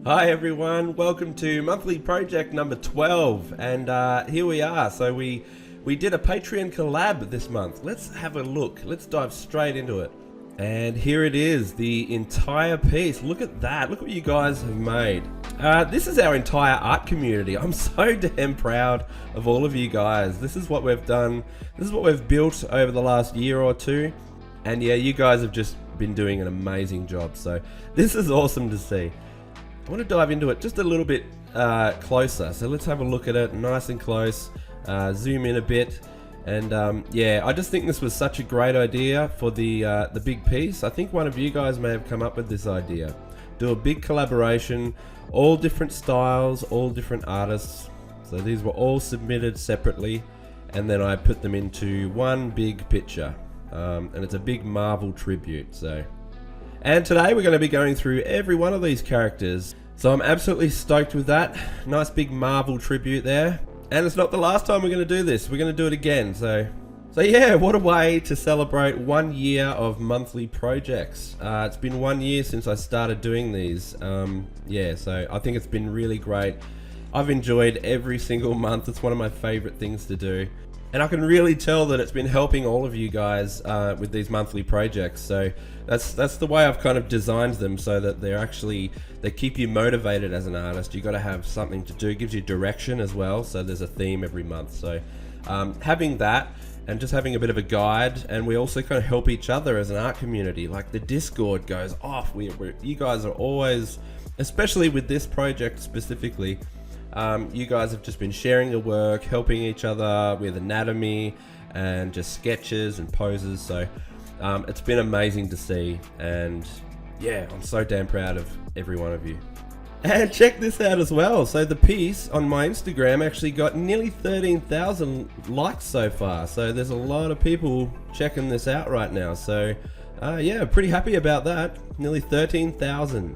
Hi everyone, welcome to monthly project number 12, and here we are. So we did a Patreon collab this month. Let's have a look. Let's dive straight into it. And here it is, the entire piece. Look at that. Look what you guys have made. This is our entire art community. I'm so damn proud of all of you guys. This is what we've done. This is what we've built over the last year or two. And yeah, you guys have just been doing an amazing job. So this is awesome to see. I want to dive into it just a little bit closer. So let's have a look at it nice and close. Zoom in a bit. And yeah, I just think this was such a great idea for the big piece. I think one of you guys may have come up with this idea. Do a big collaboration, all different styles, all different artists. So these were all submitted separately, and then I put them into one big picture. And it's a big Marvel tribute. And today we're going to be going through every one of these characters. So I'm absolutely stoked with that. Nice big Marvel tribute there. And it's not the last time we're going to do this. We're going to do it again. So yeah, what a way to celebrate 1 year of monthly projects. It's been 1 year since I started doing these. Yeah, so I think it's been really great. I've enjoyed every single month. It's one of my favorite things to do. And I can really tell that it's been helping all of you guys with these monthly projects. So that's the way I've kind of designed them, so that they keep you motivated as an artist. You got to have something to do. It gives you direction as well. So there's a theme every month. So having that and just having a bit of a guide, and we also kind of help each other as an art community. Like the Discord goes off. You guys are always, especially with this project specifically. You guys have just been sharing your work, helping each other with anatomy and just sketches and poses. So it's been amazing to see, and yeah, I'm so damn proud of every one of you. And check this out as well. So the piece on my Instagram actually got nearly 13,000 likes so far. So there's a lot of people checking this out right now. So yeah, pretty happy about that. Nearly 13,000.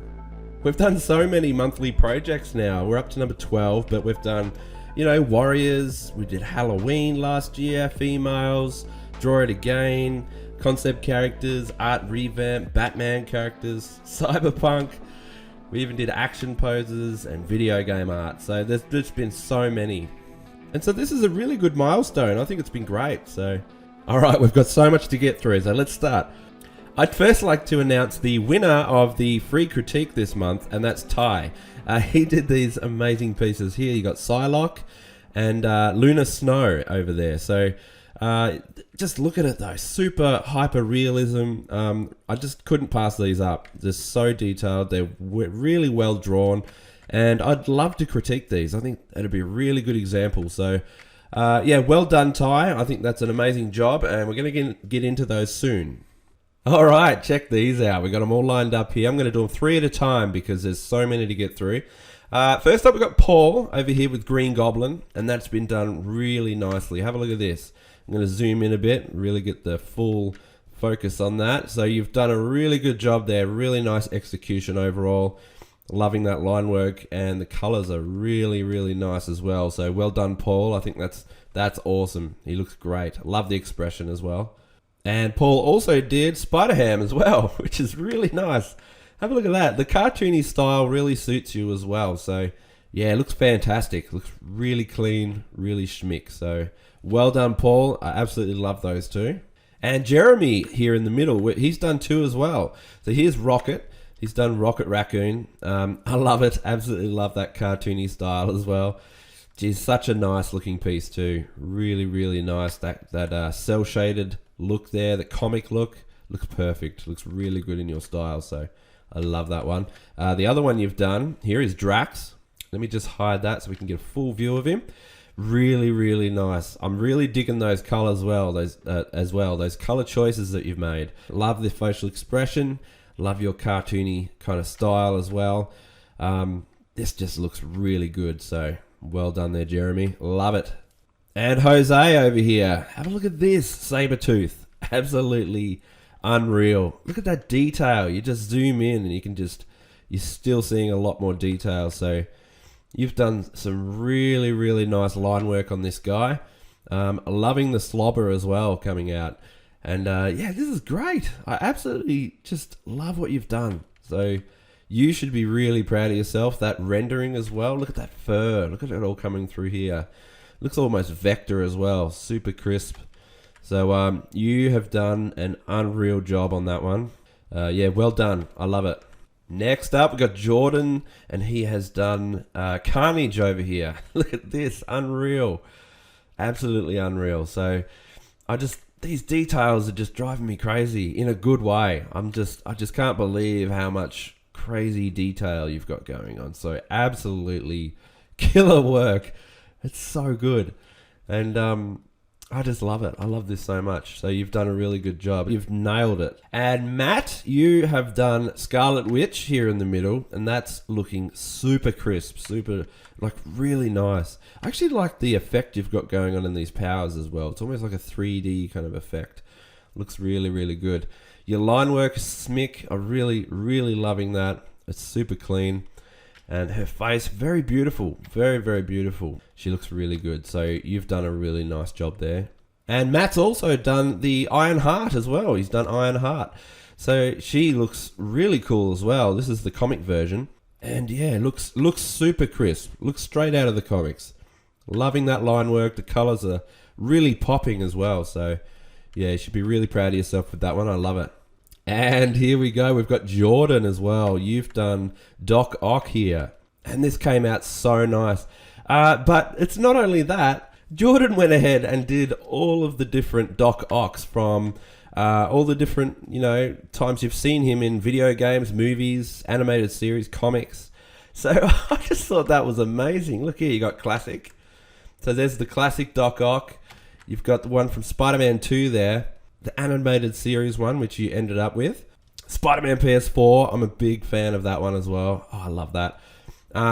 We've done so many monthly projects now. We're up to number 12, but we've done, you know, Warriors. We did Halloween last year, females, Draw It Again, concept characters, art revamp, Batman characters, cyberpunk. We even did action poses and video game art. So there's just been so many. And so this is a really good milestone. I think it's been great. So, all right, we've got so much to get through. So let's start. I'd first like to announce the winner of the free critique this month, and that's Ty. He did these amazing pieces here. You got Psylocke and Lunar Snow over there. So just look at it though, super hyper realism. I just couldn't pass these up. They're so detailed. They're really well drawn, and I'd love to critique these. I think it'd be a really good example. So yeah, well done, Ty. I think that's an amazing job, and we're going to get into those soon. All right, check these out. We got them all lined up here. I'm going to do them 3 at a time because there's so many to get through. First up, we've got Paul over here with Green Goblin, and that's been done really nicely. Have a look at this. I'm going to zoom in a bit, really get the full focus on that. So you've done a really good job there. Really nice execution overall. Loving that line work, and the colors are really, really nice as well. So well done, Paul. I think that's awesome. He looks great. Love the expression as well. And Paul also did Spider-Ham as well, which is really nice. Have a look at that. The cartoony style really suits you as well. So yeah, it looks fantastic. Looks really clean, really schmick. So well done, Paul. I absolutely love those two. And Jeremy here in the middle, he's done 2 as well. So here's Rocket. He's done Rocket Raccoon. I love it. Absolutely love that cartoony style as well. Geez, such a nice looking piece too. Really, really nice. That cell shaded look there, the comic look, looks perfect. Looks really good in your style. So I love that one. The other one you've done here is Drax. Let me just hide that so we can get a full view of him. Really, really nice. I'm really digging those colors as well. Those color choices that you've made. Love the facial expression. Love your cartoony kind of style as well. This just looks really good. So well done there, Jeremy. Love it. And Jose over here. Have a look at this. Sabertooth. Absolutely unreal. Look at that detail. You just zoom in and you're still seeing a lot more detail. So you've done some really, really nice line work on this guy. Loving the slobber as well coming out. And yeah, this is great. I absolutely just love what you've done. So You should be really proud of yourself. That rendering as well. Look at that fur. Look at it all coming through here. Looks almost vector as well. Super crisp. So you have done an unreal job on that one. Yeah, well done. I love it. Next up, we've got Jordan, and he has done Carnage over here. Look at this. Unreal. Absolutely unreal. So these details are just driving me crazy in a good way. I just can't believe how much crazy detail you've got going on. So absolutely killer work. It's so good. And I just love it. I love this so much. So you've done a really good job. You've nailed it. And Matt, you have done Scarlet Witch here in the middle, and that's looking super crisp, super, like, really nice. I actually like the effect you've got going on in these powers as well. It's almost like a 3D kind of effect. Looks really, really good. Your line work, Smick, I'm really, really loving that. It's super clean. And her face, very beautiful. Very, very beautiful. She looks really good. So you've done a really nice job there. And Matt's also done the Iron Heart as well. He's done Iron Heart. So she looks really cool as well. This is the comic version. And yeah, looks super crisp. Looks straight out of the comics. Loving that line work. The colors are really popping as well. So yeah, you should be really proud of yourself with that one. I love it. And here we go. We've got Jordan as well. You've done Doc Ock here. And this came out so nice. But it's not only that. Jordan went ahead and did all of the different Doc Ocks from all the different, times you've seen him in video games, movies, animated series, comics. So I just thought that was amazing. Look here, you got classic. So there's the classic Doc Ock. You've got the one from Spider-Man 2 there. The animated series one, which you ended up with. Spider-Man PS4, I'm a big fan of that one as well. Oh, I love that.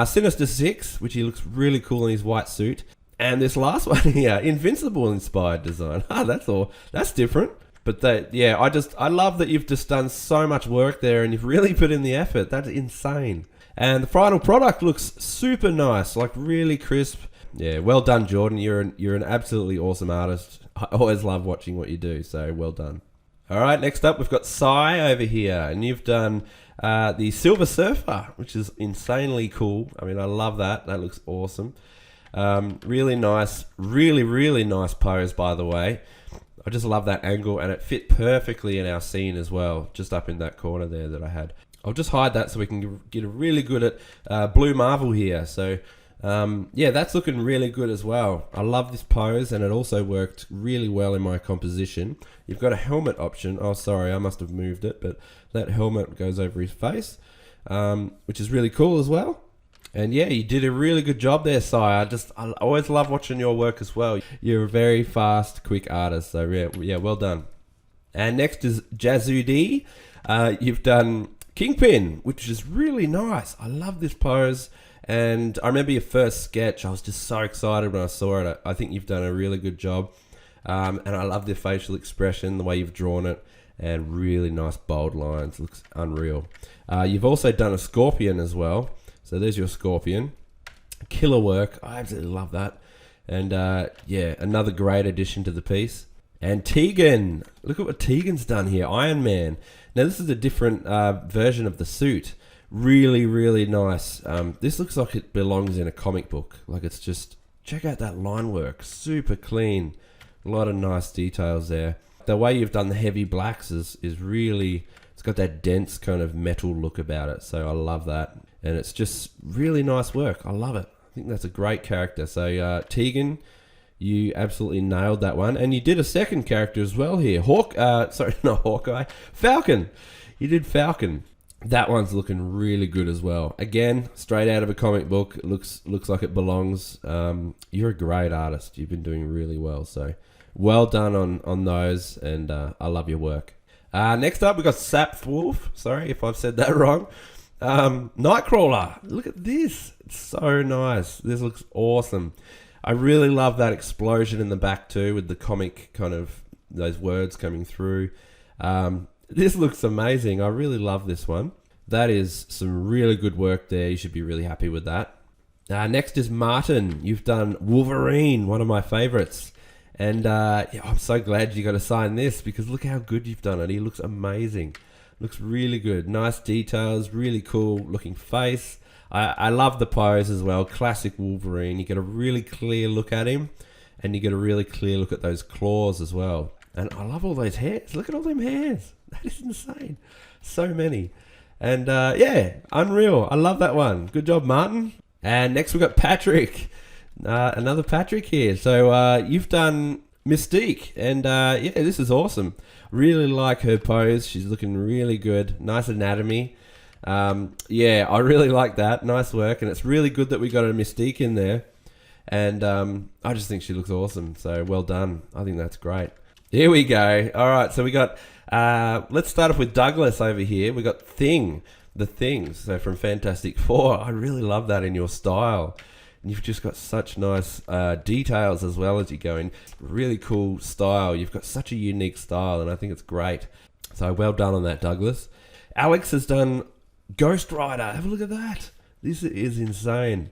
Sinister 6, which he looks really cool in his white suit. And this last one here, Invincible inspired design. That's different. But I love that you've just done so much work there and you've really put in the effort. That's insane. And the final product looks super nice, like really crisp. Yeah, well done, Jordan. You're an absolutely awesome artist. I always love watching what you do, so well done. All right, next up we've got Sai over here, and you've done the Silver Surfer, which is insanely cool. I mean, I love that. That looks awesome. Really nice, really, really nice pose, by the way. I just love that angle, and it fit perfectly in our scene as well, just up in that corner there that I had. I'll just hide that so we can get a really good at Blue Marvel here. So yeah, that's looking really good as well. I love this pose, and it also worked really well in my composition. You've got a helmet option. Oh, sorry, I must have moved it, but that helmet goes over his face, which is really cool as well. And yeah, you did a really good job there, Sai. I always love watching your work as well. You're a very fast, quick artist, so yeah, well done. And next is Jazudi. You've done Kingpin, which is really nice. I love this pose. And I remember your first sketch. I was just so excited when I saw it. I think you've done a really good job. And I love the facial expression, the way you've drawn it, and really nice bold lines. Looks unreal. You've also done a Scorpion as well. So there's your Scorpion. Killer work. I absolutely love that. And yeah, another great addition to the piece. And Tegan. Look at what Tegan's done here. Iron Man. Now this is a different version of the suit. Really, really nice. This looks like it belongs in a comic book. Like it's just, check out that line work. Super clean. A lot of nice details there. The way you've done the heavy blacks is really, it's got that dense kind of metal look about it. So I love that. And it's just really nice work. I love it. I think that's a great character. So Tegan, you absolutely nailed that one. And you did a second character as well here. Falcon. You did Falcon. That one's looking really good as well. Again, straight out of a comic book. It looks like it belongs. You're a great artist. You've been doing really well. So well done on those, and I love your work. Next up, we've got Sapwolf. Sorry if I've said that wrong. Nightcrawler. Look at this. It's so nice. This looks awesome. I really love that explosion in the back too, with the comic kind of those words coming through. This looks amazing. I really love this one. That is some really good work there. You should be really happy with that. Next is Martin. You've done Wolverine, one of my favorites. And yeah, I'm so glad you got to sign this, because look how good you've done it. He looks amazing. Looks really good. Nice details, really cool looking face. I love the pose as well. Classic Wolverine. You get a really clear look at him, and you get a really clear look at those claws as well. And I love all those hairs. Look at all them hairs. That is insane. So many. And yeah, unreal. I love that one. Good job, Martin. And next we've got Patrick. Another Patrick here. So you've done Mystique. And yeah, this is awesome. Really like her pose. She's looking really good. Nice anatomy. Yeah, I really like that. Nice work. And it's really good that we got a Mystique in there. And I just think she looks awesome. So well done. I think that's great. Here we go. All right, so we got, let's start off with Douglas over here. We got Thing, the Thing. So from Fantastic Four. I really love that in your style. And you've just got such nice details as well as you go in. Really cool style. You've got such a unique style, and I think it's great. So well done on that, Douglas. Alex has done Ghost Rider. Have a look at that. This is insane.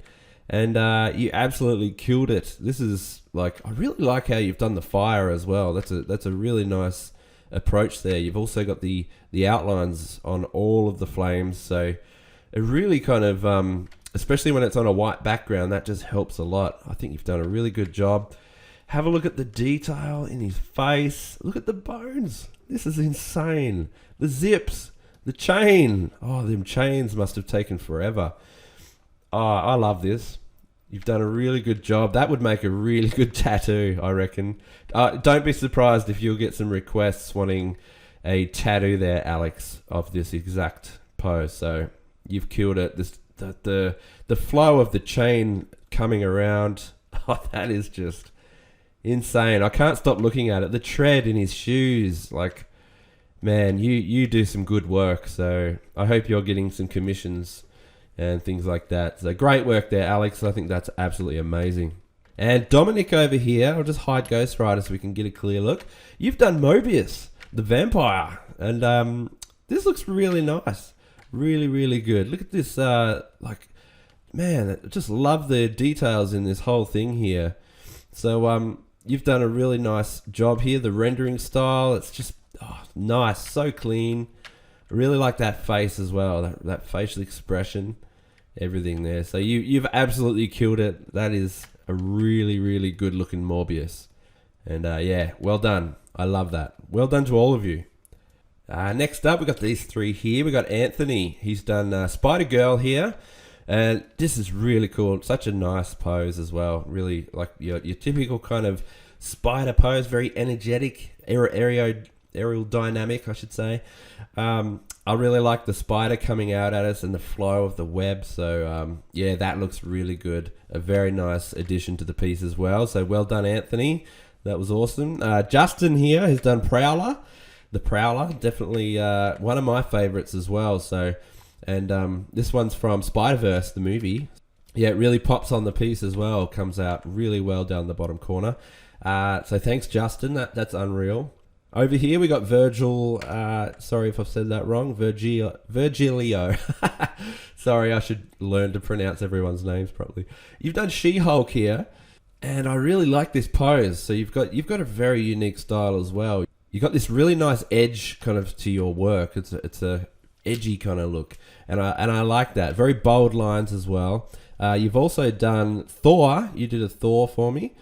And you absolutely killed it. This is like, I really like how you've done the fire as well. That's a really nice approach there. You've also got the outlines on all of the flames, so it really kind of, especially when it's on a white background, that just helps a lot. I think you've done a really good job. Have a look at the detail in his face. Look at the bones. This is insane. The zips, the chain. Oh, them chains must have taken forever. Oh, I love this. You've done a really good job. That would make a really good tattoo, I reckon. Don't be surprised if you'll get some requests wanting a tattoo there, Alex, of this exact pose. So you've killed it. The flow of the chain coming around, oh, that is just insane. I can't stop looking at it. The tread in his shoes, like, man, you do some good work. So I hope you're getting some commissions and things like that. So great work there, Alex. I think that's absolutely amazing. And Dominic over here, I'll just hide Ghost Rider so we can get a clear look. You've done Mobius, the vampire. And this looks really nice. Really, really good. Look at this, like, man, I just love the details in this whole thing here. So you've done a really nice job here. The rendering style, it's just nice, so clean. I really like that face as well, that facial expression. Everything there. So you've absolutely killed it. That is a really, really good looking Morbius. And yeah, well done. I love that. Well done to all of you. Next up, we got these three here. We got Anthony. He's done Spider-Girl here. And this is really cool. Such a nice pose as well. Really like your typical kind of spider pose. Very energetic, aerial dynamic, I should say. I really like the spider coming out at us and the flow of the web. So yeah, that looks really good. A very nice addition to the piece as well. So well done, Anthony. That was awesome. Justin here has done Prowler. The Prowler, definitely one of my favorites as well. So, and this one's from Spider-Verse, the movie. Yeah, it really pops on the piece as well. Comes out really well down the bottom corner. So thanks, Justin. That's unreal. Over here we got Virgil, sorry if I've said that wrong, Virgilio. Sorry, I should learn to pronounce everyone's names properly. You've done She-Hulk here, and I really like this pose. So you've got a very unique style as well. You've got this really nice edge kind of to your work. It's a edgy kind of look, and I like that. Very bold lines as well. You've also done Thor. You did a Thor for me.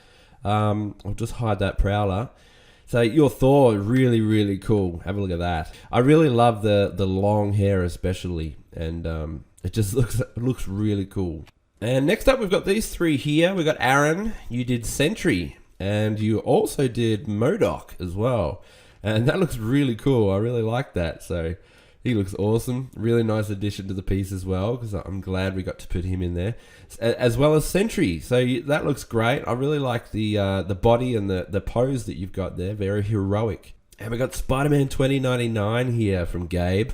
I'll just hide that Prowler. So your Thor, really, really cool. Have a look at that. I really love the long hair especially, and it just looks really cool. And next up, we've got these three here. We've got Aaron. You did Sentry, and you also did MODOK as well. And that looks really cool. I really like that. So he looks awesome. Really nice addition to the piece as well, because I'm glad we got to put him in there, as well as Sentry. So that looks great. I really like the body and the pose that you've got there. Very heroic. And we got Spider-Man 2099 here from Gabe.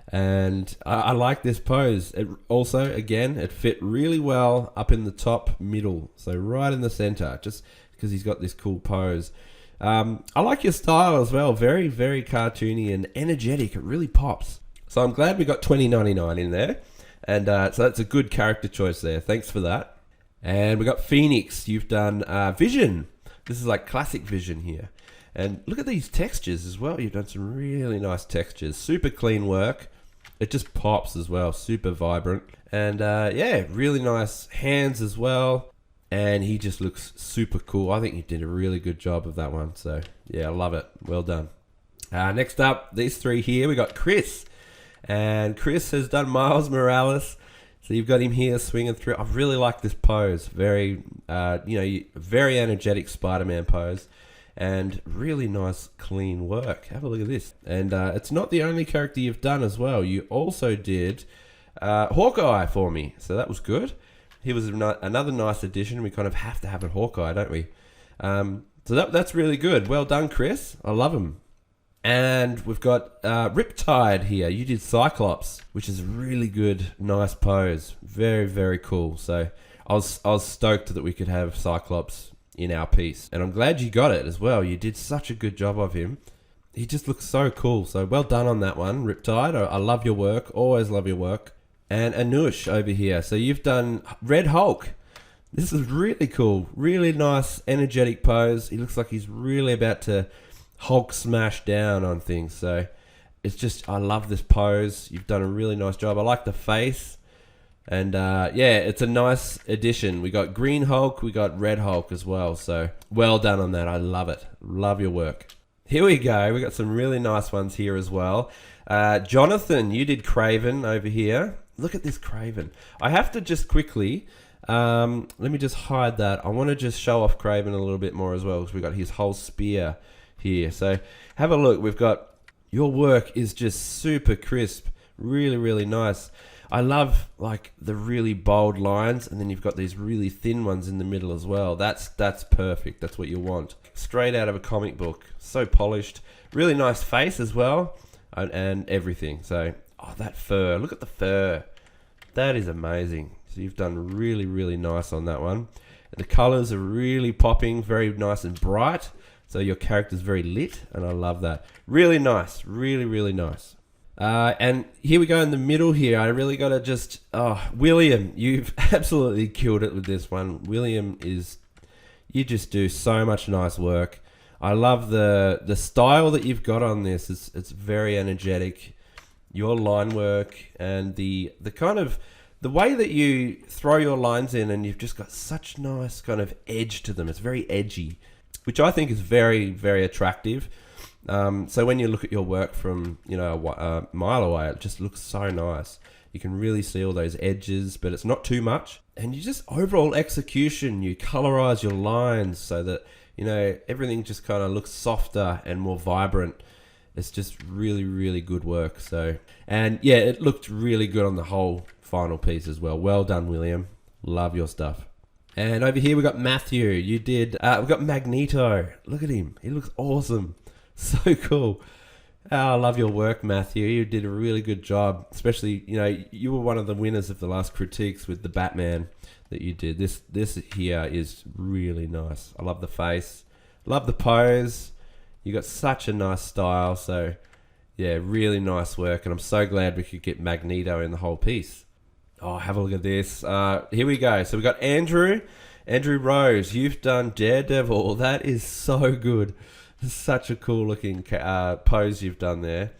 And I like this pose. It also, again, it fit really well up in the top middle. So right in the center, just because he's got this cool pose. I like your style as well. Very, very cartoony and energetic. It really pops. So I'm glad we got 2099 in there. And so that's a good character choice there. Thanks for that. And we got Phoenix. You've done Vision. This is like classic Vision here. And look at these textures as well. You've done some really nice textures. Super clean work. It just pops as well. Super vibrant. And yeah, really nice hands as well. And he just looks super cool. I think you did a really good job of that one. So yeah, I love it. Well done. Next up, these three here, we got Chris. And Chris has done Miles Morales. So you've got him here swinging through. I really like this pose. Very, very energetic Spider-Man pose. And really nice, clean work. Have a look at this. And it's not the only character you've done as well. You also did Hawkeye for me. So that was good. He was another nice addition. We kind of have to have a Hawkeye, don't we? So that's really good. Well done, Chris. I love him. And we've got Riptide here. You did Cyclops, which is a really good, nice pose. Very, very cool. So I was stoked that we could have Cyclops in our piece. And I'm glad you got it as well. You did such a good job of him. He just looks so cool. So well done on that one, Riptide. I love your work. Always love your work. And Anush over here. So you've done Red Hulk. This is really cool. Really nice, energetic pose. He looks like he's really about to Hulk smash down on things. So it's just, I love this pose. You've done a really nice job. I like the face. And yeah, it's a nice addition. We got Green Hulk. We got Red Hulk as well. So well done on that. I love it. Love your work. Here we go. We got some really nice ones here as well. Jonathan, you did Craven over here. Look at this Craven. I have to just quickly, let me just hide that. I want to just show off Craven a little bit more as well, because we've got his whole spear here. So have a look. We've got, your work is just super crisp. Really, really nice. I love like the really bold lines, and then you've got these really thin ones in the middle as well. That's perfect. That's what you want. Straight out of a comic book. So polished. Really nice face as well, and everything. So, oh, that fur. Look at the fur. That is amazing. So you've done really, really nice on that one. The colors are really popping, very nice and bright. So your character's very lit, and I love that. Really nice. Really, really nice. And here we go in the middle here. I really got to just... Oh, William, you've absolutely killed it with this one. William is... You just do so much nice work. I love the style that you've got on this. It's very energetic. Your line work and the kind of... The way that you throw your lines in, and you've just got such nice kind of edge to them. It's very edgy, which I think is very, very attractive. So when you look at your work from, a mile away, it just looks so nice. You can really see all those edges, but it's not too much. And you just, overall execution, you colorize your lines so that, everything just kind of looks softer and more vibrant. It's just really, really good work. So, and yeah, it looked really good on the whole final piece as well. Well done, William. Love your stuff. And over here we got Matthew. You did, we've got Magneto. Look at him. He looks awesome. So cool. Oh, I love your work, Matthew. You did a really good job. Especially, you were one of the winners of the last critiques with the Batman that you did. This here is really nice. I love the face. Love the pose. You got such a nice style. So, yeah, really nice work. And I'm so glad we could get Magneto in the whole piece. Oh, have a look at this. Here we go. So we got Andrew Rose. You've done Daredevil. That is so good. Such a cool looking pose you've done there.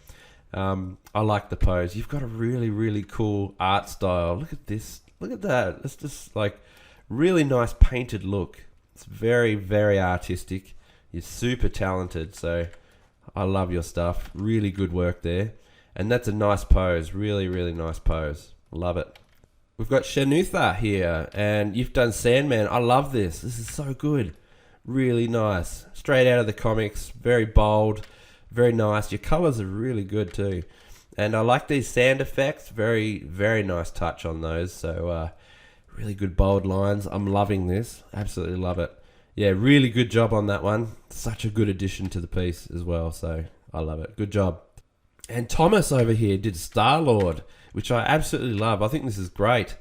I like the pose. You've got a really, really cool art style. Look at this. Look at that. It's just like really nice painted look. It's very, very artistic. You're super talented. So I love your stuff. Really good work there. And that's a nice pose. Really, really nice pose. Love it. We've got Shanutha here, and you've done Sandman. I love this. This is so good. Really nice. Straight out of the comics. Very bold. Very nice. Your colors are really good too. And I like these sand effects. Very, very nice touch on those. So, really good bold lines. I'm loving this. Absolutely love it. Yeah, really good job on that one. Such a good addition to the piece as well. So, I love it. Good job. And Thomas over here did Star-Lord, which I absolutely love. I think this is great.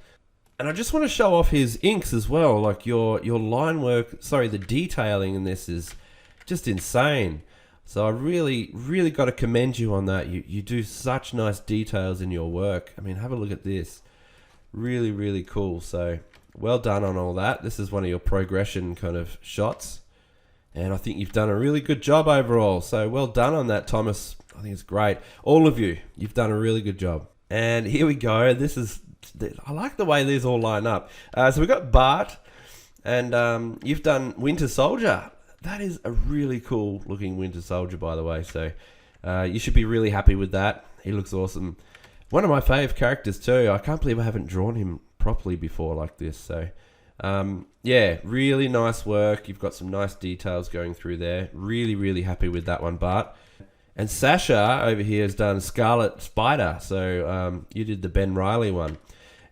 And I just want to show off his inks as well. Like your line work, the detailing in this is just insane. So I really, really got to commend you on that. You do such nice details in your work. I mean, have a look at this. Really, really cool. So well done on all that. This is one of your progression kind of shots. And I think you've done a really good job overall. So well done on that, Thomas. I think it's great. All of you, you've done a really good job. And here we go. I like the way these all line up. So we've got Bart, and you've done Winter Soldier. That is a really cool looking Winter Soldier, by the way. So you should be really happy with that. He looks awesome. One of my fave characters too. I can't believe I haven't drawn him properly before like this. So yeah, really nice work. You've got some nice details going through there. Really, really happy with that one, Bart. And Sasha over here has done Scarlet Spider. So you did the Ben Reilly one.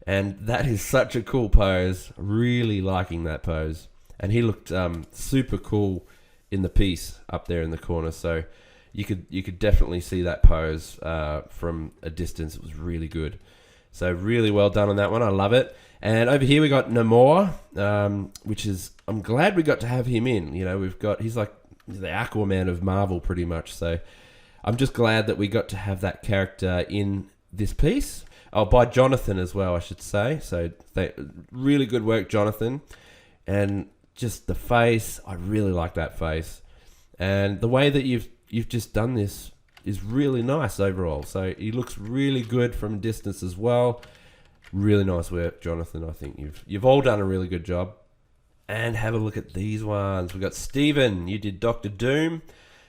And that is such a cool pose. Really liking that pose. And he looked super cool in the piece up there in the corner. So you could definitely see that pose from a distance. It was really good. So really well done on that one. I love it. And over here we got Noir, which is, I'm glad we got to have him in. You know, he's like the Aquaman of Marvel pretty much. So I'm just glad that we got to have that character in this piece. Oh, by Jonathan as well, I should say. So really good work, Jonathan. And just the face, I really like that face. And the way that you've just done this is really nice overall. So he looks really good from a distance as well. Really nice work, Jonathan. I think you've all done a really good job. And have a look at these ones. We've got Steven. You did Dr. Doom.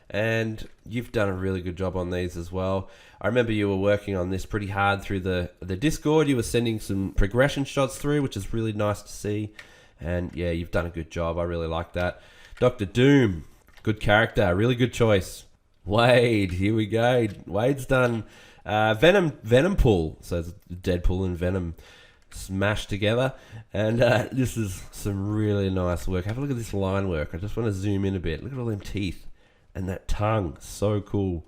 And you've done a really good job on these as well. I remember you were working on this pretty hard through the Discord. You were sending some progression shots through, which is really nice to see. And yeah, you've done a good job. I really like that. Dr. Doom, good character, really good choice. Wade, here we go. Wade's done Venom pull. So it's Deadpool and Venom smashed together. And this is some really nice work. Have a look at this line work. I just want to zoom in a bit. Look at all them teeth and that tongue. So cool.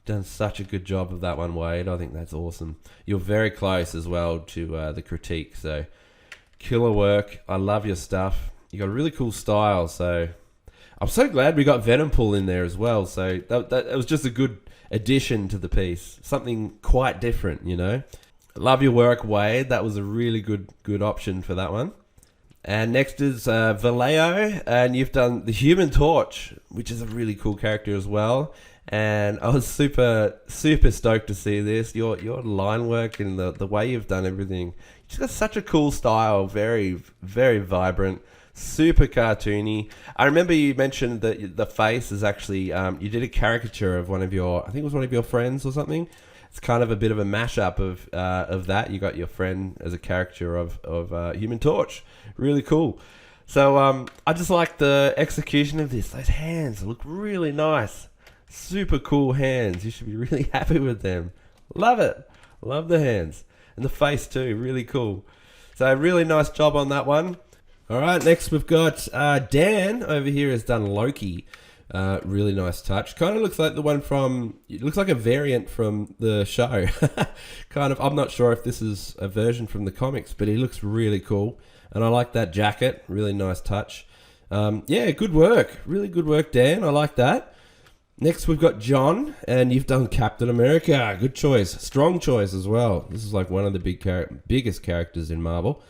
Done such a good job of that one, Wade. I think that's awesome. You're very close as well to the critique. So killer work. I love your stuff. You got a really cool style. So I'm so glad we got Venom pull in there as well. So that was just a good addition to the piece. Something quite different, you know. Love your work, Wade. That was a really good option for that one. And next is Vallejo, and you've done the Human Torch, which is a really cool character as well. And I was super stoked to see this. Your line work and the way you've done everything. You just got such a cool style, very, very vibrant, super cartoony. I remember you mentioned that the face is actually, you did a caricature of I think it was one of your friends or something. It's kind of a bit of a mashup of that. You got your friend as a caricature of Human Torch. Really cool. So I just like the execution of this. Those hands look really nice. Super cool hands. You should be really happy with them. Love it. Love the hands. And the face too. Really cool. So really nice job on that one. All right, next we've got Dan over here has done Loki. Really nice touch. Kind of looks like the one it looks like a variant from the show. Kind of, I'm not sure if this is a version from the comics, but he looks really cool. And I like that jacket. Really nice touch. Yeah, good work. Really good work, Dan. I like that. Next, we've got John, and you've done Captain America. Good choice. Strong choice as well. This is like one of the biggest characters in Marvel.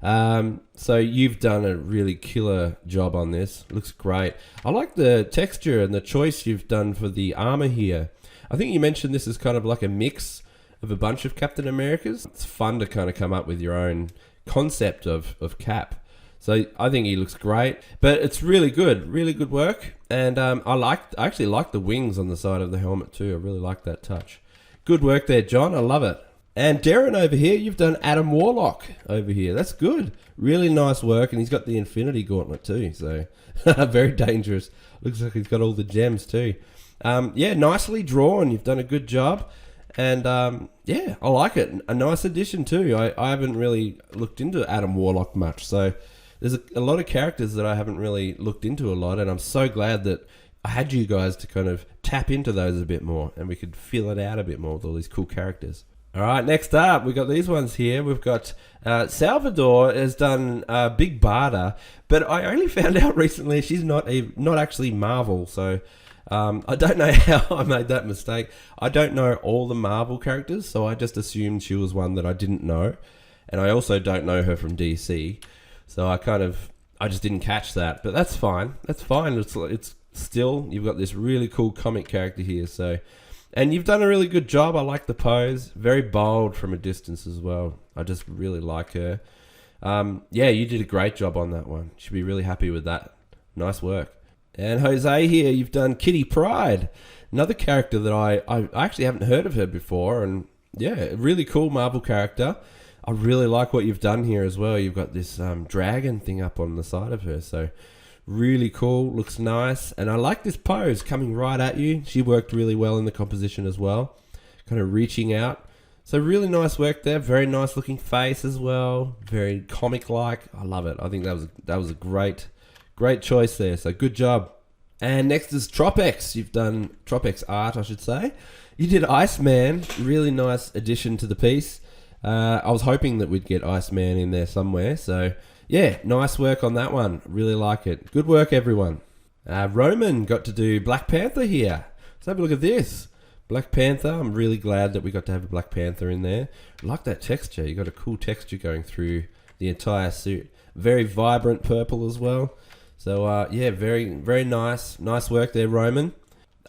So you've done a really killer job on this. Looks great. I like the texture and the choice you've done for the armor here. I think you mentioned this is kind of like a mix of a bunch of Captain Americas. It's fun to kind of come up with your own concept of Cap. So I think he looks great, but it's really good work. And I actually like the wings on the side of the helmet too. I really like that touch. Good work there, John. I love it. And Darren over here, you've done Adam Warlock over here. That's good. Really nice work, and he's got the Infinity Gauntlet too. So very dangerous. Looks like he's got all the gems too. Yeah, nicely drawn. You've done a good job. And yeah, I like it. A nice addition too. I haven't really looked into Adam Warlock much, so there's a lot of characters that I haven't really looked into a lot, and I'm so glad that I had you guys to kind of tap into those a bit more, and we could feel it out a bit more with all these cool characters. All right, next up, we've got these ones here. We've got Salvador has done Big Barda, but I only found out recently she's not actually Marvel, so I don't know how I made that mistake. I don't know all the Marvel characters, so I just assumed she was one that I didn't know, and I also don't know her from DC. So I I just didn't catch that, but that's fine. That's fine. It's still, you've got this really cool comic character here. So, and you've done a really good job. I like the pose. Very bold from a distance as well. I just really like her. Yeah, you did a great job on that one. Should be really happy with that. Nice work. And Jose here, you've done Kitty Pryde. Another character that I actually haven't heard of her before. And yeah, really cool Marvel character. I really like what you've done here as well. You've got this dragon thing up on the side of her. So really cool. Looks nice. And I like this pose coming right at you. She worked really well in the composition as well. Kind of reaching out. So really nice work there. Very nice looking face as well. Very comic-like. I love it. I think that was a great choice there. So good job. And next is Tropex. You've done Tropex art, I should say. You did Iceman. Really nice addition to the piece. I was hoping that we'd get Iceman in there somewhere. So yeah, nice work on that one. Really like it. Good work, everyone. Roman got to do Black Panther here. Let's have a look at this. Black Panther. I'm really glad that we got to have a Black Panther in there. I like that texture. You got a cool texture going through the entire suit. Very vibrant purple as well. So yeah, very, very nice. Nice work there, Roman.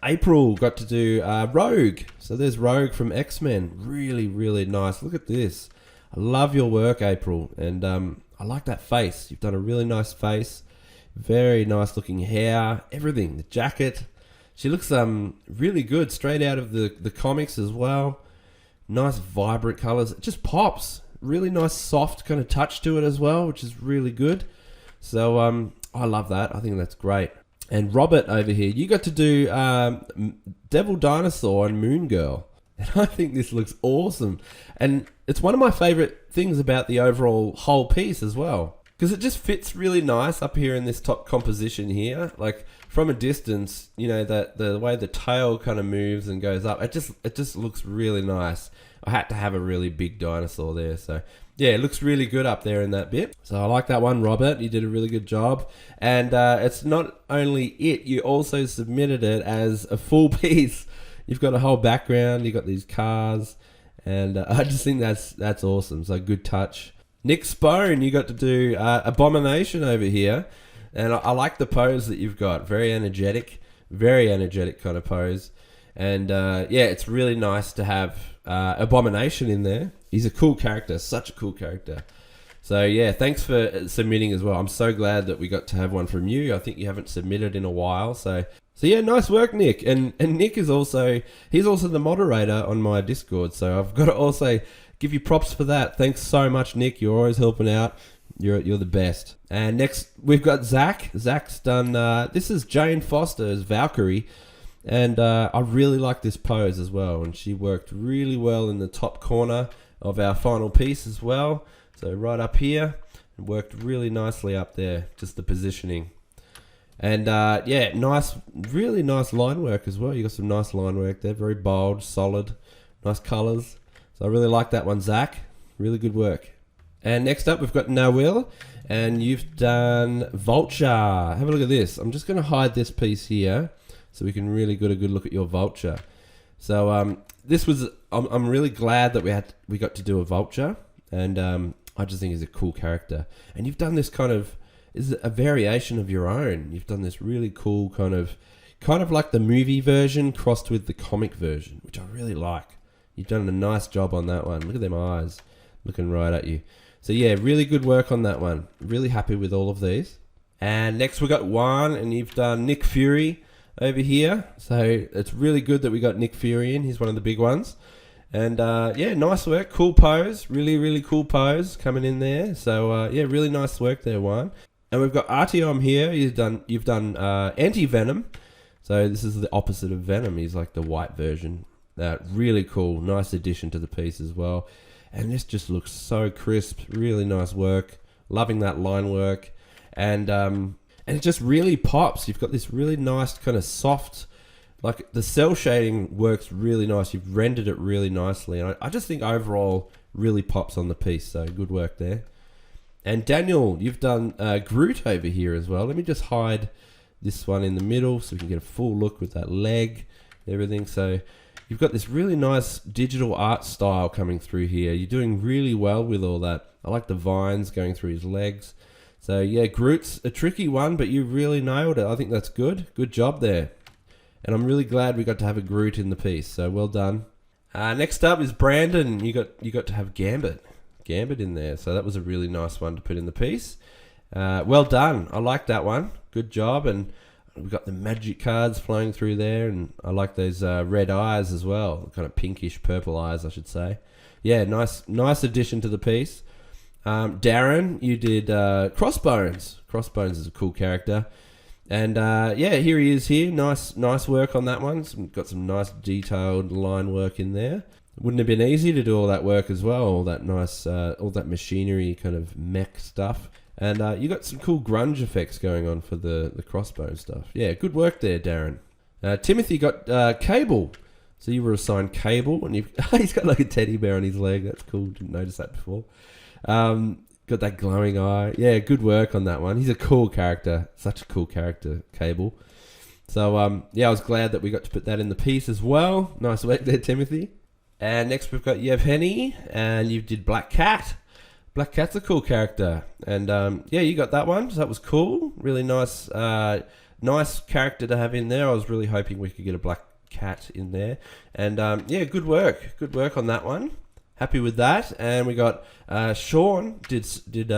April got to do Rogue. So there's Rogue from X-Men. Really, really nice. Look at this. I love your work, April. And I like that face. You've done a really nice face. Very nice looking hair. Everything. The jacket. She looks really good. Straight out of the comics as well. Nice, vibrant colors. It just pops. Really nice, soft kind of touch to it as well, which is really good. So I love that. I think that's great. And Robert over here, you got to do Devil Dinosaur and Moon Girl. And I think this looks awesome. And it's one of my favorite things about the overall whole piece as well. Because it just fits really nice up here in this top composition here. Like from a distance, you know, that the way the tail kind of moves and goes up, it just looks really nice. I had to have a really big dinosaur there. So yeah, it looks really good up there in that bit. So I like that one, Robert. You did a really good job. And it's not only it, you also submitted it as a full piece. You've got a whole background. You've got these cars. And I just think that's awesome. So good touch. Nick Spone, you got to do Abomination over here. And I like the pose that you've got. Very energetic kind of pose. And yeah, it's really nice to have Abomination in there. He's a cool character, such a cool character. So yeah, thanks for submitting as well. I'm so glad that we got to have one from you. I think you haven't submitted in a while. So yeah, nice work, Nick. And Nick is he's also the moderator on my Discord. So I've got to also give you props for that. Thanks so much, Nick. You're always helping out. You're the best. And next we've got Zach. Zach's done this is Jane Foster as Valkyrie. And I really like this pose as well. And she worked really well in the top corner of our final piece as well. So right up here, it worked really nicely up there, just the positioning. And yeah, really nice line work as well. You got some nice line work there, very bold, solid, nice colors. So I really like that one, Zach. Really good work. And next up, we've got Noir, and you've done Vulture. Have a look at this. I'm just going to hide this piece here so we can really get a good look at your Vulture. So this was, I'm really glad that we got to do a Vulture, and I just think he's a cool character. And you've done this kind of, is a variation of your own. You've done this really cool kind of like the movie version crossed with the comic version, which I really like. You've done a nice job on that one. Look at them eyes looking right at you. So yeah, really good work on that one. Really happy with all of these. And next we got Juan, and you've done Nick Fury over here. So it's really good that we got Nick Fury in. He's one of the big ones. And yeah, nice work. Cool pose. Really, really cool pose coming in there. So yeah, really nice work there, Juan. And we've got Artyom here. You've done Anti-Venom. So this is the opposite of Venom. He's like the white version. Really cool. Nice addition to the piece as well. And this just looks so crisp. Really nice work. Loving that line work. And it just really pops. You've got this really nice kind of soft, like the cell shading works really nice. You've rendered it really nicely. And I just think overall really pops on the piece. So good work there. And Daniel, you've done Groot over here as well. Let me just hide this one in the middle so we can get a full look with that leg and everything. So you've got this really nice digital art style coming through here. You're doing really well with all that. I like the vines going through his legs. So yeah, Groot's a tricky one, but you really nailed it. I think that's good. Good job there. And I'm really glad we got to have a Groot in the piece. So well done. Next up is Brandon. You got to have Gambit in there. So that was a really nice one to put in the piece. Well done. I like that one. Good job. And we've got the magic cards flowing through there, and I like those red eyes as well. Kind of pinkish purple eyes, I should say. Yeah, nice addition to the piece. Darren, you did Crossbones. Crossbones is a cool character. And yeah, here he is here. Nice work on that one. Got some nice detailed line work in there. Wouldn't have been easy to do all that work as well. All that nice, all that machinery kind of mech stuff. And you got some cool grunge effects going on for the crossbone stuff. Yeah, good work there, Darren. Timothy got Cable. So you were assigned Cable, and he's got like a teddy bear on his leg. That's cool. Didn't notice that before. Got that glowing eye. Yeah, good work on that one. He's a cool character. Such a cool character, Cable. So, yeah, I was glad that we got to put that in the piece as well. Nice work there, Timothy. And next we've got Yevgeny, and you did Black Cat. Black Cat's a cool character. And, yeah, you got that one. So that was cool. Really nice character to have in there. I was really hoping we could get a Black Cat in there. And, yeah, good work. Good work on that one. Happy with that. And we got Sean did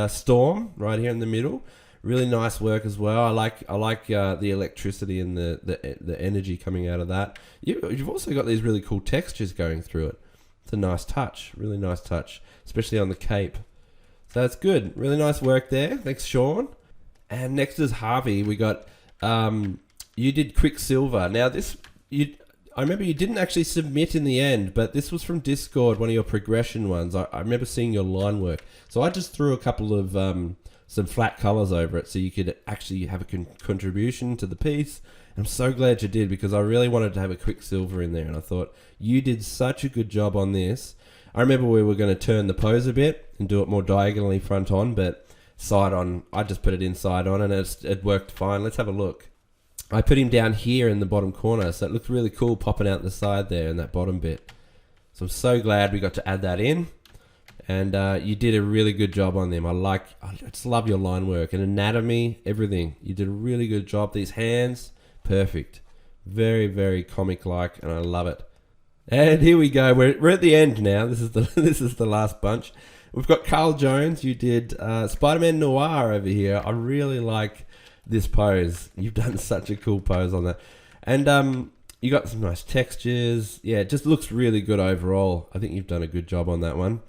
Storm right here in the middle. Really nice work as well. I like the electricity and the energy coming out of that. You've also got these really cool textures going through it. It's a nice touch, really nice touch, especially on the cape. So that's good. Really nice work there. Thanks, Sean. And next is Harvey. We got you did Quicksilver. Now I remember you didn't actually submit in the end, but this was from Discord, one of your progression ones. I remember seeing your line work. So I just threw a couple of some flat colors over it so you could actually have a contribution to the piece. I'm so glad you did, because I really wanted to have a Quicksilver in there, and I thought you did such a good job on this. I remember we were going to turn the pose a bit and do it more diagonally front on, but side on, I just put it in side on, and it worked fine. Let's have a look. I put him down here in the bottom corner, so it looked really cool popping out the side there in that bottom bit. So I'm so glad we got to add that in. And you did a really good job on them. I just love your line work and anatomy, everything. You did a really good job. These hands, perfect. Very, very comic-like, and I love it. And here we go. We're at the end now. This is the last bunch. We've got Carl Jones. You did Spider-Man Noir over here. I really like this pose. You've done such a cool pose on that. And you got some nice textures. Yeah, it just looks really good overall. I think you've done a good job on that one.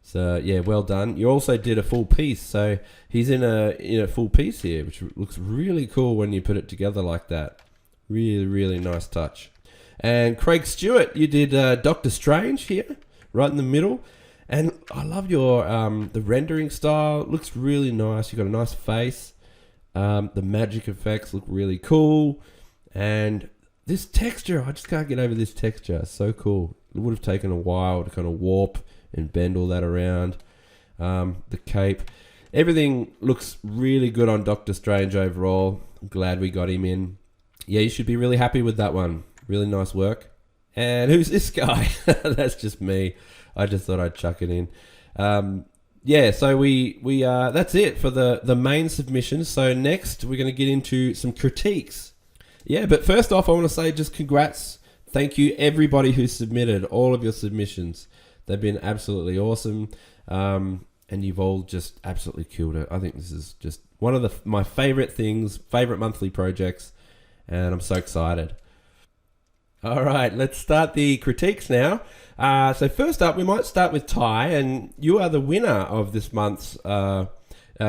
So yeah, well done. You also did a full piece. So he's in a full piece here, which looks really cool when you put it together like that. Really, really nice touch. And Craig Stewart, you did Doctor Strange here, right in the middle. And I love your the rendering style. It looks really nice. You got a nice face. The magic effects look really cool. And this texture, I just can't get over this texture. It's so cool. It would have taken a while to kind of warp and bend all that around. The cape. Everything looks really good on Doctor Strange overall. I'm glad we got him in. Yeah, you should be really happy with that one. Really nice work. And who's this guy? That's just me. I just thought I'd chuck it in. Yeah, so we that's it for the main submissions. So next we're going to get into some critiques. Yeah, but first off, I want to say just congrats. Thank you everybody who submitted, all of your submissions. They've been absolutely awesome. And you've all just absolutely killed it. I think this is just one of my favorite things, favorite monthly projects, and I'm so excited. All right, let's start the critiques now. So first up, we might start with Ty, and you are the winner of this month's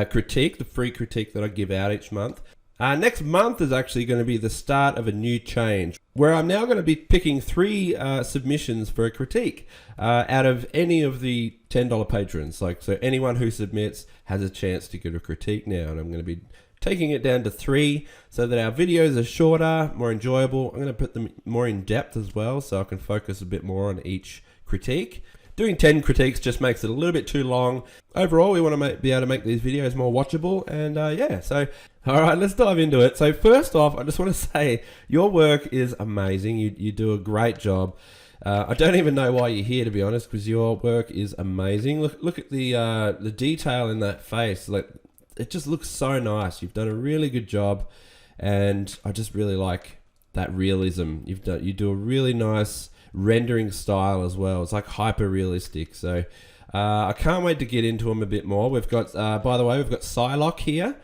critique, the free critique that I give out each month. Next month is actually going to be the start of a new change, where I'm now going to be picking 3 submissions for a critique out of any of the $10 patrons. So anyone who submits has a chance to get a critique now, and I'm going to be taking it down to 3 so that our videos are shorter, more enjoyable. I'm going to put them more in depth as well, so I can focus a bit more on each critique. Doing 10 critiques just makes it a little bit too long. Overall, we want to be able to make these videos more watchable, and yeah, so all right, let's dive into it. So first off, I just want to say your work is amazing. You do a great job. I don't even know why you're here, to be honest, because your work is amazing. Look at the detail in that face. Like, it just looks so nice. You've done a really good job, and I just really like that realism. You do a really nice rendering style as well. It's like hyper realistic. So I can't wait to get into them a bit more. We've got, by the way, we've got Psylocke here.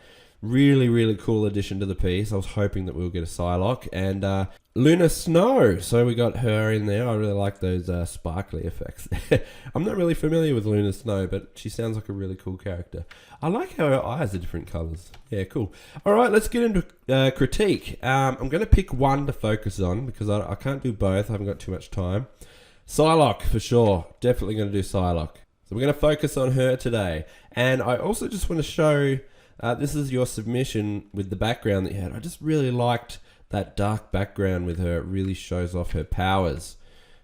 Really, really cool addition to the piece. I was hoping that we'll get a Psylocke. And Luna Snow. So we got her in there. I really like those sparkly effects. I'm not really familiar with Luna Snow, but she sounds like a really cool character. I like how her eyes are different colors. Yeah, cool. All right, let's get into critique. I'm going to pick one to focus on because I can't do both. I haven't got too much time. Psylocke, for sure. Definitely going to do Psylocke. So we're going to focus on her today. And I also just want to show, this is your submission with the background that you had. I just really liked that dark background with her. It really shows off her powers.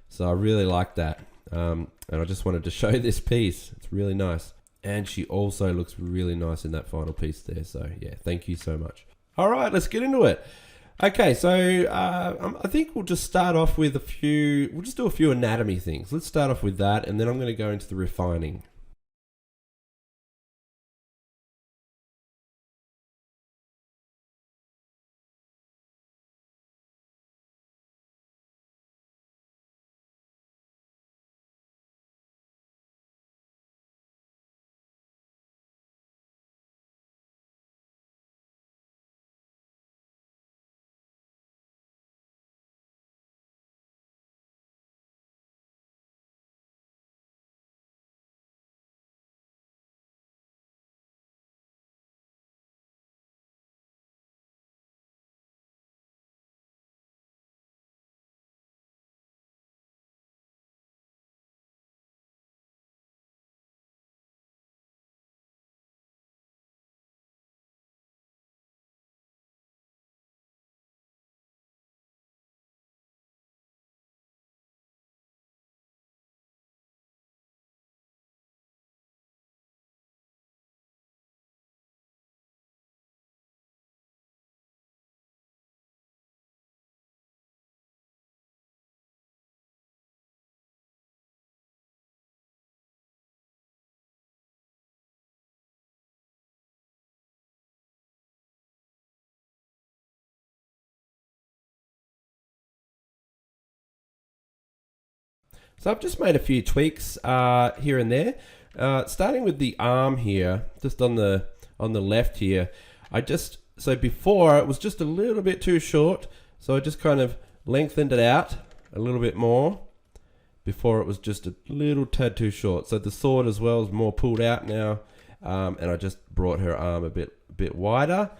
So I really like that. And I just wanted to show this piece. It's really nice. And she also looks really nice in that final piece there. So yeah, thank you so much. All right, let's get into it. Okay, so I think we'll just start off with we'll just do a few anatomy things. Let's start off with that, and then I'm going to go into the refining. So I've just made a few tweaks here and there. Starting with the arm here, just on the left here. So before it was just a little bit too short, so I just kind of lengthened it out a little bit more. Before it was just a little tad too short. So the sword as well is more pulled out now, and I just brought her arm a bit wider.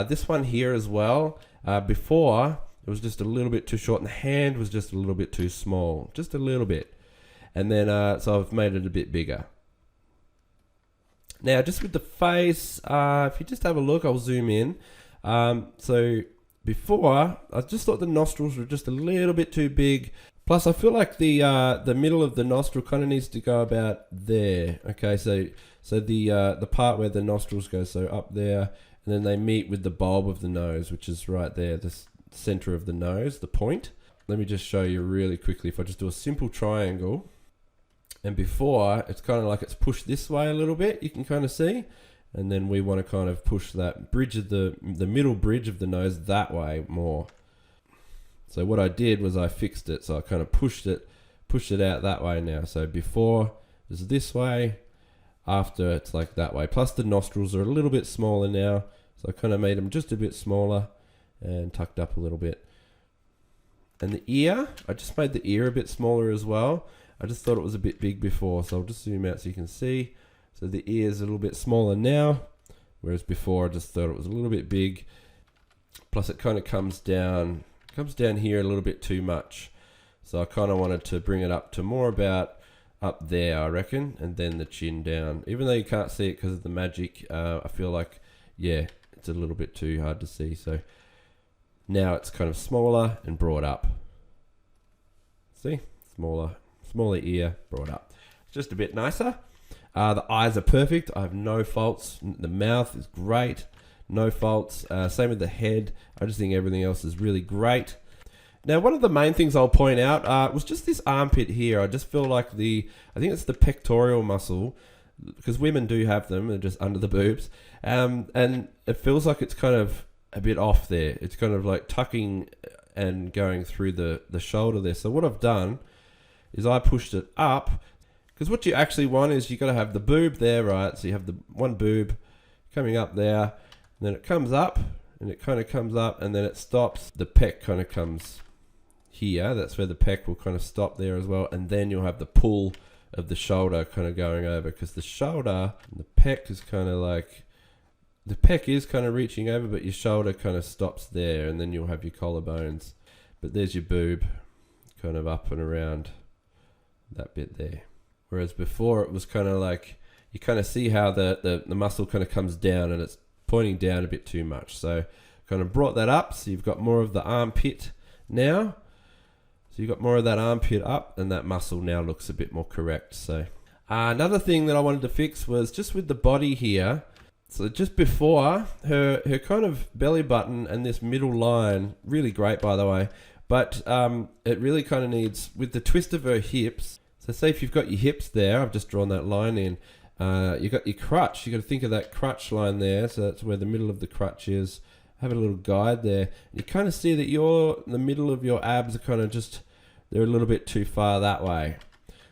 This one here as well. Before it was just a little bit too short, and the hand was just a little bit too small, just a little bit. And then so I've made it a bit bigger. Now, just with the face, if you just have a look, I'll zoom in. So before, I just thought the nostrils were just a little bit too big. Plus, I feel like the middle of the nostril kind of needs to go about there. Okay, so the part where the nostrils go, so up there, and then they meet with the bulb of the nose, which is right there, the center of the nose, the point. Let me just show you really quickly. If I just do a simple triangle, and before, it's kind of like it's pushed this way a little bit, you can kind of see. And then we want to kind of push that bridge of the middle bridge of the nose that way more. So what I did was I fixed it. So I kind of pushed it out that way now. So before is this way, after it's like that way. Plus the nostrils are a little bit smaller now. So I kind of made them just a bit smaller and tucked up a little bit. And the ear, I just made the ear a bit smaller as well. I just thought it was a bit big before. So I'll just zoom out so you can see. So the ear is a little bit smaller now, whereas before I just thought it was a little bit big. Plus it kind of comes down here a little bit too much. So I kind of wanted to bring it up to more about up there, I reckon, and then the chin down. Even though you can't see it because of the magic, I feel like, yeah, it's a little bit too hard to see. So now it's kind of smaller and brought up. See? Smaller ear, brought up. Just a bit nicer. The eyes are perfect. I have no faults. The mouth is great. No faults. Same with the head. I just think everything else is really great. Now, one of the main things I'll point out was just this armpit here. I just feel like I think it's the pectoral muscle. because women do have them, they're just under the boobs, and it feels like it's kind of a bit off there. It's kind of like tucking and going through the shoulder there. So what I've done is I pushed it up, because what you actually want is you got to have the boob there, right? So you have the one boob coming up there, and then it comes up, and it kind of comes up, and then it stops. The pec kind of comes here. That's where the pec will kind of stop there as well, and then you'll have the pull of the shoulder kind of going over, because the shoulder and the pec is kind of like, the pec is kind of reaching over, but your shoulder kind of stops there, and then you'll have your collarbones. But there's your boob kind of up and around that bit there. Whereas before it was kind of like, you kind of see how the muscle kind of comes down, and it's pointing down a bit too much. So kind of brought that up, so you've got more of the armpit now. So you've got more of that armpit up, and that muscle now looks a bit more correct. So another thing that I wanted to fix was just with the body here. So just before, her kind of belly button and this middle line, really great by the way, but it really kind of needs, with the twist of her hips, so say if you've got your hips there, I've just drawn that line in, you've got your crutch, you've got to think of that crutch line there, so that's where the middle of the crutch is. Have a little guide there. You kind of see that the middle of your abs are kind of just, they're a little bit too far that way.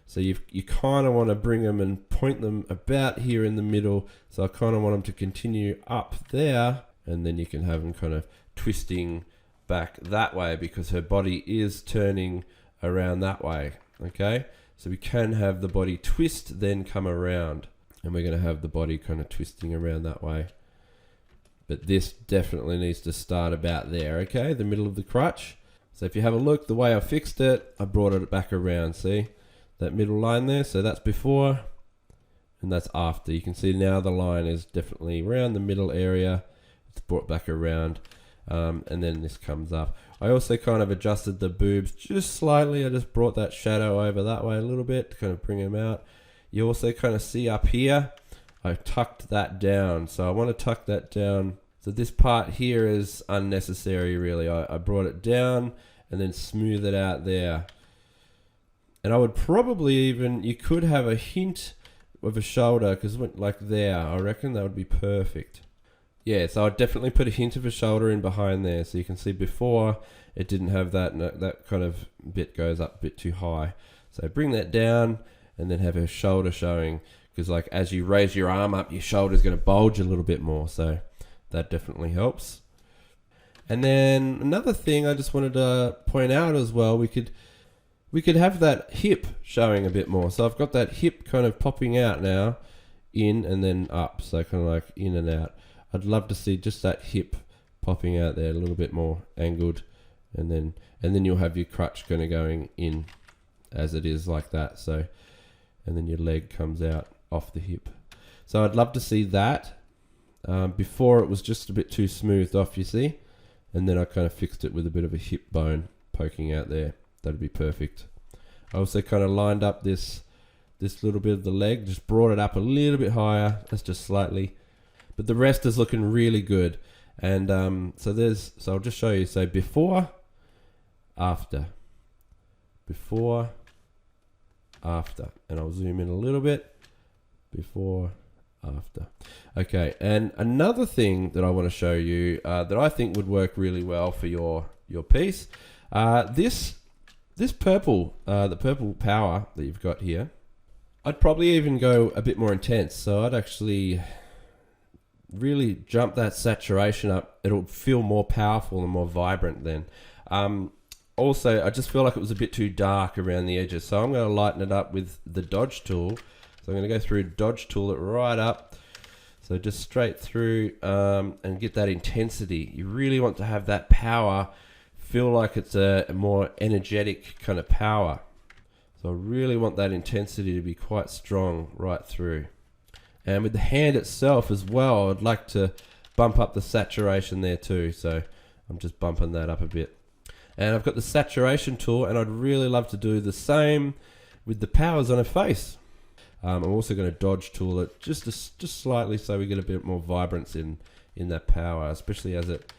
So you kind of want to bring them and point them about here in the middle. So I kind of want them to continue up there, and then you can have them kind of twisting back that way, because her body is turning around that way. Okay, so we can have the body twist, then come around, and we're going to have the body kind of twisting around that way. But this definitely needs to start about there, okay? The middle of the crutch. So if you have a look, the way I fixed it, I brought it back around, see? That middle line there, so that's before, and that's after. You can see now the line is definitely around the middle area. It's brought back around, and then this comes up. I also kind of adjusted the boobs just slightly. I just brought that shadow over that way a little bit to kind of bring them out. You also kind of see up here, I tucked that down. So I want to tuck that down. So this part here is unnecessary, really. I brought it down and then smooth it out there. And I would probably even, you could have a hint of a shoulder, because it went like there. I reckon that would be perfect. Yeah, so I'd definitely put a hint of a shoulder in behind there. So you can see before it didn't have that, and that kind of bit goes up a bit too high. So bring that down and then have her shoulder showing, because like as you raise your arm up, your shoulder's going to bulge a little bit more. So that definitely helps. And then another thing I just wanted to point out as well, we could have that hip showing a bit more. So I've got that hip kind of popping out now, in and then up. So kind of like in and out. I'd love to see just that hip popping out there a little bit more angled, and then you'll have your crutch kind of going in as it is like that. So, and then your leg comes out off the hip. So I'd love to see that. Before it was just a bit too smoothed off, you see, and then I kind of fixed it with a bit of a hip bone poking out there. That'd be perfect. I also kind of lined up this little bit of the leg, just brought it up a little bit higher. That's just slightly. But the rest is looking really good. And so I'll just show you. So before, after. Before, after. And I'll zoom in a little bit. Before, after. Okay, and another thing that I want to show you that I think would work really well for your piece. This purple, the purple power that you've got here, I'd probably even go a bit more intense. So I'd actually really jump that saturation up. It'll feel more powerful and more vibrant then. Also, I just feel like it was a bit too dark around the edges. So I'm going to lighten it up with the dodge tool. So I'm going to go through dodge tool it right up. So just straight through and get that intensity. You really want to have that power feel like it's a more energetic kind of power. So I really want that intensity to be quite strong right through. And with the hand itself as well, I'd like to bump up the saturation there too. So I'm just bumping that up a bit. And I've got the saturation tool, and I'd really love to do the same with the powers on her face. I'm also going to dodge tool it just slightly, so we get a bit more vibrance in that power, especially as it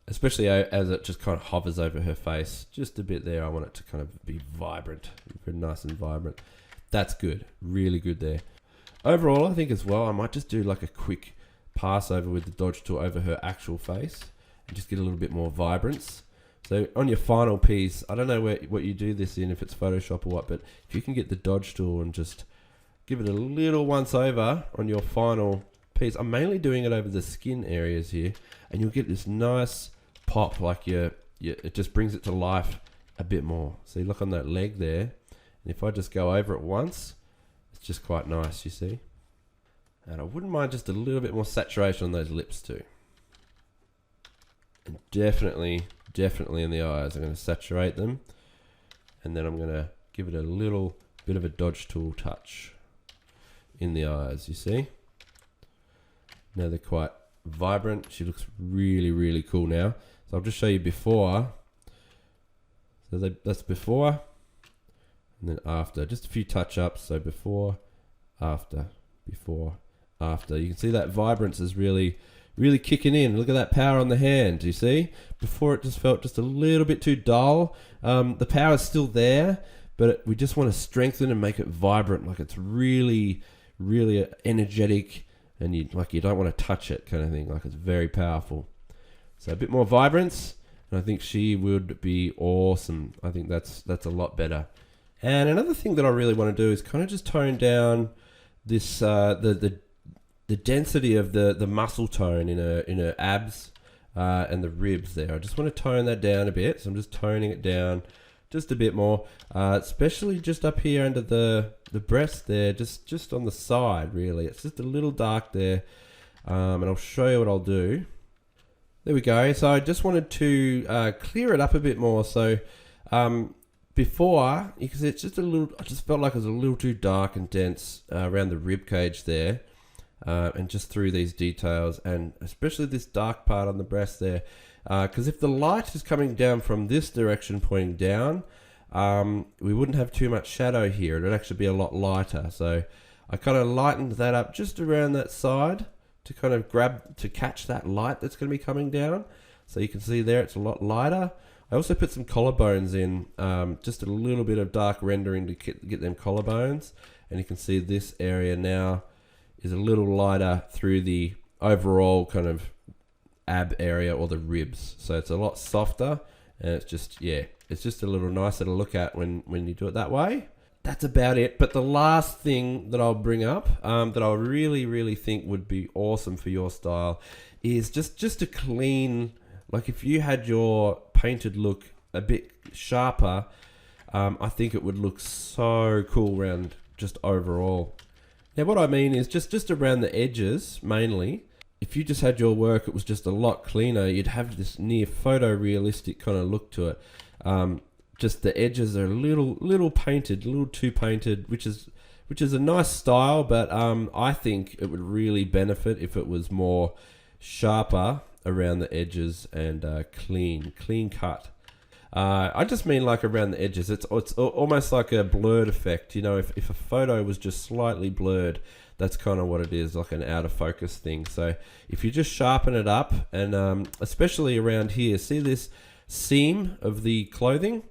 just kind of hovers over her face. Just a bit there. I want it to kind of be vibrant, very nice and vibrant. That's good, really good there. Overall, I think as well, I might just do like a quick pass over with the dodge tool over her actual face and just get a little bit more vibrance. So on your final piece, I don't know what you do this in, if it's Photoshop or what, but if you can get the dodge tool and just give it a little once over on your final piece. I'm mainly doing it over the skin areas here, and you'll get this nice pop, like it just brings it to life a bit more. So you look on that leg there, and if I just go over it once, it's just quite nice, you see. And I wouldn't mind just a little bit more saturation on those lips too. And definitely in the eyes. I'm going to saturate them, and then I'm going to give it a little bit of a dodge tool touch in the eyes, you see. Now they're quite vibrant. She looks really cool now. So I'll just show you before. So that's before, and then after. Just a few touch-ups. So before, after, before, after. You can see that vibrance is really kicking in. Look at that power on the hand, you see? Before it just felt just a little bit too dull. The power is still there, but we just want to strengthen and make it vibrant, like it's really energetic, and you don't want to touch it, kind of thing. Like it's very powerful. So a bit more vibrance, and I think she would be awesome. I think that's a lot better. And another thing that I really want to do is kind of just tone down this the density of the muscle tone in her abs and the ribs there. I just want to tone that down a bit, so I'm just toning it down just a bit more, especially just up here under the breast there, just on the side really. It's just a little dark there, and I'll show you what I'll do. There we go. So I just wanted to clear it up a bit more. So before, because it's just a little, I just felt like it was a little too dark and dense around the rib cage there. And just through these details, and especially this dark part on the breast there, because if the light is coming down from this direction pointing down, we wouldn't have too much shadow here. It would actually be a lot lighter. So I kind of lightened that up just around that side to kind of catch that light that's going to be coming down. So you can see there it's a lot lighter. I also put some collarbones in, just a little bit of dark rendering to get them collarbones, and you can see this area now is a little lighter through the overall kind of ab area or the ribs. So it's a lot softer, and it's just a little nicer to look at when you do it that way. That's about it. But the last thing that I'll bring up, that I really think would be awesome for your style, is just a clean, like if you had your painted look a bit sharper, I think it would look so cool around just overall. Now what I mean is just around the edges mainly. If you just had your work, it was just a lot cleaner. You'd have this near photorealistic kind of look to it. Just the edges are a little painted, a little too painted, which is a nice style, but I think it would really benefit if it was more sharper around the edges and clean cut. I just mean like around the edges. It's almost like a blurred effect. You know, if a photo was just slightly blurred, that's kind of what it is, like an out of focus thing. So if you just sharpen it up, and especially around here, see this seam of the clothing?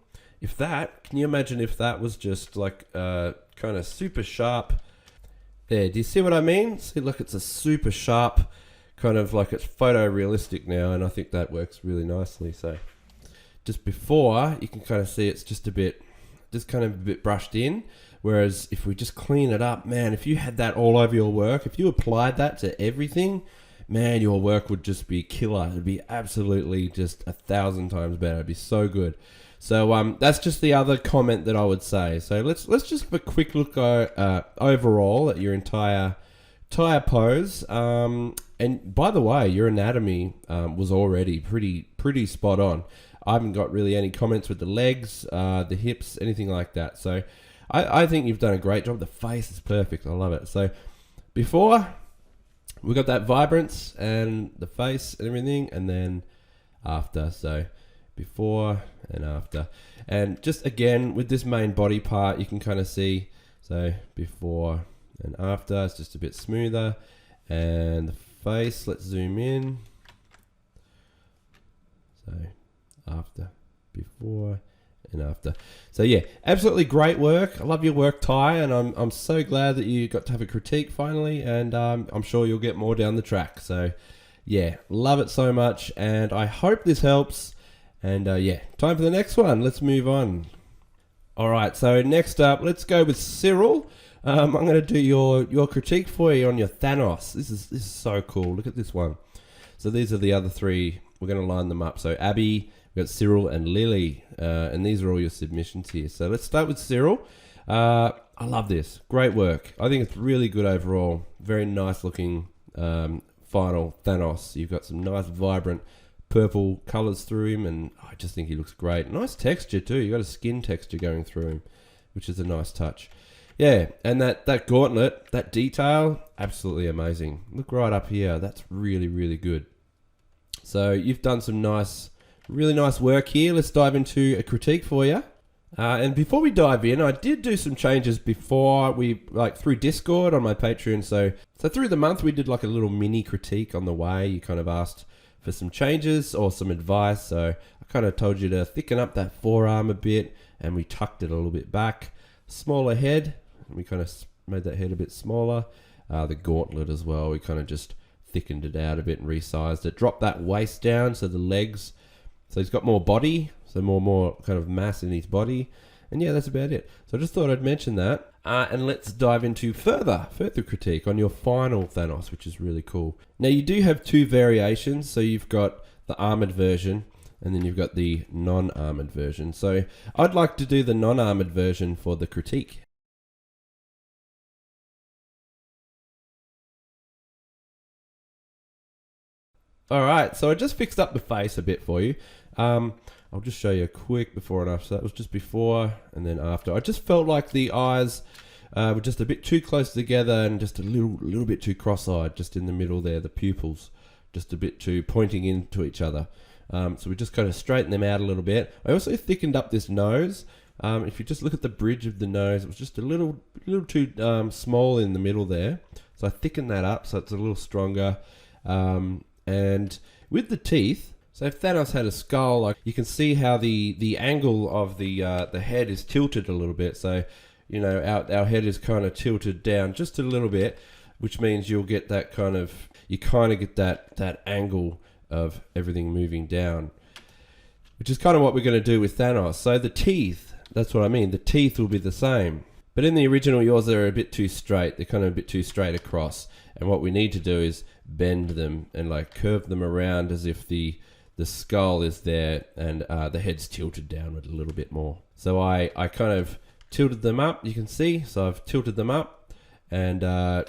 Can you imagine if that was just like kind of super sharp there? Do you see what I mean? See, look, it's a super sharp kind of, like it's photorealistic now, and I think that works really nicely. So just before, you can kind of see it's just kind of a bit brushed in. Whereas if we just clean it up, man, if you had that all over your work, if you applied that to everything, man, your work would just be killer. It'd be absolutely just 1,000 times better. It'd be so good. So that's just the other comment that I would say. So let's just have a quick look overall at your entire pose. And by the way, your anatomy was already pretty spot on. I haven't got really any comments with the legs, the hips, anything like that. So I think you've done a great job. The face is perfect. I love it. So before, we got that vibrance and the face and everything, and then after. So before and after. And just again, with this main body part, you can kind of see, so before and after, it's just a bit smoother. And the face, let's zoom in. So after, before, in after. So yeah, absolutely great work. I love your work, Ty, and I'm so glad that you got to have a critique finally, and I'm sure you'll get more down the track. So yeah, love it so much, and I hope this helps. And yeah, time for the next one. Let's move on. All right, so next up, let's go with Cyril. I'm going to do your critique for you on your Thanos. This is so cool. Look at this one. So these are the other three. We're going to line them up. So Abby, we've got Cyril and Lily, and these are all your submissions here. So let's start with Cyril. I love this. Great work. I think it's really good overall. Very nice looking final Thanos. You've got some nice vibrant purple colours through him, and I just think he looks great. Nice texture too. You've got a skin texture going through him, which is a nice touch. Yeah, and that gauntlet, that detail, absolutely amazing. Look right up here. That's really, really good. So you've done some really nice work here. Let's dive into a critique for you. And before we dive in, I did do some changes before through Discord on my Patreon. So through the month, we did like a little mini critique on the way. You kind of asked for some changes or some advice. So I kind of told you to thicken up that forearm a bit, and we tucked it a little bit back. Smaller head. We kind of made that head a bit smaller. The gauntlet as well. We kind of just thickened it out a bit and resized it. Dropped that waist down, so the legs. So he's got more body, so more kind of mass in his body. And yeah, that's about it. So I just thought I'd mention that. And let's dive into further critique on your final Thanos, which is really cool. Now you do have two variations. So you've got the armored version, and then you've got the non-armored version. So I'd like to do the non-armored version for the critique. Alright, so I just fixed up the face a bit for you. I'll just show you a quick before and after. So that was just before and then after. I just felt like the eyes were just a bit too close together and just a little bit too cross-eyed, just in the middle there, the pupils, just a bit too pointing into each other. So we just kind of straightened them out a little bit. I also thickened up this nose. If you just look at the bridge of the nose, it was just a little too small in the middle there. So I thickened that up so it's a little stronger. And with the teeth, so if Thanos had a skull, like you can see how the angle of the head is tilted a little bit. So, you know, our head is kind of tilted down just a little bit, which means you'll get that kind of, get that angle of everything moving down, which is kind of what we're going to do with Thanos. So the teeth, that's what I mean. The teeth will be the same. But in the original, yours are a bit too straight. They're kind of a bit too straight across. And what we need to do is bend them and like curve them around as if the skull is there and the head's tilted downward a little bit more. So I kind of tilted them up, you can see. So I've tilted them up and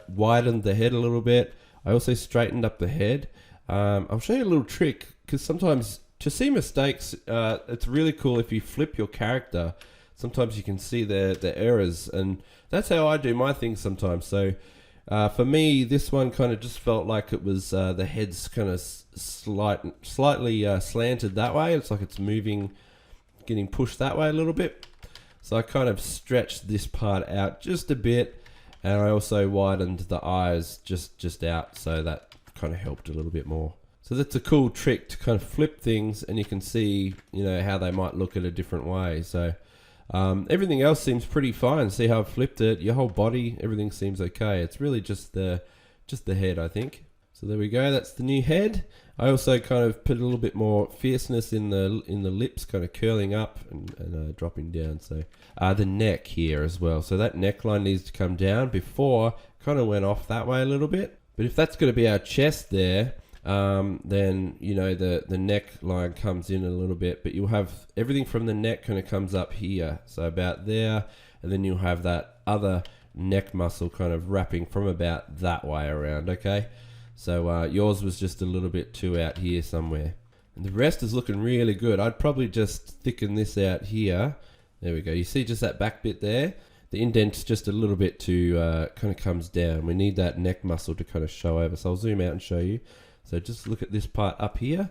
widened the head a little bit. I also straightened up the head. I'll show you a little trick, because sometimes to see mistakes, it's really cool if you flip your character. Sometimes you can see the errors, and that's how I do my things sometimes. So for me, this one kind of just felt like it was the head's kind of slightly slanted that way. It's like it's moving, getting pushed that way a little bit. So I kind of stretched this part out just a bit, and I also widened the eyes just out, so that kind of helped a little bit more. So that's a cool trick to kind of flip things, and you can see, you know, how they might look at a different way. So everything else seems pretty fine. See how I've flipped it? Your whole body, everything seems okay. It's really just the head, I think. So there we go. That's the new head. I also kind of put a little bit more fierceness in the lips, kind of curling up and dropping down. So the neck here as well. So that neckline needs to come down. Before, kind of went off that way a little bit. But if that's going to be our chest there, then, you know, the neckline comes in a little bit, but you'll have everything from the neck kind of comes up here, so about there, and then you'll have that other neck muscle kind of wrapping from about that way around. Okay, so yours was just a little bit too out here somewhere, and the rest is looking really good. I'd probably just thicken this out here. There we go. You see just that back bit there? The indent's just a little bit too kind of comes down. We need that neck muscle to kind of show over, so I'll zoom out and show you. So just look at this part up here.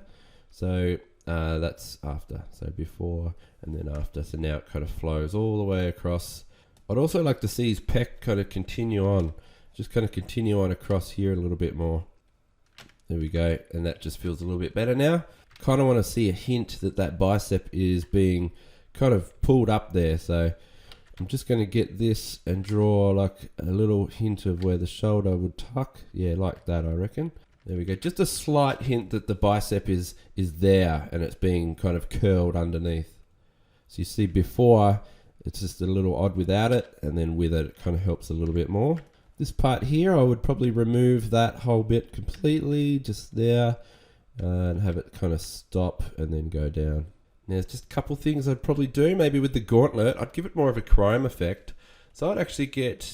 So that's after. So before and then after. So now it kind of flows all the way across. I'd also like to see his pec kind of continue on. Just kind of continue on across here a little bit more. There we go. And that just feels a little bit better now. Kind of want to see a hint that bicep is being kind of pulled up there. So I'm just going to get this and draw like a little hint of where the shoulder would tuck. Yeah, like that, I reckon. There we go. Just a slight hint that the bicep is there and it's being kind of curled underneath. So you see before, it's just a little odd without it, and then with it, it kind of helps a little bit more. This part here, I would probably remove that whole bit completely, just there, and have it kind of stop and then go down. Now, there's just a couple things I'd probably do. Maybe with the gauntlet, I'd give it more of a chrome effect. So I'd actually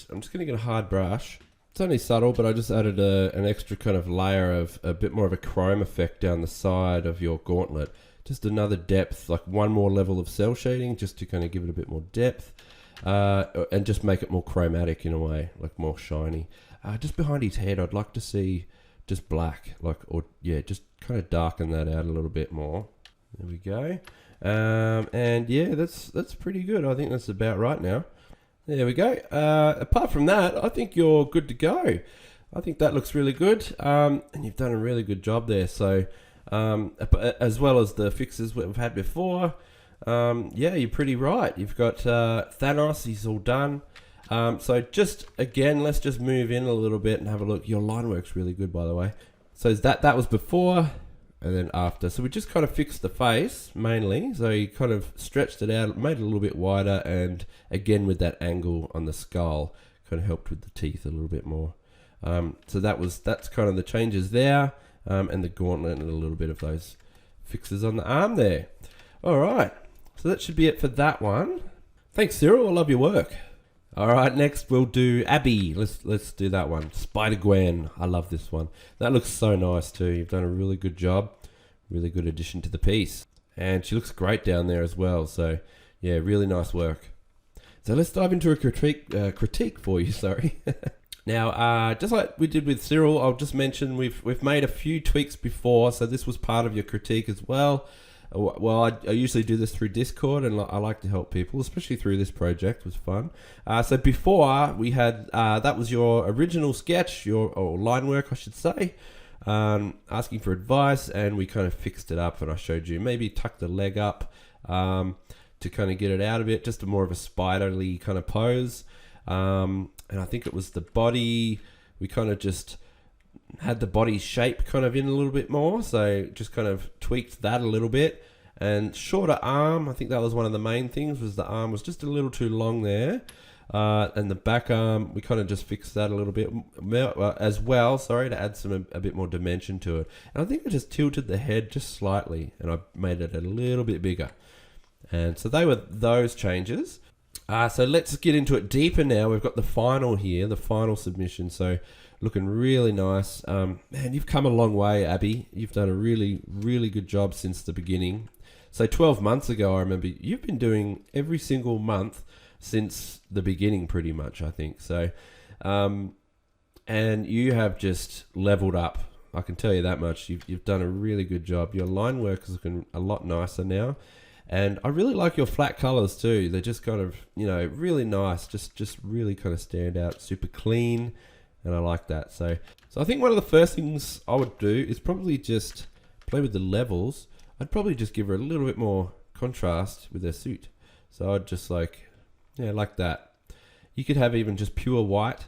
I'm just going to get a hard brush. It's only subtle, but I just added an extra kind of layer of a bit more of a chrome effect down the side of your gauntlet. Just another depth, like one more level of cell shading, just to kind of give it a bit more depth, and just make it more chromatic in a way, like more shiny. Just behind his head, I'd like to see just black, just kind of darken that out a little bit more. There we go. And yeah, that's pretty good. I think that's about right now. There we go. Apart from that, I think you're good to go. I think that looks really good. And you've done a really good job there. So, as well as the fixes we've had before, yeah, you're pretty right. You've got Thanos, he's all done. So just, again, let's just move in a little bit and have a look. Your line work's really good, by the way. So that was before and then after. So we just kind of fixed the face, mainly. So you kind of stretched it out, made it a little bit wider, and again with that angle on the skull, kind of helped with the teeth a little bit more. So that's kind of the changes there, and the gauntlet and a little bit of those fixes on the arm there. All right, so that should be it for that one. Thanks, Cyril. I love your work. All right, next we'll do Abby. Let's do that one. Spider-Gwen. I love this one. That looks so nice too. You've done a really good job. Really good addition to the piece. And she looks great down there as well. So yeah, really nice work. So let's dive into a critique for you. Sorry. Now, just like we did with Cyril, I'll just mention we've made a few tweaks before. So this was part of your critique as well. Well, I usually do this through Discord, and I like to help people, especially through this project. It was fun. So before we had, that was your original sketch, or line work, I should say, asking for advice, and we kind of fixed it up, and I showed you maybe tuck the leg up to kind of get it out of it, just a more of a spiderly kind of pose. And I think it was the body, we kind of just had the body shape kind of in a little bit more, so just kind of tweaked that a little bit. And shorter arm, I think that was one of the main things, was the arm was just a little too long there, and the back arm, we kind of just fixed that a little bit as well, sorry, to add a bit more dimension to it. And I think I just tilted the head just slightly, and I made it a little bit bigger. And so they were those changes. So let's get into it deeper now. We've got the final here, the final submission. So looking really nice. Man, you've come a long way, Abby. You've done a really, really good job since the beginning. So 12 months ago, I remember you've been doing every single month since the beginning, pretty much, I think. So, and you have just leveled up. I can tell you that much. You've done a really good job. Your line work is looking a lot nicer now. And I really like your flat colors too. They're just kind of, really nice. Just really kind of stand out. Super clean. And I like that. So I think one of the first things I would do is probably just play with the levels. I'd probably just give her a little bit more contrast with her suit. So I'd just like that. You could have even just pure white.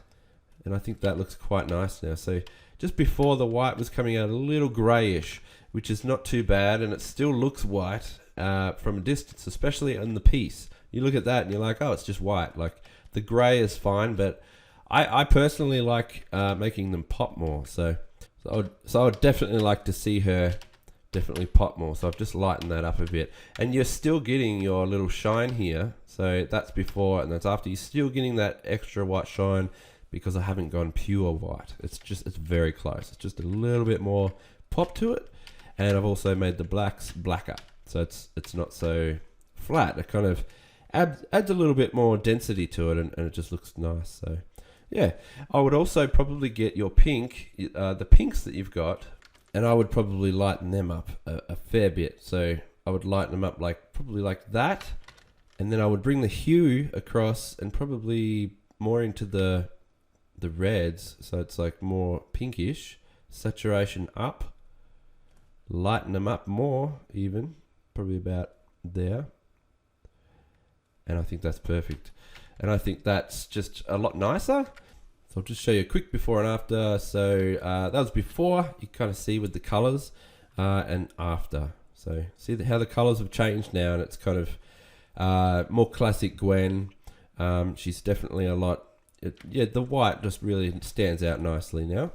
And I think that looks quite nice now. So just before, the white was coming out a little grayish, which is not too bad. And it still looks white from a distance, especially on the piece. You look at that and you're like, oh, it's just white. Like the gray is fine, but I personally like making them pop more. So I would definitely like to see her definitely pop more. So I've just lightened that up a bit. And you're still getting your little shine here. So that's before and that's after. You're still getting that extra white shine because I haven't gone pure white. It's very close. It's just a little bit more pop to it. And I've also made the blacks blacker. So it's not so flat. It kind of adds a little bit more density to it, and it just looks nice. So yeah, I would also probably get your pink, the pinks that you've got, and I would probably lighten them up a fair bit. So I would lighten them up probably like that, and then I would bring the hue across and probably more into the reds. So it's like more pinkish, saturation up, lighten them up more even. Probably about there. and I think that's perfect. And I think that's just a lot nicer. So I'll just show you a quick before and after. So that was before, you kind of see with the colors, and after. So see how the colors have changed now, and it's kind of more classic Gwen. She's definitely a lot, yeah, the white just really stands out nicely now.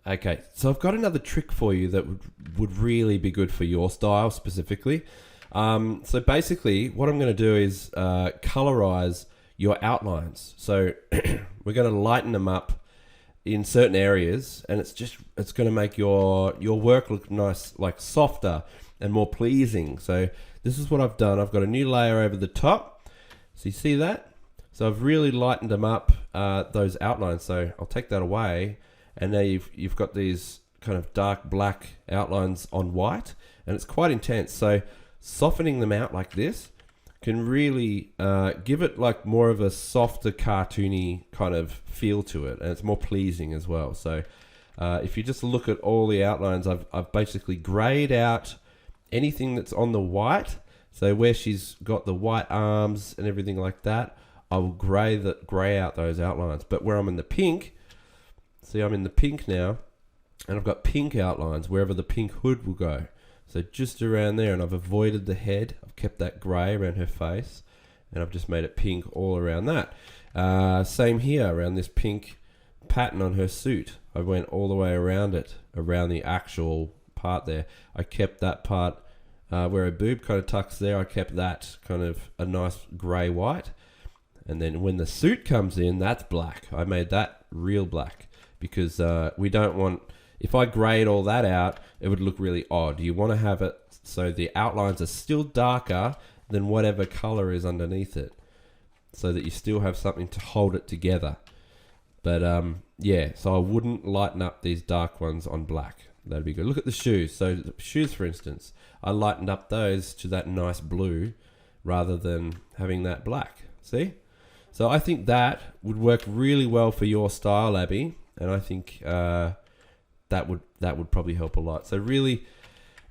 Okay, so I've got another trick for you that would really be good for your style specifically. So basically what I'm going to do is colorize your outlines. So we're going to lighten them up in certain areas, and it's going to make your work look nice, like softer and more pleasing. So this is what I've done. I've got a new layer over the top. So you see that? So I've really lightened them up, those outlines. So I'll take that away, and now you've got these kind of dark black outlines on white, and it's quite intense. So softening them out like this can really give it like more of a softer, cartoony kind of feel to it, and it's more pleasing as well. So if you just look at all the outlines, I've basically grayed out anything that's on the white. So where she's got the white arms and everything like that, I will gray out those outlines. But where I'm in the pink, see, I'm in the pink now, and I've got pink outlines wherever the pink hood will go. So just around there, and I've avoided the head. I've kept that grey around her face, and I've just made it pink all around that. Same here, around this pink pattern on her suit. I went all the way around it, around the actual part there. I kept that part where her boob kind of tucks there, I kept that kind of a nice grey-white. And then when the suit comes in, that's black. I made that real black, because we don't want... If I grayed all that out, it would look really odd. You want to have it so the outlines are still darker than whatever color is underneath it, so that you still have something to hold it together. But yeah, so I wouldn't lighten up these dark ones on black. That'd be good. Look at the shoes. So the shoes, for instance, I lightened up those to that nice blue rather than having that black. See? So I think that would work really well for your style, Abby, and I think... that would probably help a lot. So really,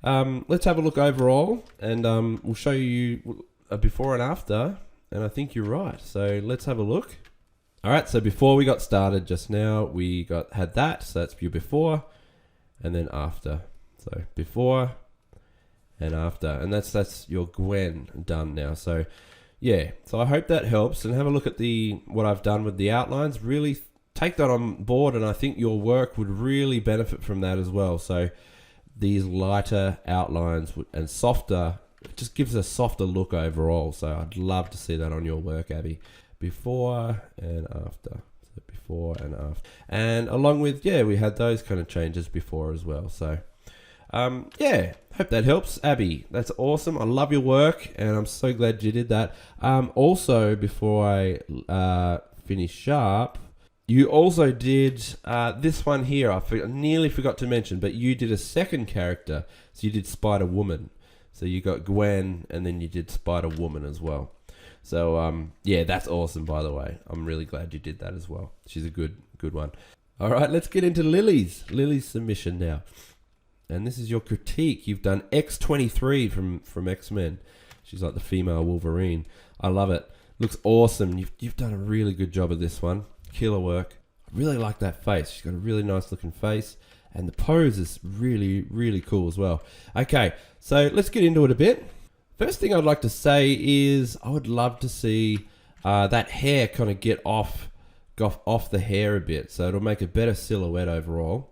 let's have a look overall, and we'll show you a before and after, and I think you're right. So let's have a look. All right, so before we got started just now, we had that, so that's your before, and then after. So before and after, and that's your Gwen done now. So yeah, so I hope that helps, and have a look at what I've done with the outlines. Really take that on board, and I think your work would really benefit from that as well. So these lighter outlines and softer, it just gives a softer look overall. So I'd love to see that on your work, Abby. Before and after. So before and after. And along with, yeah, we had those kind of changes before as well. So yeah, hope that helps. Abby, that's awesome. I love your work, and I'm so glad you did that. Also, before I finish up, you also did this one here. I nearly forgot to mention, but you did a second character. So you did Spider-Woman. So you got Gwen, and then you did Spider-Woman as well. So yeah, that's awesome, by the way. I'm really glad you did that as well. She's a good one. All right, let's get into Lily's submission now. And this is your critique. You've done X-23 from X-Men. She's like the female Wolverine. I love it. Looks awesome. You've done a really good job of this one. Killer work. I really like that face. She's got a really nice looking face, and the pose is really, really cool as well. Okay, so let's get into it a bit. First thing I'd like to say is I would love to see that hair kind of get off the hair a bit, so it'll make a better silhouette overall.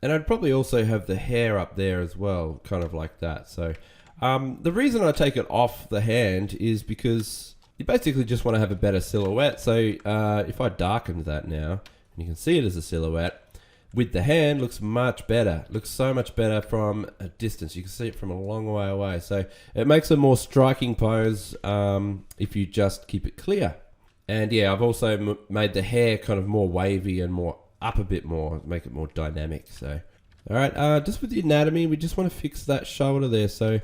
And I'd probably also have the hair up there as well, kind of like that. So the reason I take it off the hand is because you basically just want to have a better silhouette. So if I darkened that now, and you can see it as a silhouette, with the hand looks much better. Looks so much better from a distance. You can see it from a long way away. So it makes a more striking pose if you just keep it clear. And yeah, I've also made the hair kind of more wavy and more up a bit more, make it more dynamic. So all right, just with the anatomy, we just want to fix that shoulder there. So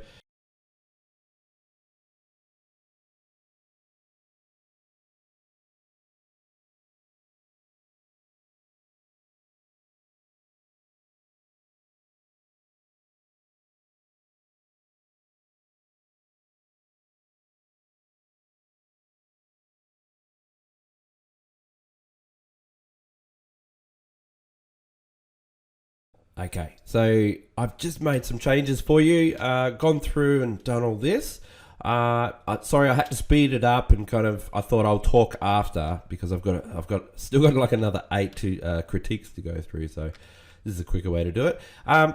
Okay, so I've just made some changes for you, gone through and done all this. Sorry, I had to speed it up and I thought I'll talk after because I've still got like another 8 critiques to go through. So this is a quicker way to do it.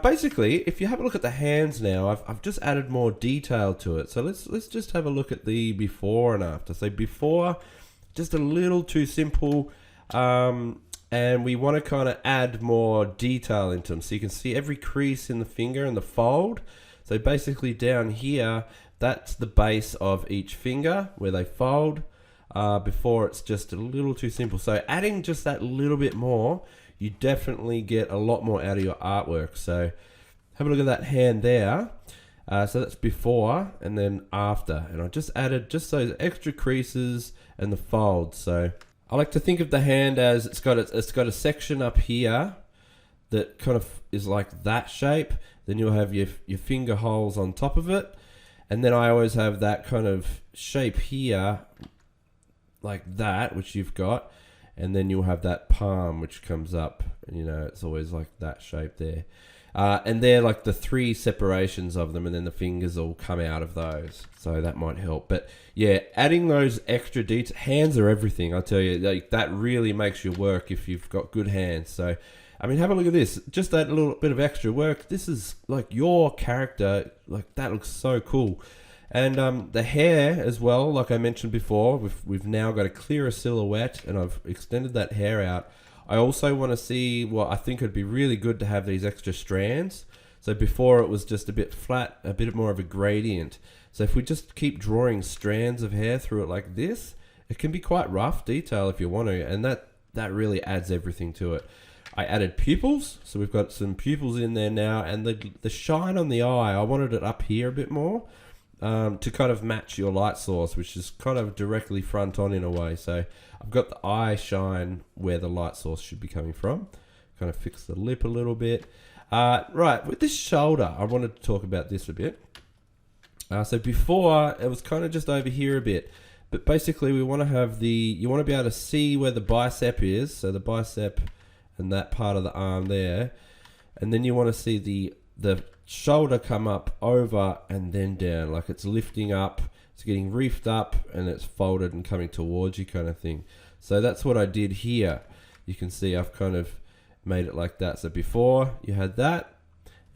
Basically, if you have a look at the hands now, I've just added more detail to it. So let's just have a look at the before and after. So before, just a little too simple. And we want to kind of add more detail into them. So you can see every crease in the finger and the fold. So basically down here, that's the base of each finger where they fold. Before it's just a little too simple. So adding just that little bit more, you definitely get a lot more out of your artwork. So have a look at that hand there. So that's before and then after. And I just added just those extra creases and the folds. So I like to think of the hand as it's got a section up here that kind of is like that shape. Then you'll have your finger holes on top of it. And then I always have that kind of shape here like that, which you've got. And then you'll have that palm, which comes up. And, it's always like that shape there. And they're like the 3 separations of them, and then the fingers all come out of those. So that might help. But yeah, adding those extra details, hands are everything. I tell you, like that really makes your work if you've got good hands. So, I mean, have a look at this. Just that little bit of extra work. This is like your character. Like that looks so cool. And the hair as well, like I mentioned before, we've now got a clearer silhouette, and I've extended that hair out. I also want to see, I think it'd be really good to have these extra strands. So before it was just a bit flat, a bit more of a gradient. So if we just keep drawing strands of hair through it like this, it can be quite rough detail if you want to, and that really adds everything to it. I added pupils, so we've got some pupils in there now, and the shine on the eye, I wanted it up here a bit more to kind of match your light source, which is kind of directly front on in a way. So I've got the eye shine where the light source should be coming from. Kind of fix the lip a little bit. Right, with this shoulder, I wanted to talk about this a bit. So before, it was kind of just over here a bit. But basically, we want to have you want to be able to see where the bicep is. So the bicep and that part of the arm there. And then you want to see the shoulder come up over and then down. Like it's lifting up, it's getting reefed up, and it's folded and coming towards you kind of thing. So that's what I did here. You can see I've kind of made it like that. So before you had that,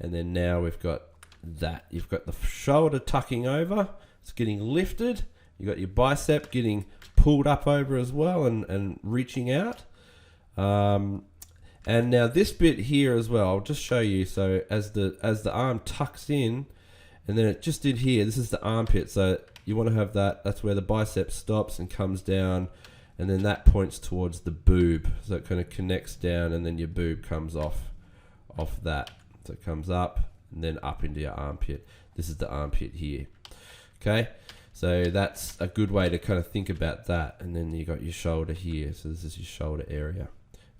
and then now we've got that. You've got the shoulder tucking over, it's getting lifted. You got your bicep getting pulled up over as well and reaching out. And now this bit here as well, I'll just show you. So as the arm tucks in, and then it just did here, this is the armpit. So you want to have that, that's where the bicep stops and comes down, and then that points towards the boob. So it kind of connects down, and then your boob comes off that. So it comes up and then up into your armpit. This is the armpit here. Okay, so that's a good way to kind of think about that. And then you got your shoulder here. So this is your shoulder area.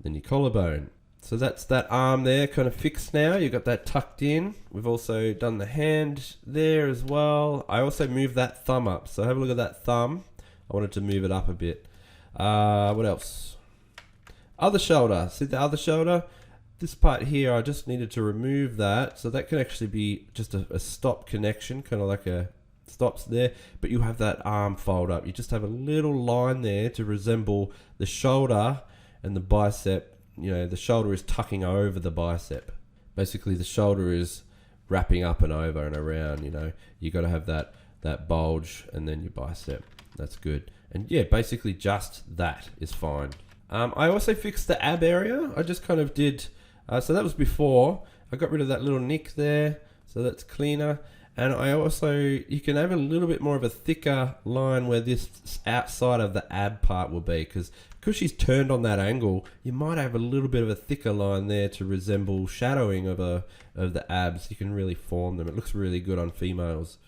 Then your collarbone. So that's that arm there kind of fixed now. You've got that tucked in. We've also done the hand there as well. I also moved that thumb up. So have a look at that thumb. I wanted to move it up a bit. What else? Other shoulder. See the other shoulder? This part here, I just needed to remove that. So that can actually be just a stop connection, kind of like a stops there. But you have that arm fold up. You just have a little line there to resemble the shoulder and the bicep. The shoulder is tucking over the bicep. Basically, the shoulder is wrapping up and over and around. You got to have that bulge and then your bicep. That's good. And yeah, basically just that is fine. I also fixed the ab area. I just kind of did. So that was before. I got rid of that little nick there, so that's cleaner. And I also, you can have a little bit more of a thicker line where this outside of the ab part will be, because she's turned on that angle, you might have a little bit of a thicker line there to resemble shadowing of the abs. You can really form them. It looks really good on females.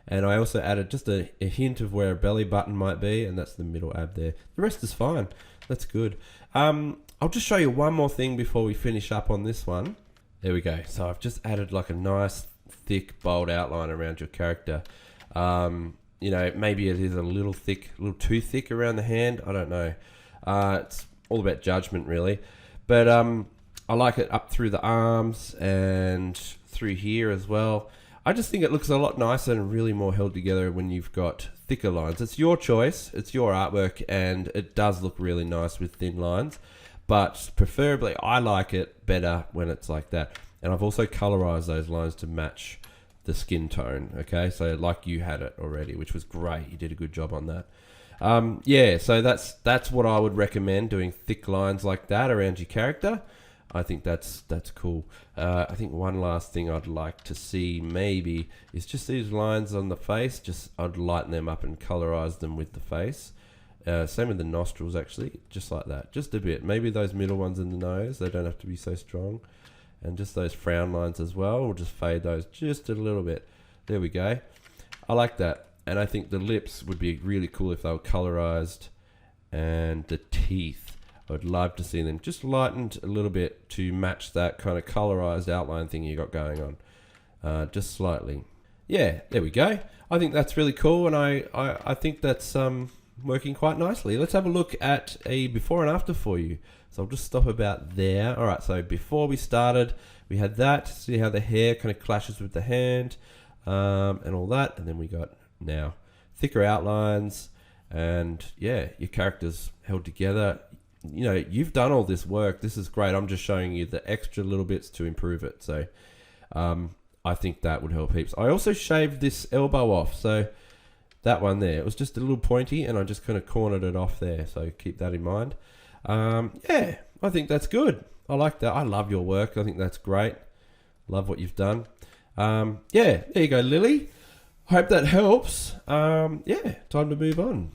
And I also added just a hint of where a belly button might be, and that's the middle ab there. The rest is fine. That's good. I'll just show you one more thing before we finish up on this one. There we go. So I've just added like a nice, thick, bold outline around your character. Maybe it is a little too thick around the hand. I don't know. It's all about judgment, really. But I like it up through the arms and through here as well. I just think it looks a lot nicer and really more held together when you've got thicker lines. It's your choice, it's your artwork, and it does look really nice with thin lines. But preferably, I like it better when it's like that. And I've also colorized those lines to match the skin tone, okay? So like you had it already, which was great. You did a good job on that. Yeah, so that's what I would recommend, doing thick lines like that around your character. I think that's cool. I think one last thing I'd like to see maybe is just these lines on the face. Just I'd lighten them up and colorize them with the face. Same with the nostrils, actually, just like that, just a bit. Maybe those middle ones in the nose, they don't have to be so strong. And just those frown lines as well, we'll just fade those just a little bit. There we go. I like that. And I think the lips would be really cool if they were colorized. And the teeth, I would love to see them just lightened a little bit to match that kind of colorized outline thing you got going on. Just slightly. Yeah, there we go. I think that's really cool, and I think that's working quite nicely. Let's have a look at a before and after for you. So I'll just stop about there. All right, so before we started, we had that. See how the hair kind of clashes with the hand and all that. And then we got now thicker outlines, and yeah, your character's held together. You know, you've done all this work. This is great. I'm just showing you the extra little bits to improve it. So I think that would help heaps. I also shaved this elbow off. So that one there, it was just a little pointy, and I just kind of cornered it off there. So keep that in mind. Yeah, I think that's good. I like that. I love your work. I think that's great. Love what you've done. Yeah, there you go, Lily. Hope that helps. Yeah, time to move on.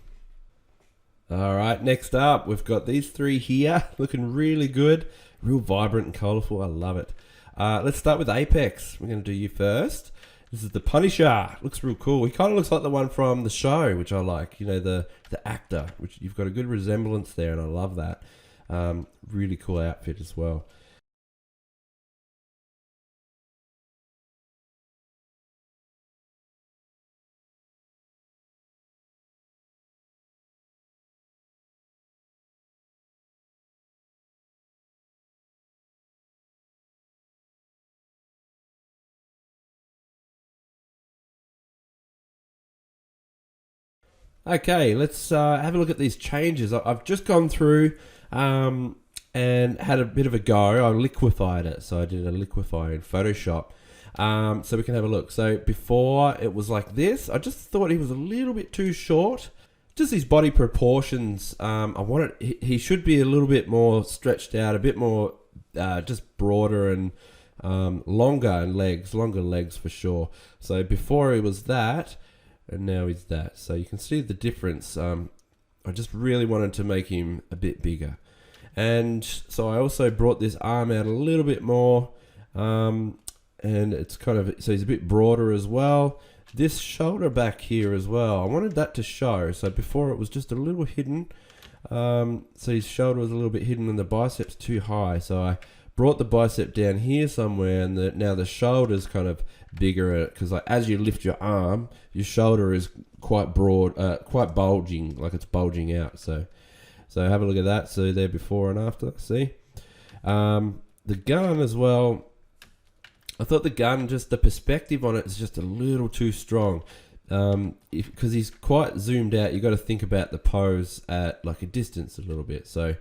All right, next up, we've got these three here looking really good. Real vibrant and colorful. I love it. Let's start with Apex. We're going to do you first. This is the Punisher. Looks real cool. He kind of looks like the one from the show, which I like. You know, the actor, which you've got a good resemblance there, and I love that. Really cool outfit as well. Okay, let's have a look at these changes. I've just gone through and had a bit of a go. I liquefied it. So I did a liquefy in Photoshop. So we can have a look. So before it was like this. I just thought he was a little bit too short. Just his body proportions. He should be a little bit more stretched out, a bit more just broader and longer legs for sure. So before he was that, and now he's that. So you can see the difference. I just really wanted to make him a bit bigger. And so I also brought this arm out a little bit more. And it's kind of, so he's a bit broader as well. This shoulder back here as well, I wanted that to show. So before it was just a little hidden. So his shoulder was a little bit hidden and the bicep's too high. So I brought the bicep down here somewhere, and now the shoulder's kind of bigger, because like as you lift your arm, your shoulder is quite broad, quite bulging, like it's bulging out. So have a look at that. So there before and after. See, the gun as well. I thought the gun, just the perspective on it is just a little too strong. Because he's quite zoomed out, you got to think about the pose at like a distance a little bit. So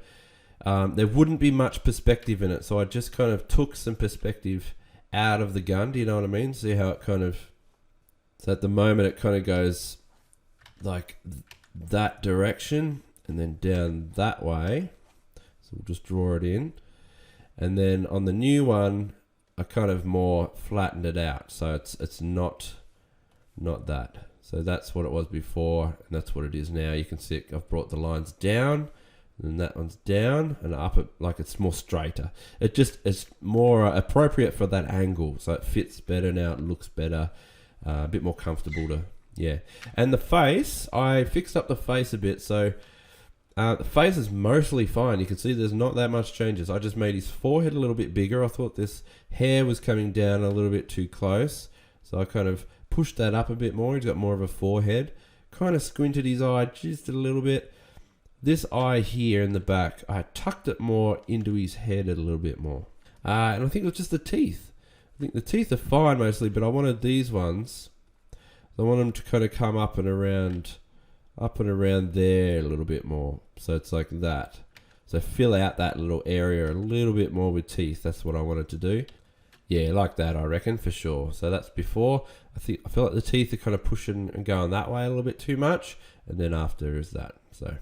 there wouldn't be much perspective in it. So I just kind of took some perspective out of the gun. Do you know what I mean? See how it kind of, so at the moment it kind of goes like that direction and then down that way. So we'll just draw it in. And then on the new one, I kind of more flattened it out. So it's not that. So that's what it was before, and that's what it is now. You can see I've brought the lines down, and then that one's down and up it, like it's more straighter. It's more appropriate for that angle, so it fits better now. It looks better, a bit more comfortable to, yeah. And the face, I fixed up the face a bit, so the face is mostly fine. You can see there's not that much changes. I just made his forehead a little bit bigger. I thought this hair was coming down a little bit too close, so I kind of pushed that up a bit more. He's got more of a forehead. Kind of squinted his eye just a little bit. This eye here in the back, I tucked it more into his head a little bit more. And I think it was just the teeth. I think the teeth are fine mostly, but I wanted these ones. I want them to kind of come up and around there a little bit more. So it's like that. So fill out that little area a little bit more with teeth. That's what I wanted to do. Yeah, like that, I reckon, for sure. So that's before. I feel like the teeth are kind of pushing and going that way a little bit too much. And then after is that. So,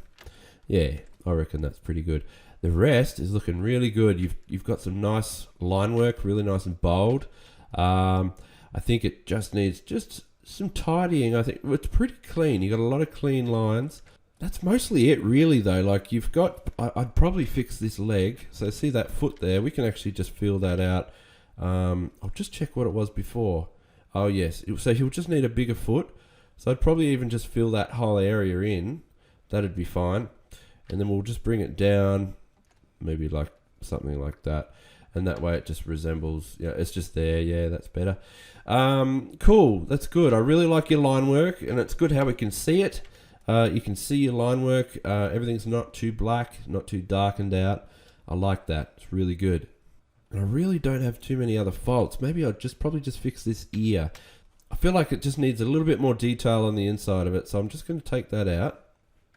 yeah, I reckon that's pretty good. The rest is looking really good. You've got some nice line work, really nice and bold. I think it just needs just some tidying. I think it's pretty clean. You've got a lot of clean lines. That's mostly it, really, though. Like, you've got... I'd probably fix this leg. So see that foot there? We can actually just fill that out. I'll just check what it was before. Oh yes, so he'll just need a bigger foot, so I'd probably even just fill that whole area in. That'd be fine, and then we'll just bring it down, maybe like something like that, and that way it just resembles, yeah, it's just there. Yeah, that's better. Cool, that's good. I really like your line work, and it's good how we can see it. You can see your line work. Everything's not too black, not too darkened out. I like that. It's really good. And I really don't have too many other faults. Maybe I'll probably just fix this ear. I feel like it just needs a little bit more detail on the inside of it, so I'm just going to take that out.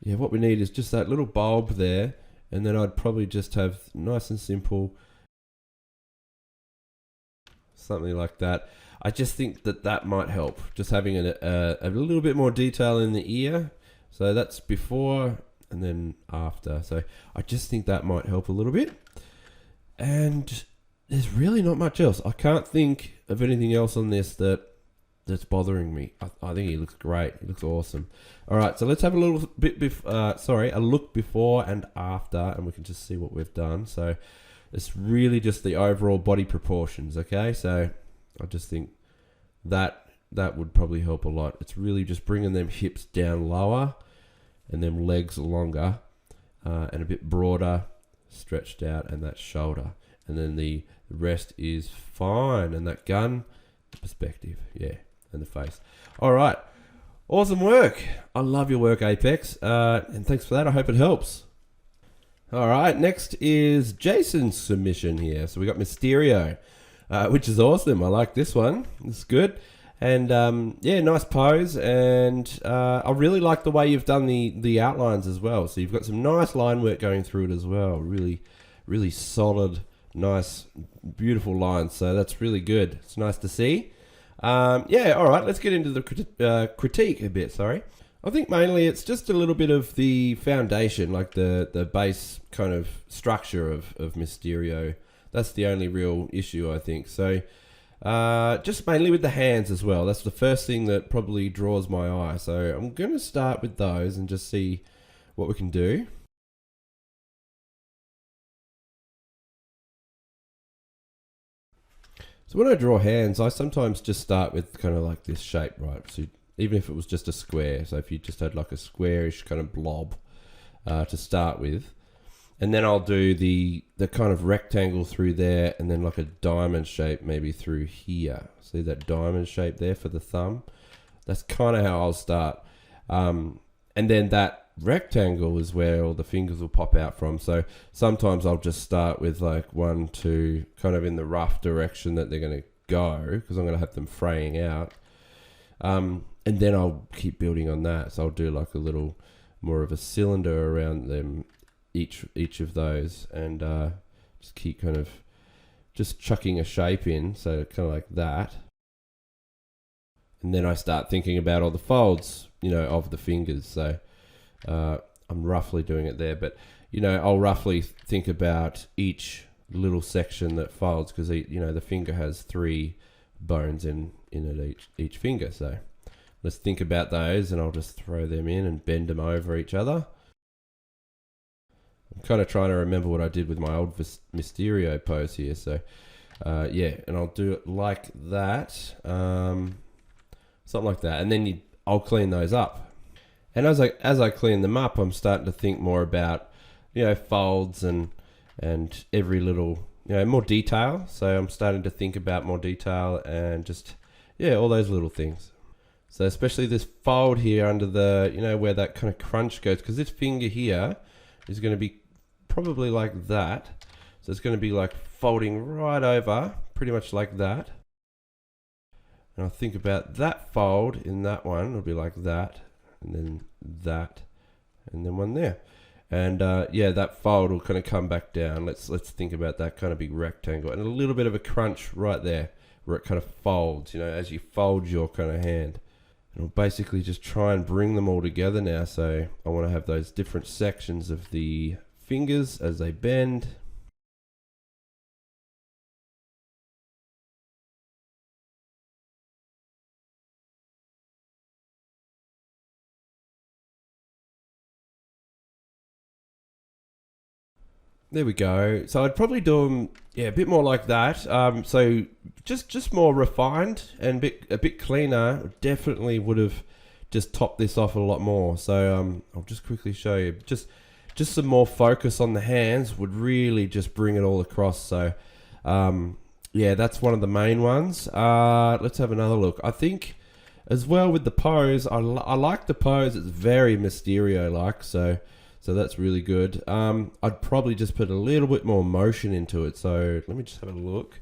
Yeah, what we need is just that little bulb there, and then I'd probably just have nice and simple, something like that. I just think that might help, just having a little bit more detail in the ear. So that's before and then after. So I just think that might help a little bit. And there's really not much else. I can't think of anything else on this that's bothering me. I think he looks great. He looks awesome. All right, so let's have a little bit, a look before and after, and we can just see what we've done. So it's really just the overall body proportions, okay? So I just think that would probably help a lot. It's really just bringing them hips down lower and them legs longer and a bit broader, stretched out, and that shoulder. And then the rest is fine. And that gun, perspective, yeah, and the face. All right, awesome work. I love your work, Apex, and thanks for that. I hope it helps. All right, next is Jason's submission here. So we got Mysterio, which is awesome. I like this one. It's good. And yeah, nice pose. And I really like the way you've done the outlines as well. So you've got some nice line work going through it as well. Really, really solid, nice, beautiful lines. So that's really good. It's nice to see. Yeah, all right, let's get into the critique a bit, sorry. I think mainly it's just a little bit of the foundation, like the base kind of structure of Mysterio. That's the only real issue, I think. So just mainly with the hands as well. That's the first thing that probably draws my eye. So I'm going to start with those and just see what we can do. So when I draw hands, I sometimes just start with kind of like this shape, right? So even if it was just a square, so if you just had like a squarish kind of blob to start with, and then I'll do the kind of rectangle through there, and then like a diamond shape maybe through here. See that diamond shape there for the thumb? That's kind of how I'll start. And then that rectangle is where all the fingers will pop out from. So sometimes I'll just start with like 1, 2, kind of in the rough direction that they're going to go, because I'm going to have them fraying out. And then I'll keep building on that. So I'll do like a little more of a cylinder around them, each of those, and just keep kind of just chucking a shape in, so kind of like that. And then I start thinking about all the folds, you know, of the fingers. So I'm roughly doing it there, but you know, I'll roughly think about each little section that folds, because you know, the finger has 3 bones in it each finger. So let's think about those, and I'll just throw them in and bend them over each other. I'm kind of trying to remember what I did with my old Mysterio pose here. So yeah, and I'll do it like that, something like that, and then I'll clean those up. And as I clean them up, I'm starting to think more about, you know, folds and every little, you know, more detail. So I'm starting to think about more detail and just, yeah, all those little things. So especially this fold here under the, you know, where that kind of crunch goes, because this finger here is going to be probably like that. So it's going to be like folding right over, pretty much like that. And I'll think about that fold in that one. It'll be like that, and then that, and then one there. And yeah, that fold will kind of come back down. Let's think about that kind of big rectangle, and a little bit of a crunch right there where it kind of folds, you know, as you fold your kind of hand. And I'll basically just try and bring them all together now. So I want to have those different sections of the fingers as they bend. There we go. So I'd probably do them, yeah, a bit more like that. So just more refined and a bit cleaner. Definitely would have just topped this off a lot more. So I'll just quickly show you. Just some more focus on the hands would really just bring it all across. So yeah, that's one of the main ones. Let's have another look. I think as well with the pose, I like the pose. It's very Mysterio-like. So that's really good. I'd probably just put a little bit more motion into it. So let me just have a look.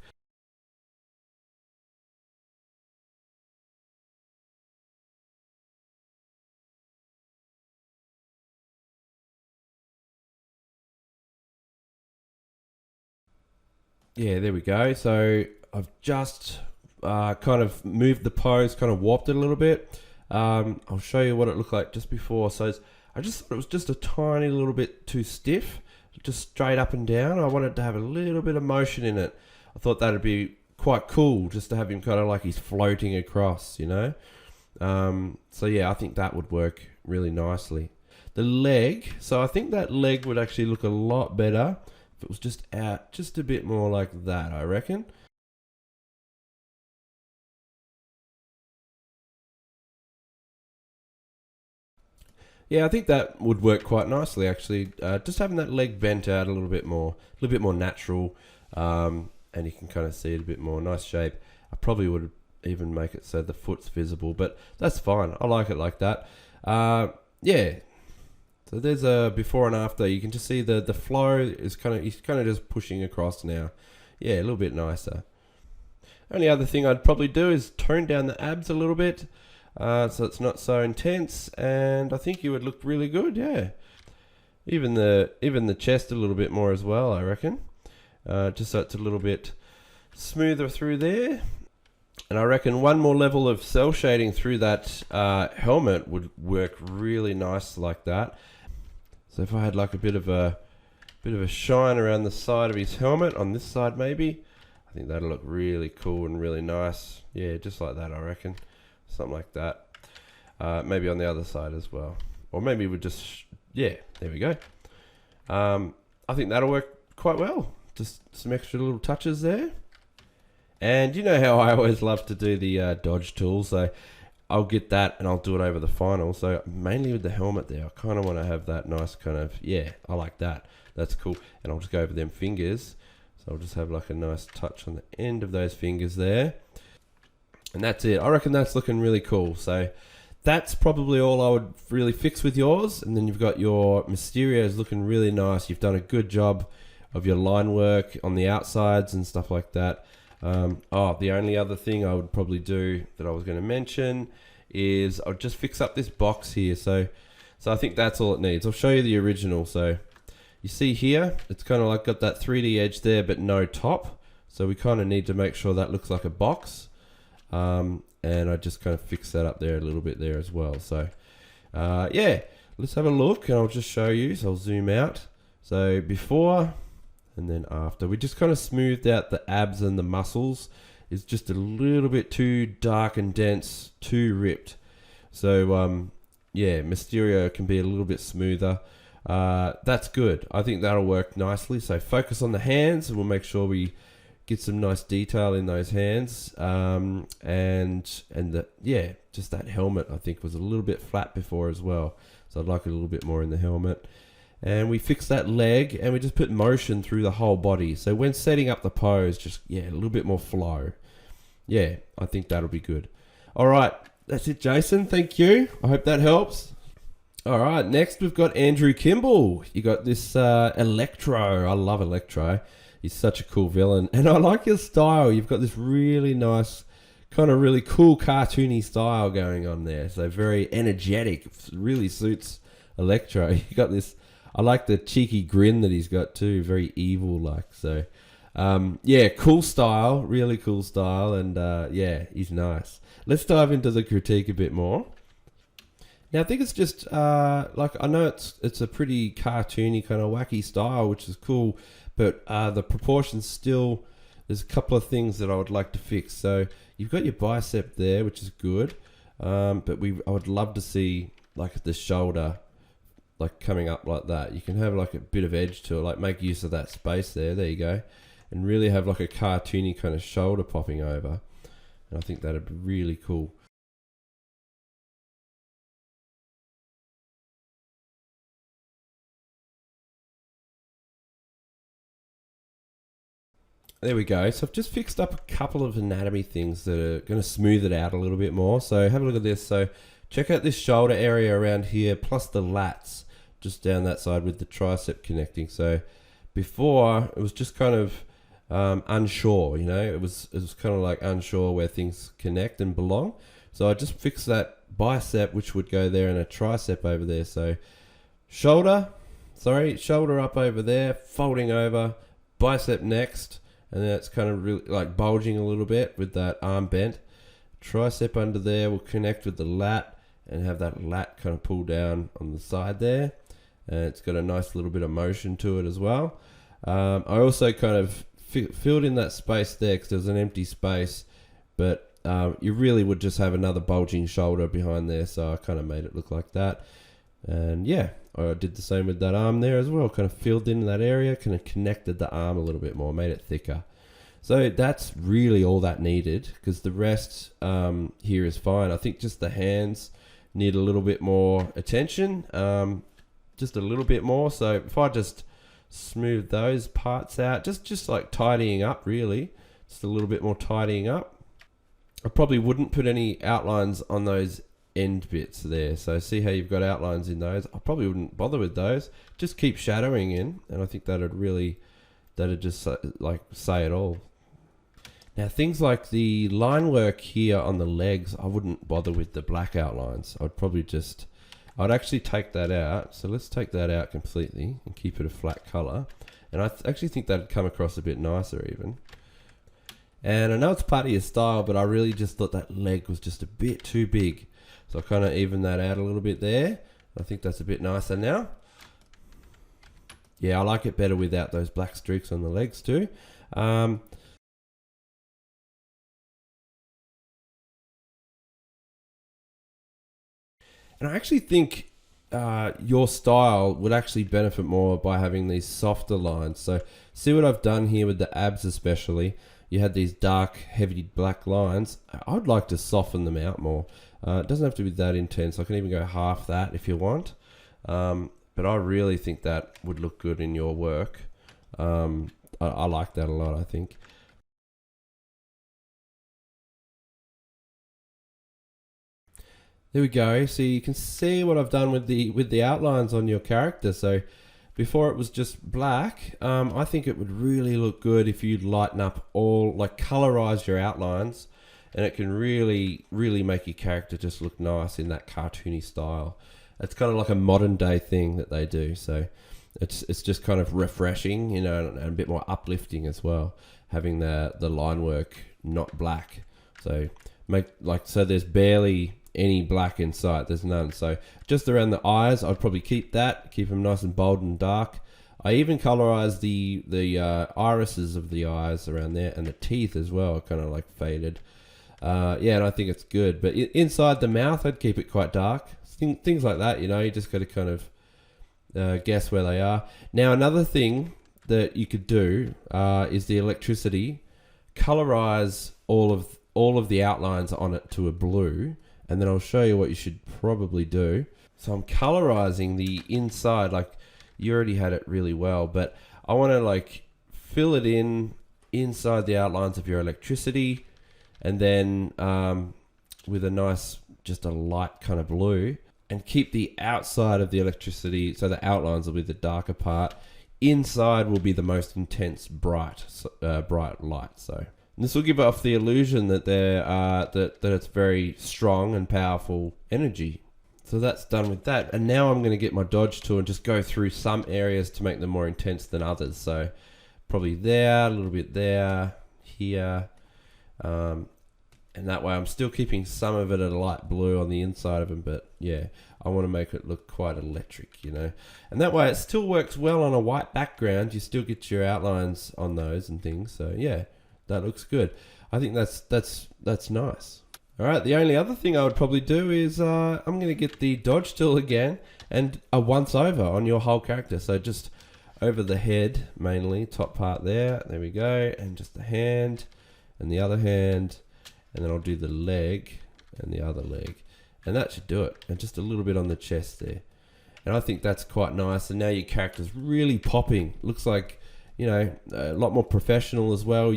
Yeah, there we go. So I've just kind of moved the pose, kind of warped it a little bit. I'll show you what it looked like just before. So I just thought it was just a tiny little bit too stiff, just straight up and down. I wanted to have a little bit of motion in it. I thought that'd be quite cool, just to have him kind of like he's floating across, you know. So yeah, I think that would work really nicely. The leg, so I think that leg would actually look a lot better if it was just out just a bit more like that, I reckon. Yeah, I think that would work quite nicely, actually. Just having that leg bent out a little bit more natural, and you can kind of see it a bit more. Nice shape. I probably would even make it so the foot's visible, but that's fine. I like it like that. Yeah. So there's a before and after. You can just see the flow is he's kind of just pushing across now. Yeah, a little bit nicer. Only other thing I'd probably do is tone down the abs a little bit. So it's not so intense, and I think you would look really good. Yeah, even the chest a little bit more as well, I reckon. Just so it's a little bit smoother through there. And I reckon one more level of cell shading through that helmet would work really nice like that. So if I had like a bit of a shine around the side of his helmet on this side, maybe, I think that'll look really cool and really nice. Yeah, just like that, I reckon. Something like that. Maybe on the other side as well. Or maybe we'd just, yeah, there we go. I think that'll work quite well. Just some extra little touches there. And you know how I always love to do the dodge tool. So I'll get that and I'll do it over the final. So mainly with the helmet there, I kind of want to have that nice kind of, yeah, I like that. That's cool. And I'll just go over them fingers. So I'll just have like a nice touch on the end of those fingers there. And that's it. I reckon that's looking really cool. So that's probably all I would really fix with yours. And then you've got your Mysterios looking really nice. You've done a good job of your line work on the outsides and stuff like that. The only other thing I would probably do that I was going to mention is I'll just fix up this box here. So I think that's all it needs. I'll show you the original. So you see here, it's kind of like got that 3D edge there, but no top. So we kind of need to make sure that looks like a box. And I just kind of fix that up there a little bit there as well. So yeah, let's have a look and I'll just show you. So I'll zoom out. So before and then after, we just kind of smoothed out the abs and the muscles. It's just a little bit too dark and dense, too ripped. So yeah, Mysterio can be a little bit smoother. That's good. I think that'll work nicely. So focus on the hands and we'll make sure we get some nice detail in those hands. And yeah, just that helmet I think was a little bit flat before as well. So I'd like a little bit more in the helmet. And we fix that leg and we just put motion through the whole body. So when setting up the pose, just, yeah, a little bit more flow. Yeah, I think that'll be good. All right, that's it, Jason. Thank you. I hope that helps. All right, next we've got Andrew Kimball. You got this Electro. I love Electro. He's such a cool villain. And I like your style. You've got this really nice, kind of really cool cartoony style going on there. So very energetic. It really suits Electro. You got this, I like the cheeky grin that he's got too. Very evil like. So yeah, cool style. Really cool style. And yeah, he's nice. Let's dive into the critique a bit more. Now I think it's just like, I know it's a pretty cartoony kind of wacky style, which is cool, but the proportions still, there's a couple of things that I would like to fix. So you've got your bicep there, which is good, but I would love to see like the shoulder like coming up like that. You can have like a bit of edge to it, like make use of that space there. There you go, and really have like a cartoony kind of shoulder popping over, and I think that'd be really cool. There we go. So I've just fixed up a couple of anatomy things that are going to smooth it out a little bit more. So have a look at this. So check out this shoulder area around here, plus the lats just down that side with the tricep connecting. So before it was just kind of unsure, you know, it was kind of like unsure where things connect and belong. So I just fixed that bicep, which would go there, and a tricep over there. So shoulder up over there, folding over, bicep next. And then it's kind of really like bulging a little bit with that arm bent. Tricep under there will connect with the lat and have that lat kind of pull down on the side there. And it's got a nice little bit of motion to it as well. I also kind of filled in that space there because there's an empty space, but you really would just have another bulging shoulder behind there. So I kind of made it look like that. And yeah, I did the same with that arm there as well. Kind of filled in that area, kind of connected the arm a little bit more, made it thicker. So that's really all that needed, because the rest here is fine. I think just the hands need a little bit more attention, just a little bit more. So if I just smooth those parts out, just like tidying up really, just a little bit more tidying up. I probably wouldn't put any outlines on those end bits there. So see how you've got outlines in those. I probably wouldn't bother with those. Just keep shadowing in, and I think that'd just like say it all. Now things like the line work here on the legs, I wouldn't bother with the black outlines. I'd actually take that out. So let's take that out completely and keep it a flat color. And I actually think that'd come across a bit nicer even. And I know it's part of your style, but I really just thought that leg was just a bit too big. So I kind of even that out a little bit there. I think that's a bit nicer now. Yeah, I like it better without those black streaks on the legs too. And I actually think your style would actually benefit more by having these softer lines. So see what I've done here with the abs especially. You had these dark, heavy black lines. I'd like to soften them out more. It doesn't have to be that intense. I can even go half that if you want. But I really think that would look good in your work. I like that a lot, I think. There we go. So you can see what I've done with the outlines on your character. So before it was just black, I think it would really look good if you'd lighten up colorize your outlines, and it can really, really make your character just look nice in that cartoony style. It's kind of like a modern day thing that they do. So it's just kind of refreshing, you know, and a bit more uplifting as well, having the line work not black. So there's barely any black in sight. There's none. So just around the eyes, I'd probably keep them nice and bold and dark. I even colorize the irises of the eyes around there, and the teeth as well, kind of like faded. Yeah, and I think it's good. But inside the mouth, I'd keep it quite dark. Things like that, you know, you just got to kind of guess where they are. Now, another thing that you could do is the electricity. Colorize all of the outlines on it to a blue, and then I'll show you what you should probably do. So I'm colorizing the inside, like you already had it really well, but I want to like fill it in inside the outlines of your electricity, and then with a nice, just a light kind of blue, and keep the outside of the electricity, so the outlines will be the darker part. Inside will be the most intense bright light. So and this will give off the illusion that that it's very strong and powerful energy. So that's done with that. And now I'm going to get my dodge tool and just go through some areas to make them more intense than others. So probably there, a little bit there, here. And that way I'm still keeping some of it at a light blue on the inside of them. But yeah, I want to make it look quite electric, you know. And that way it still works well on a white background. You still get your outlines on those and things. So yeah, that looks good. I think that's nice. All right, the only other thing I would probably do is I'm going to get the dodge tool again and a once over on your whole character. So just over the head mainly, top part there. There we go. And just the hand and the other hand. And then I'll do the leg and the other leg. And that should do it. And just a little bit on the chest there. And I think that's quite nice. And now your character's really popping. Looks like, you know, a lot more professional as well.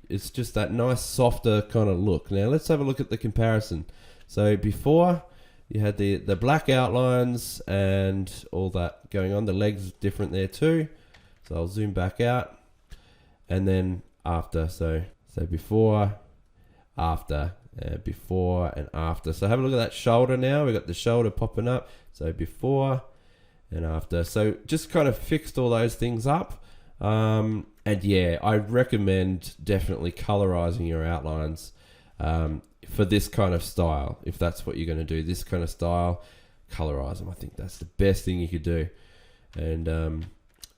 It's just that nice, softer kind of look. Now let's have a look at the comparison. So before you had the black outlines and all that going on. The legs different there too. So I'll zoom back out. And then after. So before, after, before and after. So have a look at that shoulder now. We've got the shoulder popping up. So before and after. So just kind of fixed all those things up. And yeah, I recommend definitely colorizing your outlines for this kind of style. If that's what you're going to do, this kind of style, colorize them. I think that's the best thing you could do. And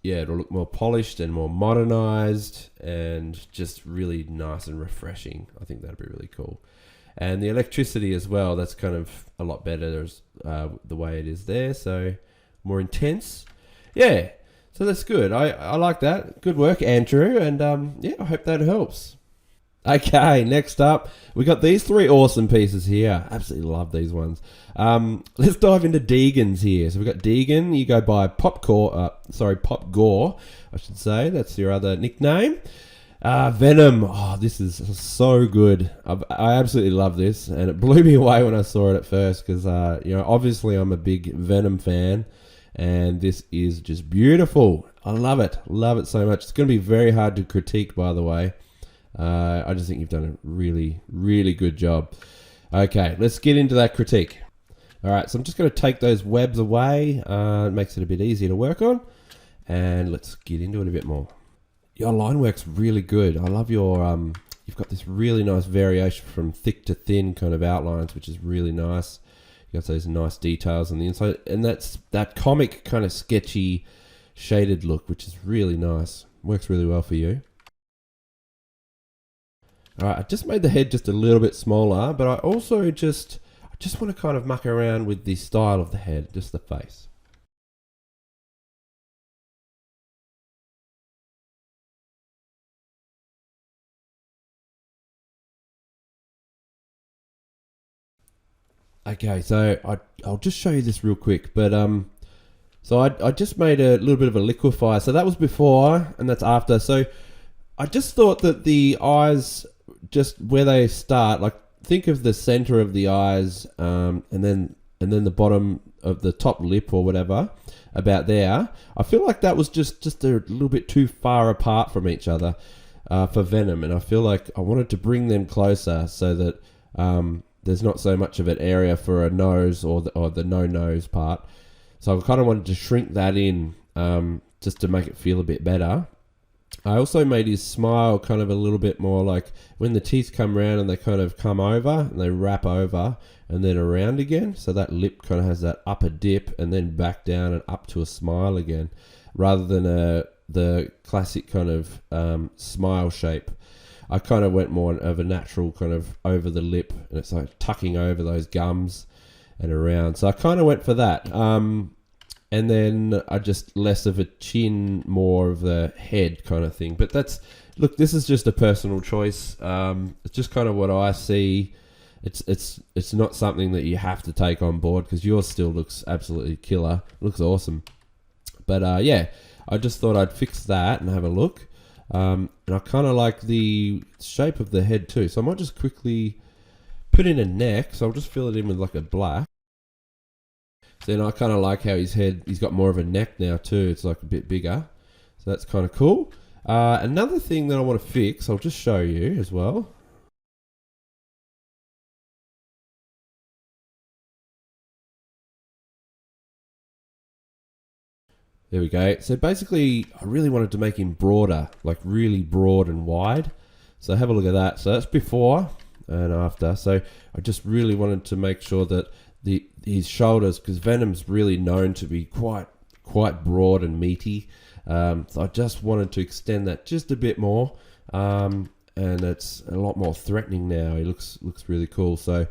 yeah, it'll look more polished and more modernized and just really nice and refreshing. I think that'd be really cool. And the electricity as well, that's kind of a lot better. There's the way it is there, so more intense. Yeah. So that's good. I like that. Good work, Andrew. And yeah, I hope that helps. Okay, next up, we got these three awesome pieces here. Absolutely love these ones. Let's dive into Deegan's here. So we've got Deegan. You go by Pop Gore, I should say. That's your other nickname. Venom. Oh, this is so good. I absolutely love this. And it blew me away when I saw it at first because, you know, obviously I'm a big Venom fan. And this is just beautiful. I love it. Love it so much. It's going to be very hard to critique, by the way. I just think you've done a really, really good job. Okay, let's get into that critique. All right, so I'm just going to take those webs away. It makes it a bit easier to work on. And let's get into it a bit more. Your line work's really good. I love your... you've got this really nice variation from thick to thin kind of outlines, which is really nice. You got those nice details on the inside, and that's that comic kind of sketchy shaded look, which is really nice. Works really well for you. All right, I just made the head just a little bit smaller, but I also just want to kind of muck around with the style of the head, just the face. Okay, so I'll just show you this real quick, but so I just made a little bit of a liquefier. So that was before, and that's after. So I just thought that the eyes, just where they start, like think of the center of the eyes, and then the bottom of the top lip or whatever, about there. I feel like that was just a little bit too far apart from each other for Venom, and I feel like I wanted to bring them closer so that there's not so much of an area for a nose or the no nose part. So I kind of wanted to shrink that in just to make it feel a bit better. I also made his smile kind of a little bit more like when the teeth come around and they kind of come over and they wrap over and then around again. So that lip kind of has that upper dip and then back down and up to a smile again, rather than the classic kind of smile shape. I kind of went more of a natural kind of over the lip, and it's like tucking over those gums and around. So I kind of went for that. And then I just less of a chin, more of the head kind of thing. But look, this is just a personal choice. It's just kind of what I see. It's not something that you have to take on board because yours still looks absolutely killer. It looks awesome. But yeah, I just thought I'd fix that and have a look. And I kind of like the shape of the head too. So I might just quickly put in a neck. So I'll just fill it in with like a black. So then I kind of like how his head, he's got more of a neck now too. It's like a bit bigger. So that's kind of cool. Another thing that I want to fix, I'll just show you as well. There we go. So basically, I really wanted to make him broader, like really broad and wide. So have a look at that. So that's before and after. So I just really wanted to make sure that his shoulders, because Venom's really known to be quite broad and meaty. So I just wanted to extend that just a bit more, and it's a lot more threatening now. He looks really cool. So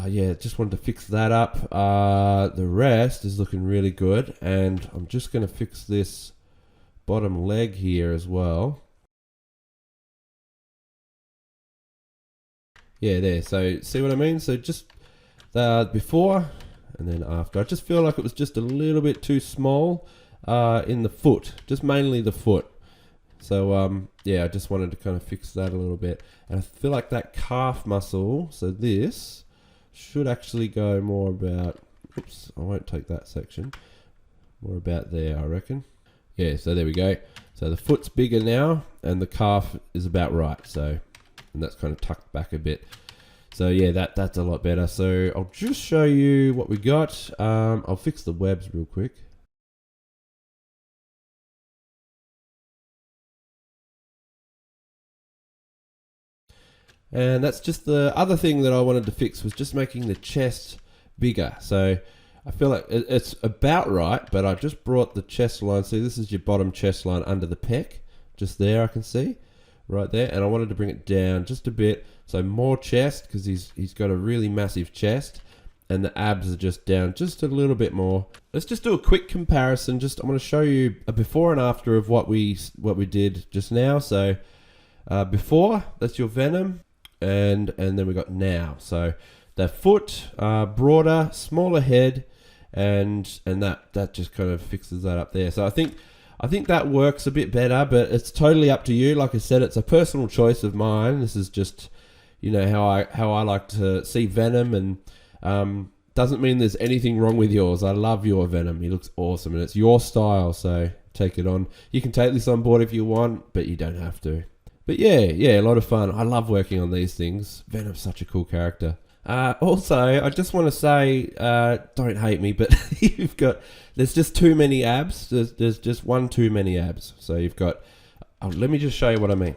yeah, just wanted to fix that up. The rest is looking really good, and I'm just going to fix this bottom leg here as well. Yeah, there. So see what I mean? So just the before and then after. I just feel like it was just a little bit too small in the foot, just mainly the foot. So yeah, I just wanted to kind of fix that a little bit. And I feel like that calf muscle, so this should actually go more about, oops, I won't take that section, more about there, I reckon. Yeah, so there we go. So the foot's bigger now and the calf is about right. So, and that's kind of tucked back a bit. So yeah, that's a lot better. So I'll just show you what we got. I'll fix the webs real quick. And that's just the other thing that I wanted to fix, was just making the chest bigger. So I feel like it's about right, but I just brought the chest line. See, this is your bottom chest line under the pec. Just there I can see, right there. And I wanted to bring it down just a bit. So more chest, because he's got a really massive chest. And the abs are just down just a little bit more. Let's just do a quick comparison. Just, I'm going to show you a before and after of what we did just now. So before, that's your Venom. And then we got now. So the foot, broader, smaller head, and that just kind of fixes that up there. So I think that works a bit better, but it's totally up to you. Like I said, it's a personal choice of mine. This is just, you know, how I like to see Venom, and doesn't mean there's anything wrong with yours. I love your Venom. He looks awesome, and it's your style, so take it on. You can take this on board if you want, but you don't have to. But yeah, a lot of fun. I love working on these things. Venom's such a cool character. Also, I just want to say, don't hate me, but there's just too many abs. There's just one too many abs. So you've got, let me just show you what I mean.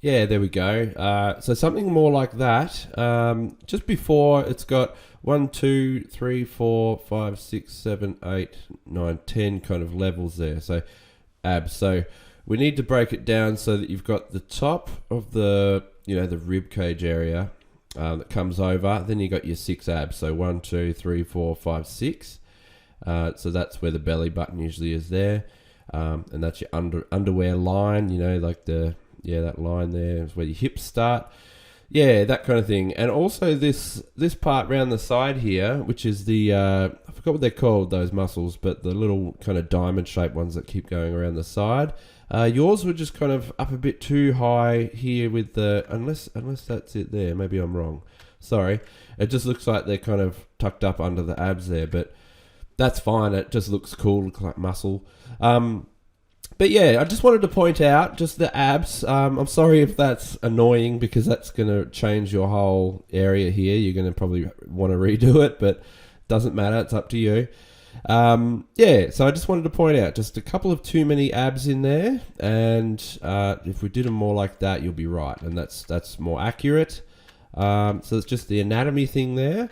Yeah, there we go. So something more like that. Just before, it's got 1, 2, 3, 4, 5, 6, 7, 8, 9, 10 kind of levels there. So abs. So we need to break it down so that you've got the top of the, you know, the rib cage area that comes over. Then you got your 6 abs. So 1, 2, 3, 4, 5, 6. So that's where the belly button usually is there. And that's your underwear line, you know, like that line there is where your hips start. Yeah, that kind of thing. And also this part around the side here, which is the, I forgot what they're called, those muscles, but the little kind of diamond shaped ones that keep going around the side. Yours were just kind of up a bit too high here with the, unless that's it there, maybe I'm wrong. Sorry. It just looks like they're kind of tucked up under the abs there, but that's fine. It just looks cool, looks like muscle. But yeah, I just wanted to point out just the abs. I'm sorry if that's annoying, because that's going to change your whole area here. You're going to probably want to redo it, but doesn't matter. It's up to you. Yeah, so I just wanted to point out just a couple of too many abs in there. And if we did them more like that, you'll be right. And that's more accurate. So it's just the anatomy thing there.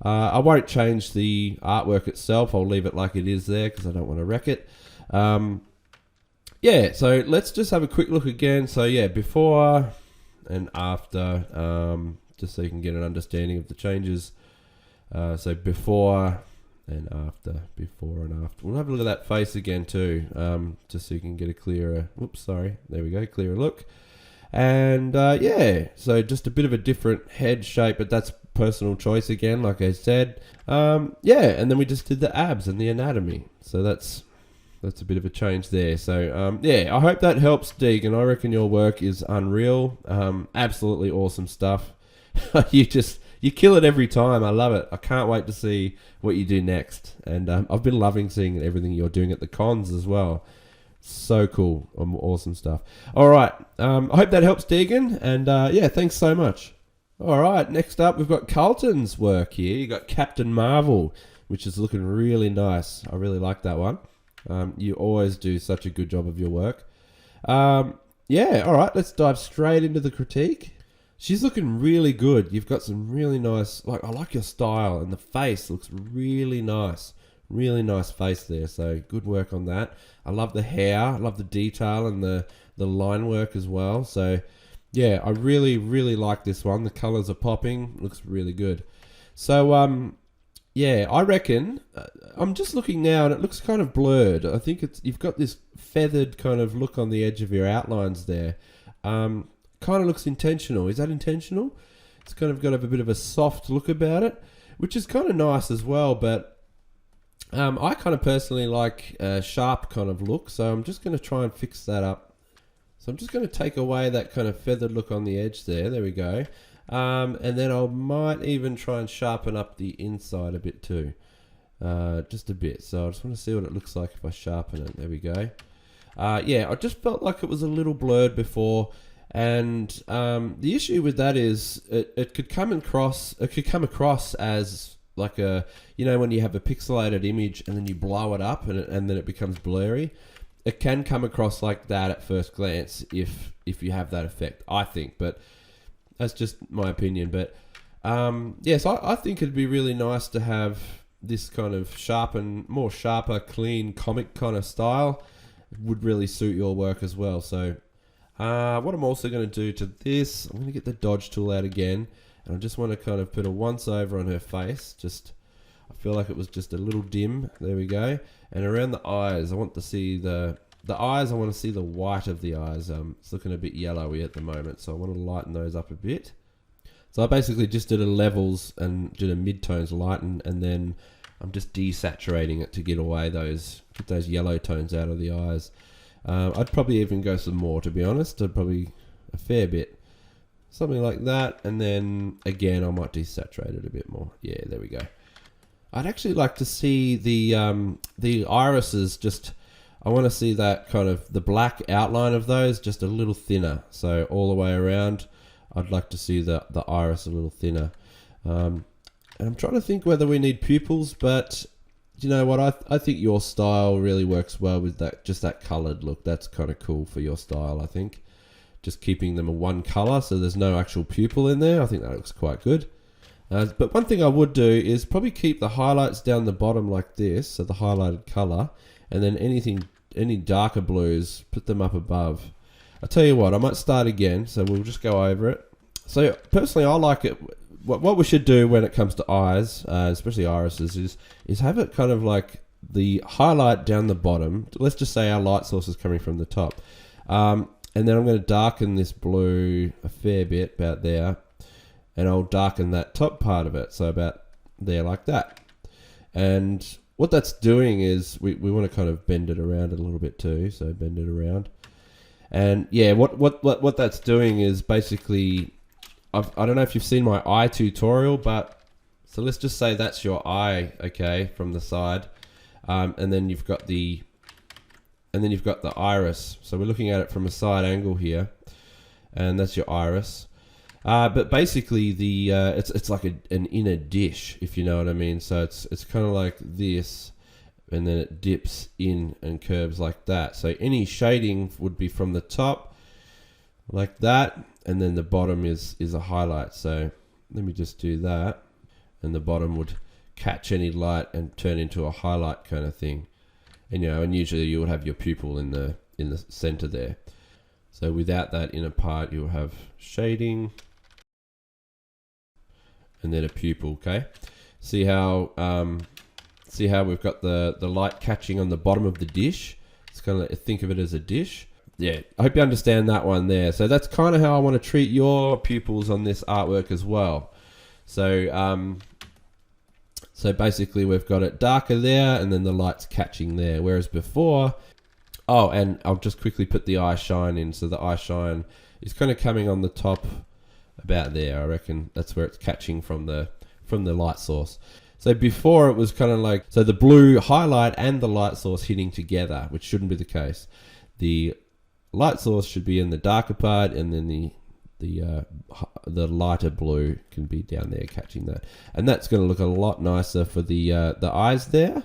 I won't change the artwork itself. I'll leave it like it is there because I don't want to wreck it. Yeah, so let's just have a quick look again. So yeah, before and after, just so you can get an understanding of the changes. So before and after, before and after. We'll have a look at that face again too, just so you can get a clearer, whoops, sorry, there we go, clearer look. And yeah, so just a bit of a different head shape, but that's personal choice again, like I said. Yeah, and then we just did the abs and the anatomy. So that's a bit of a change there. So yeah, I hope that helps, Deegan. I reckon your work is unreal. Absolutely awesome stuff. You kill it every time. I love it. I can't wait to see what you do next. And I've been loving seeing everything you're doing at the cons as well. So cool. Awesome stuff. All right. I hope that helps, Deegan. And yeah, thanks so much. All right. Next up, we've got Carlton's work here. You got Captain Marvel, which is looking really nice. I really like that one. You always do such a good job of your work. Yeah. All right. Let's dive straight into the critique. She's looking really good. You've got some really nice, I like your style, and the face looks really nice. Really nice face there, so good work on that. I love the hair, I love the detail and the line work as well. So yeah, I really, really like this one. The colors are popping, looks really good. So yeah, I reckon, I'm just looking now and it looks kind of blurred. I think you've got this feathered kind of look on the edge of your outlines there. Kind of looks intentional. Is that intentional? It's kind of got a bit of a soft look about it, which is kind of nice as well. But I kind of personally like a sharp kind of look, so I'm just going to try and fix that up. So I'm just going to take away that kind of feathered look on the edge there. There we go. And then I might even try and sharpen up the inside a bit too. Just a bit. So I just want to see what it looks like if I sharpen it. There we go. Yeah, I just felt like it was a little blurred before. And the issue with that is it could come across as like a, when you have a pixelated image and then you blow it up and then it becomes blurry. It can come across like that at first glance if you have that effect, I think. But that's just my opinion. But yes, I think it'd be really nice to have this kind of sharper, clean comic kind of style. It would really suit your work as well. So what I'm also going to do to this, I'm going to get the dodge tool out again, and I just want to kind of put a once over on her face. I feel like it was just a little dim. There we go. And around the eyes, I want to see the eyes. I want to see the white of the eyes. It's looking a bit yellowy at the moment, so I want to lighten those up a bit. So I basically just did a levels and did a mid-tones lighten, and then I'm just desaturating it to get those yellow tones out of the eyes. I'd probably even go some more, to be honest. Probably a fair bit. Something like that. And then, again, I might desaturate it a bit more. Yeah, there we go. I'd actually like to see the irises I want to see that kind of, the black outline of those just a little thinner. So all the way around, I'd like to see the iris a little thinner. And I'm trying to think whether we need pupils, but you know what? I think your style really works well with that coloured look. That's kind of cool for your style, I think. Just keeping them a one colour, so there's no actual pupil in there. I think that looks quite good. But one thing I would do is probably keep the highlights down the bottom like this, so the highlighted colour, and then any darker blues, put them up above. I'll tell you what, I might start again, so we'll just go over it. So personally, I like it. What we should do when it comes to eyes, especially irises, is have it kind of like the highlight down the bottom. Let's just say our light source is coming from the top. And then I'm going to darken this blue a fair bit, about there. And I'll darken that top part of it, so about there like that. And what that's doing is we want to kind of bend it around a little bit too, so bend it around. And yeah, what that's doing is basically, I don't know if you've seen my eye tutorial, but so let's just say that's your eye, okay, from the side, and then you've got the iris. So we're looking at it from a side angle here, and that's your iris. But basically it's like an inner dish, if you know what I mean. So it's kind of like this, and then it dips in and curves like that. So any shading would be from the top like that, and then the bottom is a highlight. So let me just do that, and the bottom would catch any light and turn into a highlight kind of thing. And and usually you would have your pupil in the center there. So without that inner part, you'll have shading and then a pupil. Okay, see how See how we've got the light catching on the bottom of the dish? It's kind of, think of it as a dish. Yeah, I hope you understand that one there. So that's kind of how I want to treat your pupils on this artwork as well. So so basically we've got it darker there, and then the light's catching there. Whereas before, oh, and I'll just quickly put the eye shine in. So the eye shine is kind of coming on the top about there. I reckon that's where it's catching from the light source. So before it was kind of like, so the blue highlight and the light source hitting together, which shouldn't be the case. The light source should be in the darker part, and then the lighter blue can be down there catching that. And that's going to look a lot nicer for the eyes there.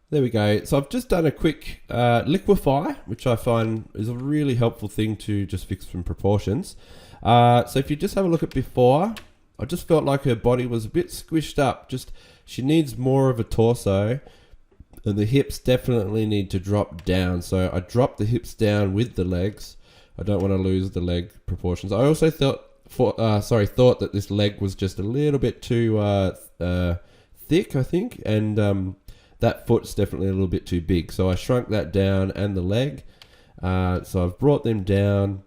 There we go. So I've just done a quick liquefy, which I find is a really helpful thing to just fix some proportions. So if you just have a look at before, I just felt like her body was a bit squished up. Just, she needs more of a torso, and the hips definitely need to drop down. So I dropped the hips down with the legs. I don't want to lose the leg proportions. I also thought that this leg was just a little bit too thick, I think, and that foot's definitely a little bit too big. So I shrunk that down, and the leg. So I've brought them down.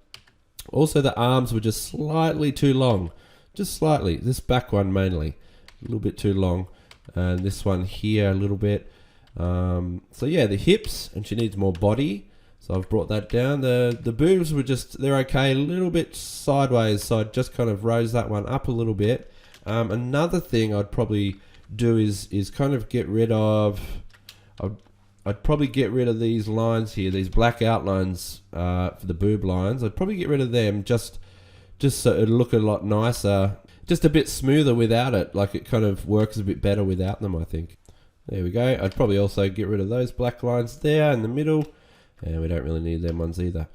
Also, the arms were just slightly too long. Just slightly. This back one mainly. A little bit too long. And this one here a little bit. So yeah, the hips, and she needs more body. So I've brought that down. The boobs were just, they're okay. A little bit sideways. So I just kind of rose that one up a little bit. Another thing I'd probably do is kind of get rid of, I'd probably get rid of these lines here, these black outlines for the boob lines. I'd probably get rid of them just so it'll look a lot nicer, just a bit smoother without it. Like, it kind of works a bit better without them, I think. There we go. I'd probably also get rid of those black lines there in the middle, and we don't really need them ones either.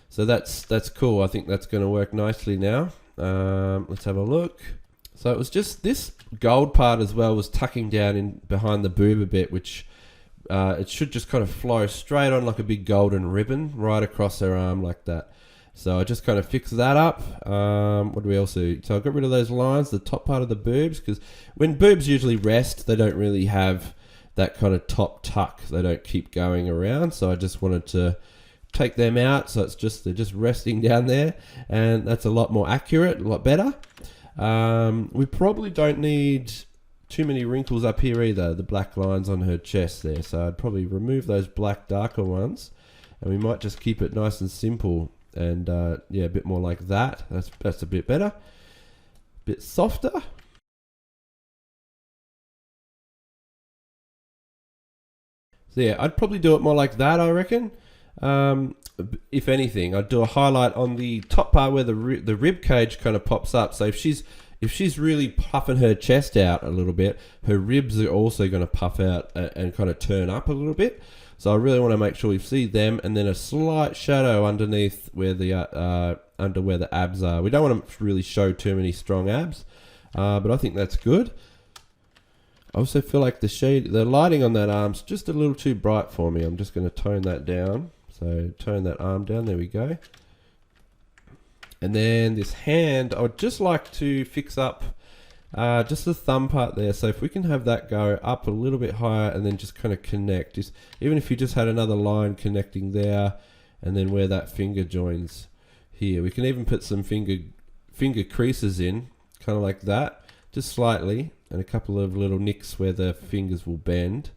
So that's cool. I think that's going to work nicely now. Let's have a look. So it was just this gold part as well was tucking down in behind the boob a bit, which it should just kind of flow straight on like a big golden ribbon right across her arm like that. So I just kind of fixed that up. What do we else do? So I got rid of those lines, the top part of the boobs, because when boobs usually rest, they don't really have that kind of top tuck. They don't keep going around. So I just wanted to take them out. So they're just resting down there, and that's a lot more accurate, a lot better. We probably don't need too many wrinkles up here either, the black lines on her chest there. So I'd probably remove those black darker ones, and we might just keep it nice and simple, and yeah, a bit more like that. That's a bit better, a bit softer. So yeah, I'd probably do it more like that, I reckon. If anything, I'd do a highlight on the top part where the rib cage kind of pops up. So if she's really puffing her chest out a little bit, her ribs are also going to puff out and kind of turn up a little bit. So I really want to make sure we see them, and then a slight shadow underneath where the under where the abs are. We don't want to really show too many strong abs, but I think that's good. I also feel like the lighting on that arm's just a little too bright for me. I'm just going to tone that down. So tone that arm down, there we go. And then this hand, I would just like to fix up just the thumb part there. So if we can have that go up a little bit higher and then just kind of connect. Even if you just had another line connecting there, and then where that finger joins here. We can even put some finger creases in, kind of like that, just slightly, and a couple of little nicks where the fingers will bend,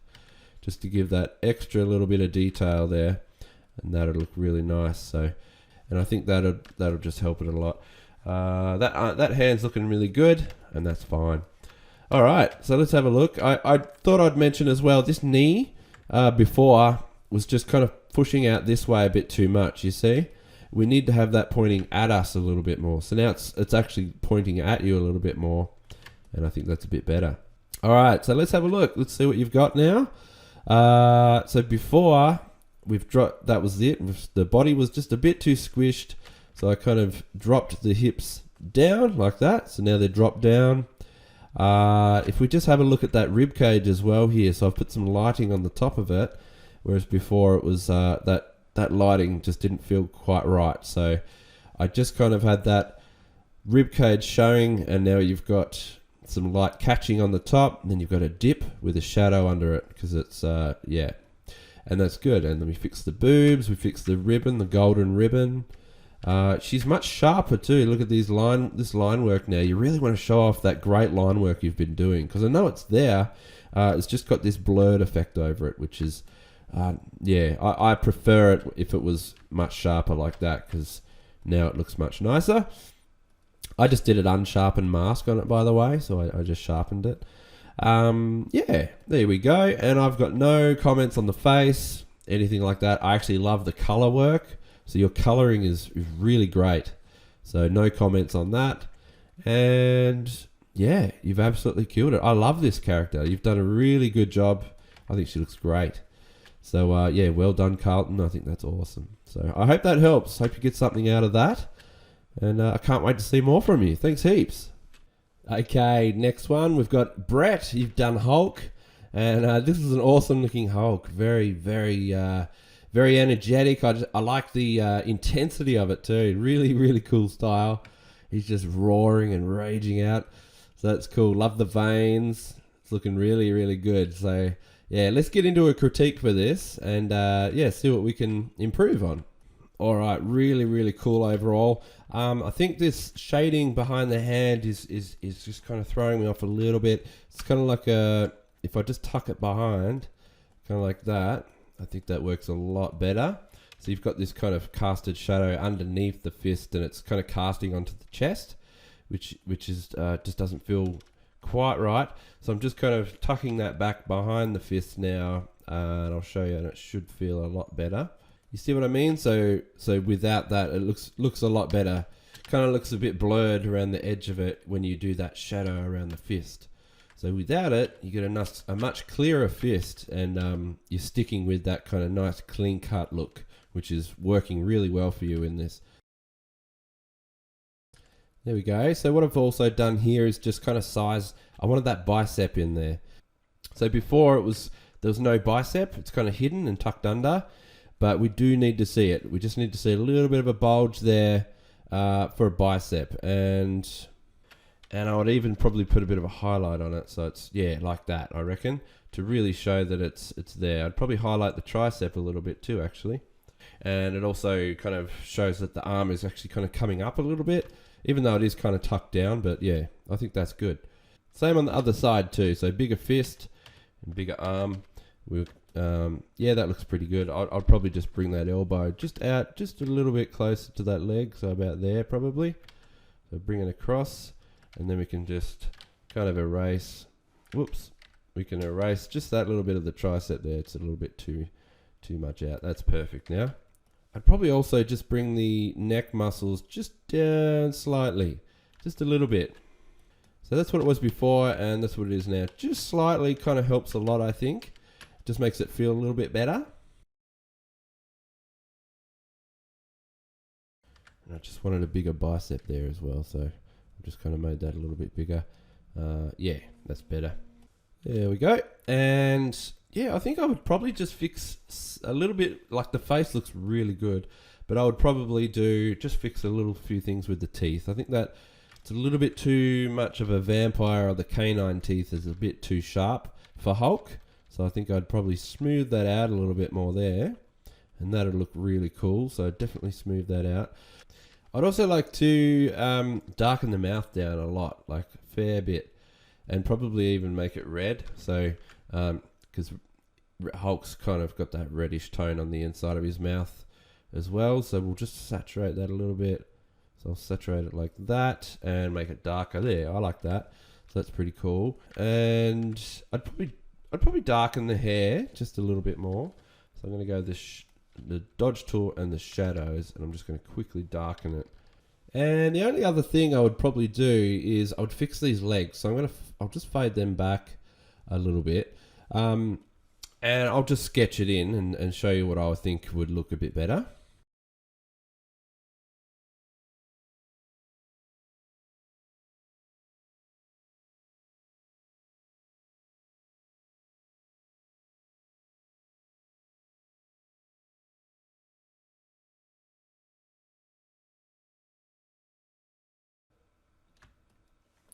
just to give that extra little bit of detail there. And that'll look really nice. So, and I think that'll just help it a lot. That hand's looking really good, and that's fine. All right, so let's have a look. I thought I'd mention as well, this knee before was just kind of pushing out this way a bit too much. You see, we need to have that pointing at us a little bit more. So now it's actually pointing at you a little bit more, and I think that's a bit better. All right, so let's have a look. Let's see what you've got now. So before, we've dropped, that was it. The body was just a bit too squished, so I kind of dropped the hips down like that. So now they're dropped down. If we just have a look at that rib cage as well here, so I've put some lighting on the top of it, whereas before it was that lighting just didn't feel quite right. So I just kind of had that rib cage showing, and now you've got some light catching on the top, and then you've got a dip with a shadow under it, because it's yeah, and that's good. And then we fix the boobs, we fix the ribbon, the golden ribbon. She's much sharper too. Look at this line work now. You really want to show off that great line work you've been doing, because I know it's there. It's just got this blurred effect over it, which is yeah, I prefer it if it was much sharper like that, because now it looks much nicer. I just did an unsharpened mask on it, by the way, so I just sharpened it. Yeah, there we go. And I've got no comments on the face, anything like that. I actually love the color work. So your coloring is really great. So no comments on that. And yeah, you've absolutely killed it. I love this character. You've done a really good job. I think she looks great. So yeah, well done, Carlton. I think that's awesome. So I hope that helps. Hope you get something out of that. And I can't wait to see more from you. Thanks heaps. Okay, next one. We've got Brett. You've done Hulk. And this is an awesome looking Hulk. Very, very, very energetic. I like the intensity of it too. Really, really cool style. He's just roaring and raging out. So that's cool. Love the veins. It's looking really, really good. So yeah, let's get into a critique for this and yeah, see what we can improve on. All right, really, really cool overall. I think this shading behind the hand is just kind of throwing me off a little bit. It's kind of like if I just tuck it behind, kind of like that, I think that works a lot better. So you've got this kind of casted shadow underneath the fist, and it's kind of casting onto the chest, which is just doesn't feel quite right. So I'm just kind of tucking that back behind the fist now, and I'll show you, and it should feel a lot better. You see what I mean? So without that, it looks a lot better. Kind of looks a bit blurred around the edge of it when you do that shadow around the fist. So without it, you get a much clearer fist, and you're sticking with that kind of nice clean cut look, which is working really well for you in this. There we go. So what I've also done here is just kind of size. I wanted that bicep in there. So before there was no bicep. It's kind of hidden and tucked under. But we do need to see it. We just need to see a little bit of a bulge there for a bicep. And I would even probably put a bit of a highlight on it. So it's, yeah, like that, I reckon, to really show that it's there. I'd probably highlight the tricep a little bit too, actually. And it also kind of shows that the arm is actually kind of coming up a little bit, even though it is kind of tucked down. But yeah, I think that's good. Same on the other side too. So bigger fist and bigger arm. Yeah, that looks pretty good. I'll probably just bring that elbow just out, just a little bit closer to that leg, so about there probably. So bring it across, and then we can just kind of erase. Whoops, we can erase just that little bit of the tricep there. It's a little bit too much out. That's perfect now. I'd probably also just bring the neck muscles just down slightly, just a little bit. So that's what it was before, and that's what it is now. Just slightly kind of helps a lot, I think. Just makes it feel a little bit better. And I just wanted a bigger bicep there as well, so I just kind of made that a little bit bigger. Yeah, that's better. There we go. And yeah, I think I would probably just fix a little bit, like the face looks really good, but I would probably just fix a few things with the teeth. I think that it's a little bit too much of a vampire, or the canine teeth is a bit too sharp for Hulk. So I think I'd probably smooth that out a little bit more there, and that'll look really cool. So definitely smooth that out. I'd also like to darken the mouth down a lot, like a fair bit, and probably even make it red. So because Hulk's kind of got that reddish tone on the inside of his mouth as well. So we'll just saturate that a little bit. So I'll saturate it like that and make it darker. There, I like that. So that's pretty cool. And I'd probably darken the hair just a little bit more. So I'm going to go the dodge tool and the shadows, and I'm just going to quickly darken it. And the only other thing I would probably do is I would fix these legs. So I'll just fade them back a little bit. And I'll just sketch it in and show you what I think would look a bit better.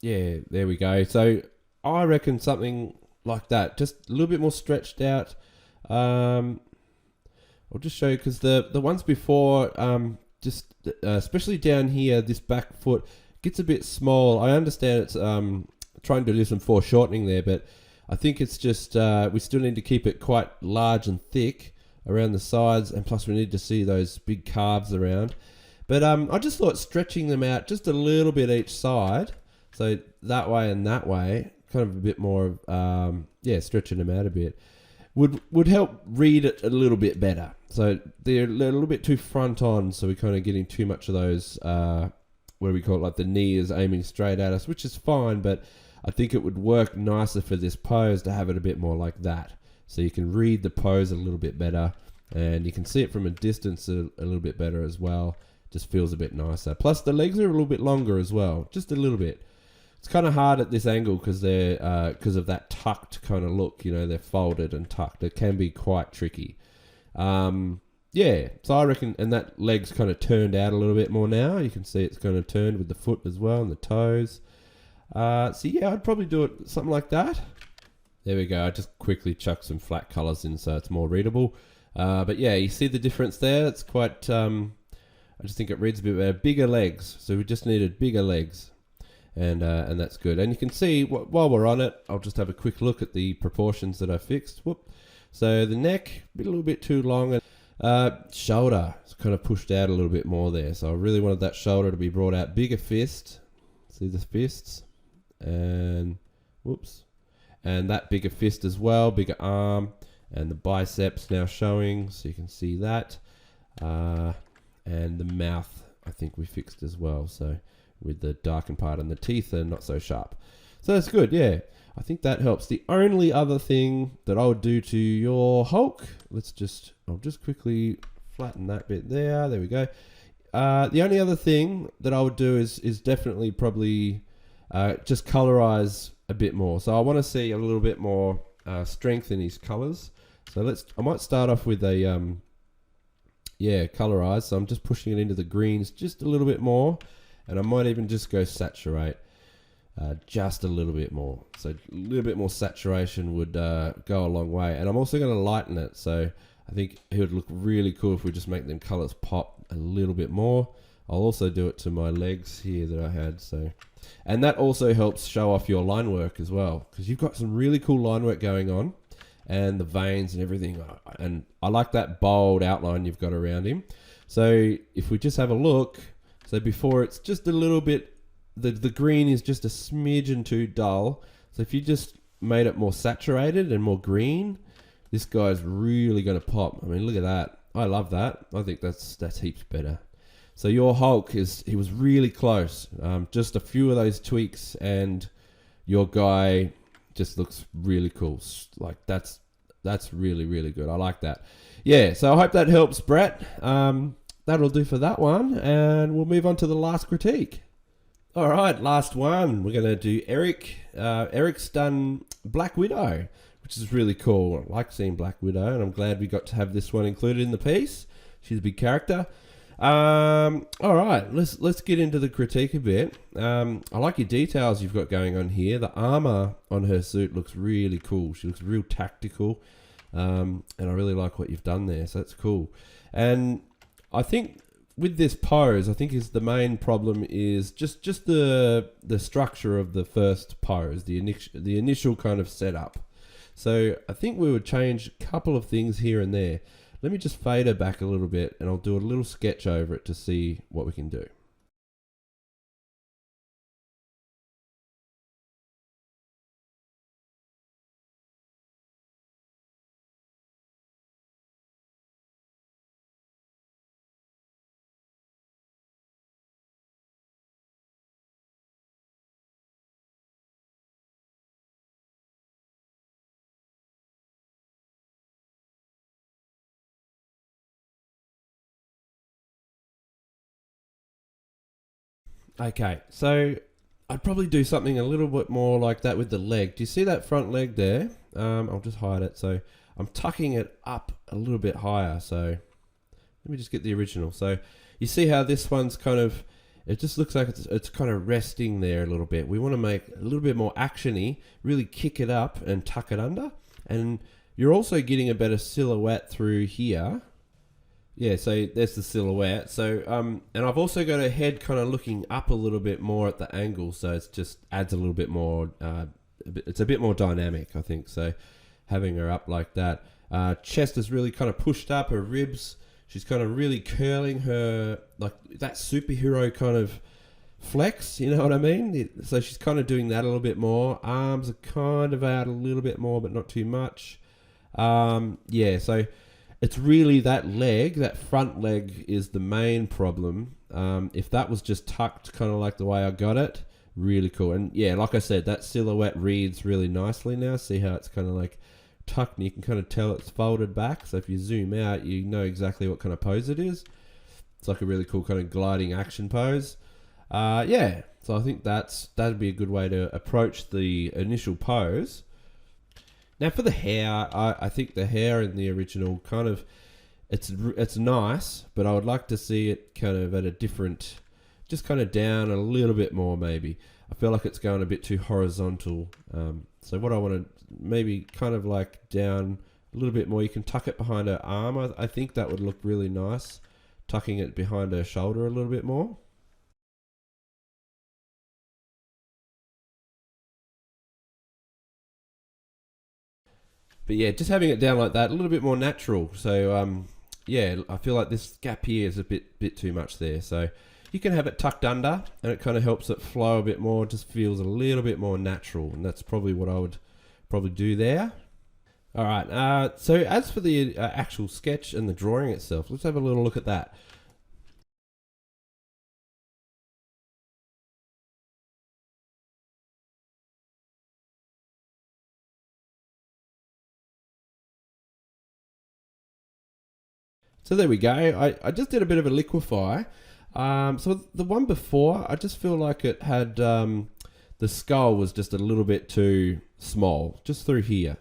Yeah, there we go. So I reckon something like that, just a little bit more stretched out. I'll just show you because the ones before, especially down here, this back foot gets a bit small. I understand it's trying to do some foreshortening there, but I think it's just we still need to keep it quite large and thick around the sides, and plus we need to see those big calves around. But I just thought stretching them out just a little bit each side, so that way and that way, kind of a bit more, stretching them out a bit, would help read it a little bit better. So they're a little bit too front on, so we're kind of getting too much of those, what do we call it, like the knee is aiming straight at us, which is fine, but I think it would work nicer for this pose to have it a bit more like that. So you can read the pose a little bit better, and you can see it from a distance a little bit better as well. Just feels a bit nicer. Plus the legs are a little bit longer as well, just a little bit. It's kind of hard at this angle because they're because of that tucked kind of look. You know, they're folded and tucked. It can be quite tricky. So I reckon, and that leg's kind of turned out a little bit more now. You can see it's kind of turned with the foot as well and the toes. I'd probably do it something like that. There we go. I just quickly chuck some flat colors in so it's more readable. But yeah, you see the difference there. It's quite. I just think it reads a bit better. Bigger legs. So we just needed bigger legs. And that's good. And you can see, while we're on it, I'll just have a quick look at the proportions that I fixed. Whoop. So the neck, a little bit too long. Shoulder is kind of pushed out a little bit more there. So I really wanted that shoulder to be brought out. Bigger fist. See the fists? And whoops. And that bigger fist as well. Bigger arm. And the biceps now showing. So you can see that. And the mouth, I think we fixed as well. So with the darkened part, and the teeth are not so sharp. So that's good, yeah. I think that helps. The only other thing that I would do to your Hulk, I'll just quickly flatten that bit there. There we go. The only other thing that I would do is definitely probably just colorize a bit more. So I want to see a little bit more strength in his colors. So I might start off with a, colorize. So I'm just pushing it into the greens just a little bit more. And I might even just go saturate just a little bit more. So a little bit more saturation would go a long way. And I'm also going to lighten it. So I think it would look really cool if we just make them colors pop a little bit more. I'll also do it to my legs here that I had. And that also helps show off your line work as well, because you've got some really cool line work going on, and the veins and everything. And I like that bold outline you've got around him. So if we just have a look... So before it's just a little bit, the green is just a smidgen too dull. So if you just made it more saturated and more green, this guy's really going to pop. I mean, look at that. I love that. I think that's heaps better. So your Hulk he was really close. Just a few of those tweaks and your guy just looks really cool. Like that's really, really good. I like that. Yeah, so I hope that helps, Brett. That'll do for that one, and we'll move on to the last critique. All right, last one. We're going to do Eric. Eric's done Black Widow, which is really cool. I like seeing Black Widow, and I'm glad we got to have this one included in the piece. She's a big character. All right, let's get into the critique a bit. I like your details you've got going on here. The armor on her suit looks really cool. She looks real tactical, and I really like what you've done there, so that's cool. And I think with this pose, is the main problem is just the structure of the first pose, the initial kind of setup. So I think we would change a couple of things here and there. Let me just fade her back a little bit, and I'll do a little sketch over it to see what we can do. Okay, so I'd probably do something a little bit more like that with the leg. Do you see that front leg there? I'll just hide it. So I'm tucking it up a little bit higher. So let me just get the original. So you see how this one's kind of, it just looks like it's kind of resting there a little bit. We want to make a little bit more actiony, really kick it up and tuck it under. And you're also getting a better silhouette through here. Yeah, so there's the silhouette. So, and I've also got her head kind of looking up a little bit more at the angle, so it just adds a little bit more, it's a bit more dynamic, I think, so having her up like that. Chest is really kind of pushed up, her ribs, she's kind of really curling her, like that superhero kind of flex, you know what I mean? So she's kind of doing that a little bit more. Arms are kind of out a little bit more, but not too much. Yeah, so it's really that leg, that front leg is the main problem. If that was just tucked kind of like the way I got it, really cool. And yeah, like I said, that silhouette reads really nicely now. See how it's kind of like tucked and you can kind of tell it's folded back. So if you zoom out, you know exactly what kind of pose it is. It's like a really cool kind of gliding action pose. Yeah, so I think that'd be a good way to approach the initial pose. Now for the hair, I think the hair in the original kind of, it's nice, but I would like to see it kind of at a different, just kind of down a little bit more maybe. I feel like it's going a bit too horizontal. So what I want to maybe kind of like down a little bit more. You can tuck it behind her arm. I think that would look really nice. Tucking it behind her shoulder a little bit more. But yeah, just having it down like that, a little bit more natural. So yeah, I feel like this gap here is a bit too much there. So you can have it tucked under and it kind of helps it flow a bit more. Just feels a little bit more natural. And that's probably what I would probably do there. All right, so as for the actual sketch and the drawing itself, let's have a little look at that. So there we go. I just did a bit of a liquefy. So the one before, I just feel like it had, the skull was just a little bit too small, just through here.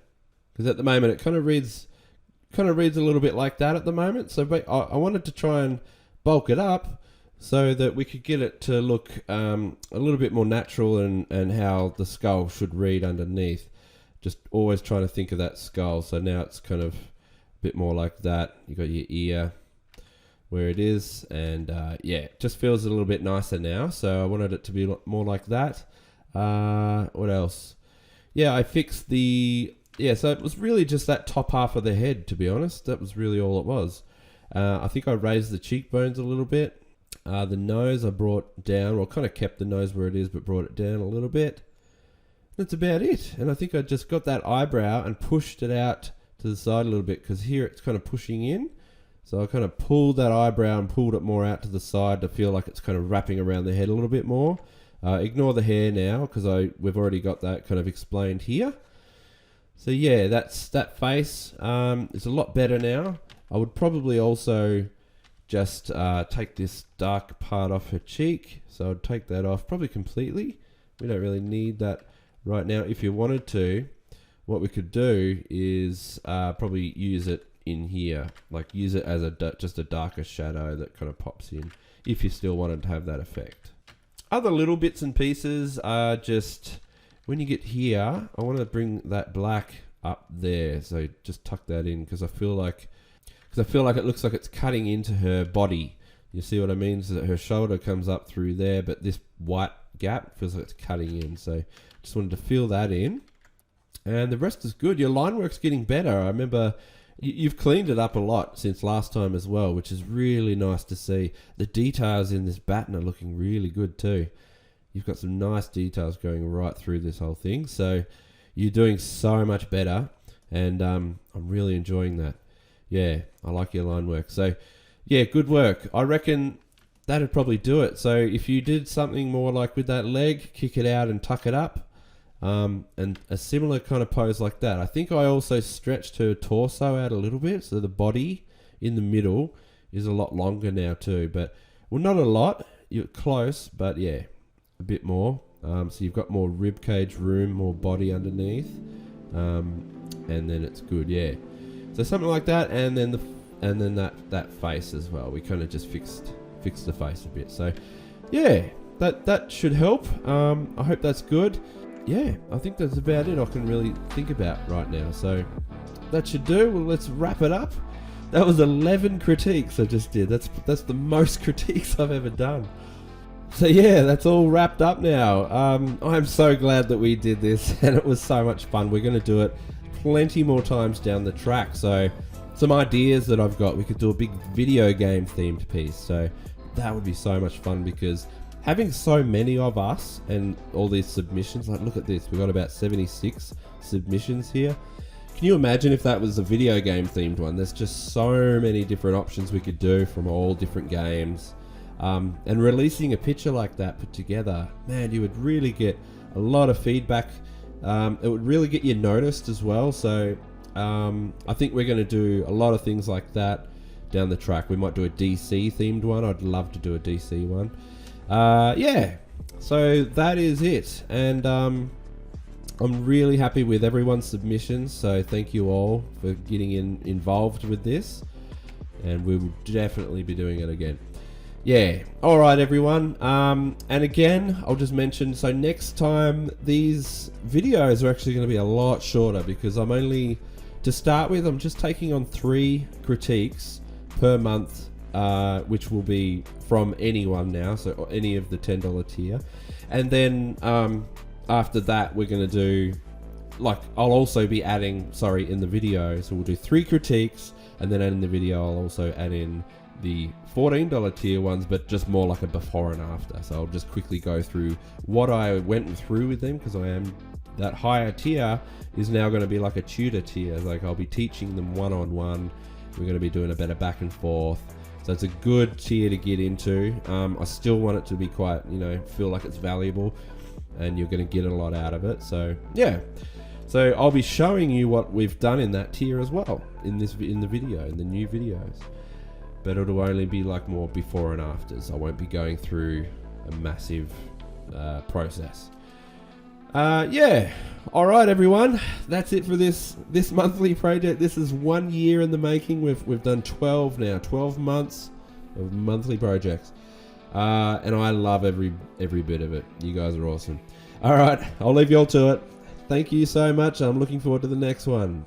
Because at the moment it kind of reads a little bit like that at the moment. So I wanted to try and bulk it up so that we could get it to look a little bit more natural and how the skull should read underneath. Just always trying to think of that skull. So now it's kind of a bit more like that. You got your ear where it is, and yeah, it just feels a little bit nicer now. So I wanted it to be more like that. What else? Yeah, I fixed the... Yeah, so it was really just that top half of the head, to be honest. That was really all it was. I think I raised the cheekbones a little bit. The nose I brought down, or kind of kept the nose where it is, but brought it down a little bit. That's about it. And I think I just got that eyebrow and pushed it out to the side a little bit, because here it's kind of pushing in. So I kind of pulled that eyebrow and pulled it more out to the side to feel like it's kind of wrapping around the head a little bit more. Ignore the hair now, because we've already got that kind of explained here. So yeah, that's that face. It's a lot better now. I would probably also just take this dark part off her cheek. So I'd take that off probably completely. We don't really need that right now. If you wanted to, what we could do is probably use it in here. Like use it as just a darker shadow that kind of pops in, if you still wanted to have that effect. Other little bits and pieces are just... When you get here, I want to bring that black up there. So just tuck that in, because I feel like it looks like it's cutting into her body. You see what I mean? So that her shoulder comes up through there, but this white gap feels like it's cutting in. So just wanted to fill that in. And the rest is good. Your line work's getting better. I remember you've cleaned it up a lot since last time as well, which is really nice to see. The details in this baton are looking really good too. You've got some nice details going right through this whole thing. So you're doing so much better, and I'm really enjoying that. Yeah, I like your line work. So yeah, good work. I reckon that'd probably do it. So if you did something more like with that leg, kick it out and tuck it up, and a similar kind of pose like that. I think I also stretched her torso out a little bit, so the body in the middle is a lot longer now too. But, well, not a lot. You're close, but yeah, a bit more. So you've got more rib cage room, more body underneath, and then it's good. Yeah. So something like that, and then that face as well. We kind of just fixed the face a bit. So yeah, that should help. I hope that's good. Yeah, I think that's about it I can really think about right now. So that should do. Well, let's wrap it up. That was 11 critiques I just did. That's the most critiques I've ever done. So yeah, that's all wrapped up now. I'm so glad that we did this, and it was so much fun. We're going to do it plenty more times down the track. So some ideas that I've got, we could do a big video game themed piece. So that would be so much fun, because having so many of us and all these submissions, like look at this, we've got about 76 submissions here. Can you imagine if that was a video game themed one? There's just so many different options we could do from all different games. And releasing a picture like that put together, man, you would really get a lot of feedback. It would really get you noticed as well. So I think we're going to do a lot of things like that down the track. We might do a DC themed one. I'd love to do a DC one. Yeah, so that is it. And I'm really happy with everyone's submissions. So thank you all for getting involved with this. And we will definitely be doing it again. Yeah, all right, everyone. And again, I'll just mention, so next time these videos are actually going to be a lot shorter, because to start with, I'm just taking on 3 critiques per month, which will be from anyone now, so any of the $10 tier. And then after that, we're going to do, like, I'll also be adding, in the video, so we'll do 3 critiques, and then in the video, I'll also add in the $14 tier ones, but just more like a before and after. So I'll just quickly go through what I went through with them, because I am that higher tier is now going to be like a tutor tier. Like I'll be teaching them one-on-one. We're going to be doing a better back and forth. So it's a good tier to get into. I still want it to be quite, feel like it's valuable, and you're going to get a lot out of it. So yeah. So I'll be showing you what we've done in that tier as well in the video, in the new videos. But it'll only be like more before and afters. I won't be going through a massive process. Yeah. All right, everyone. That's it for this monthly project. This is 1 year in the making. We've done 12 now, 12 months of monthly projects, and I love every bit of it. You guys are awesome. All right, I'll leave you all to it. Thank you so much. I'm looking forward to the next one.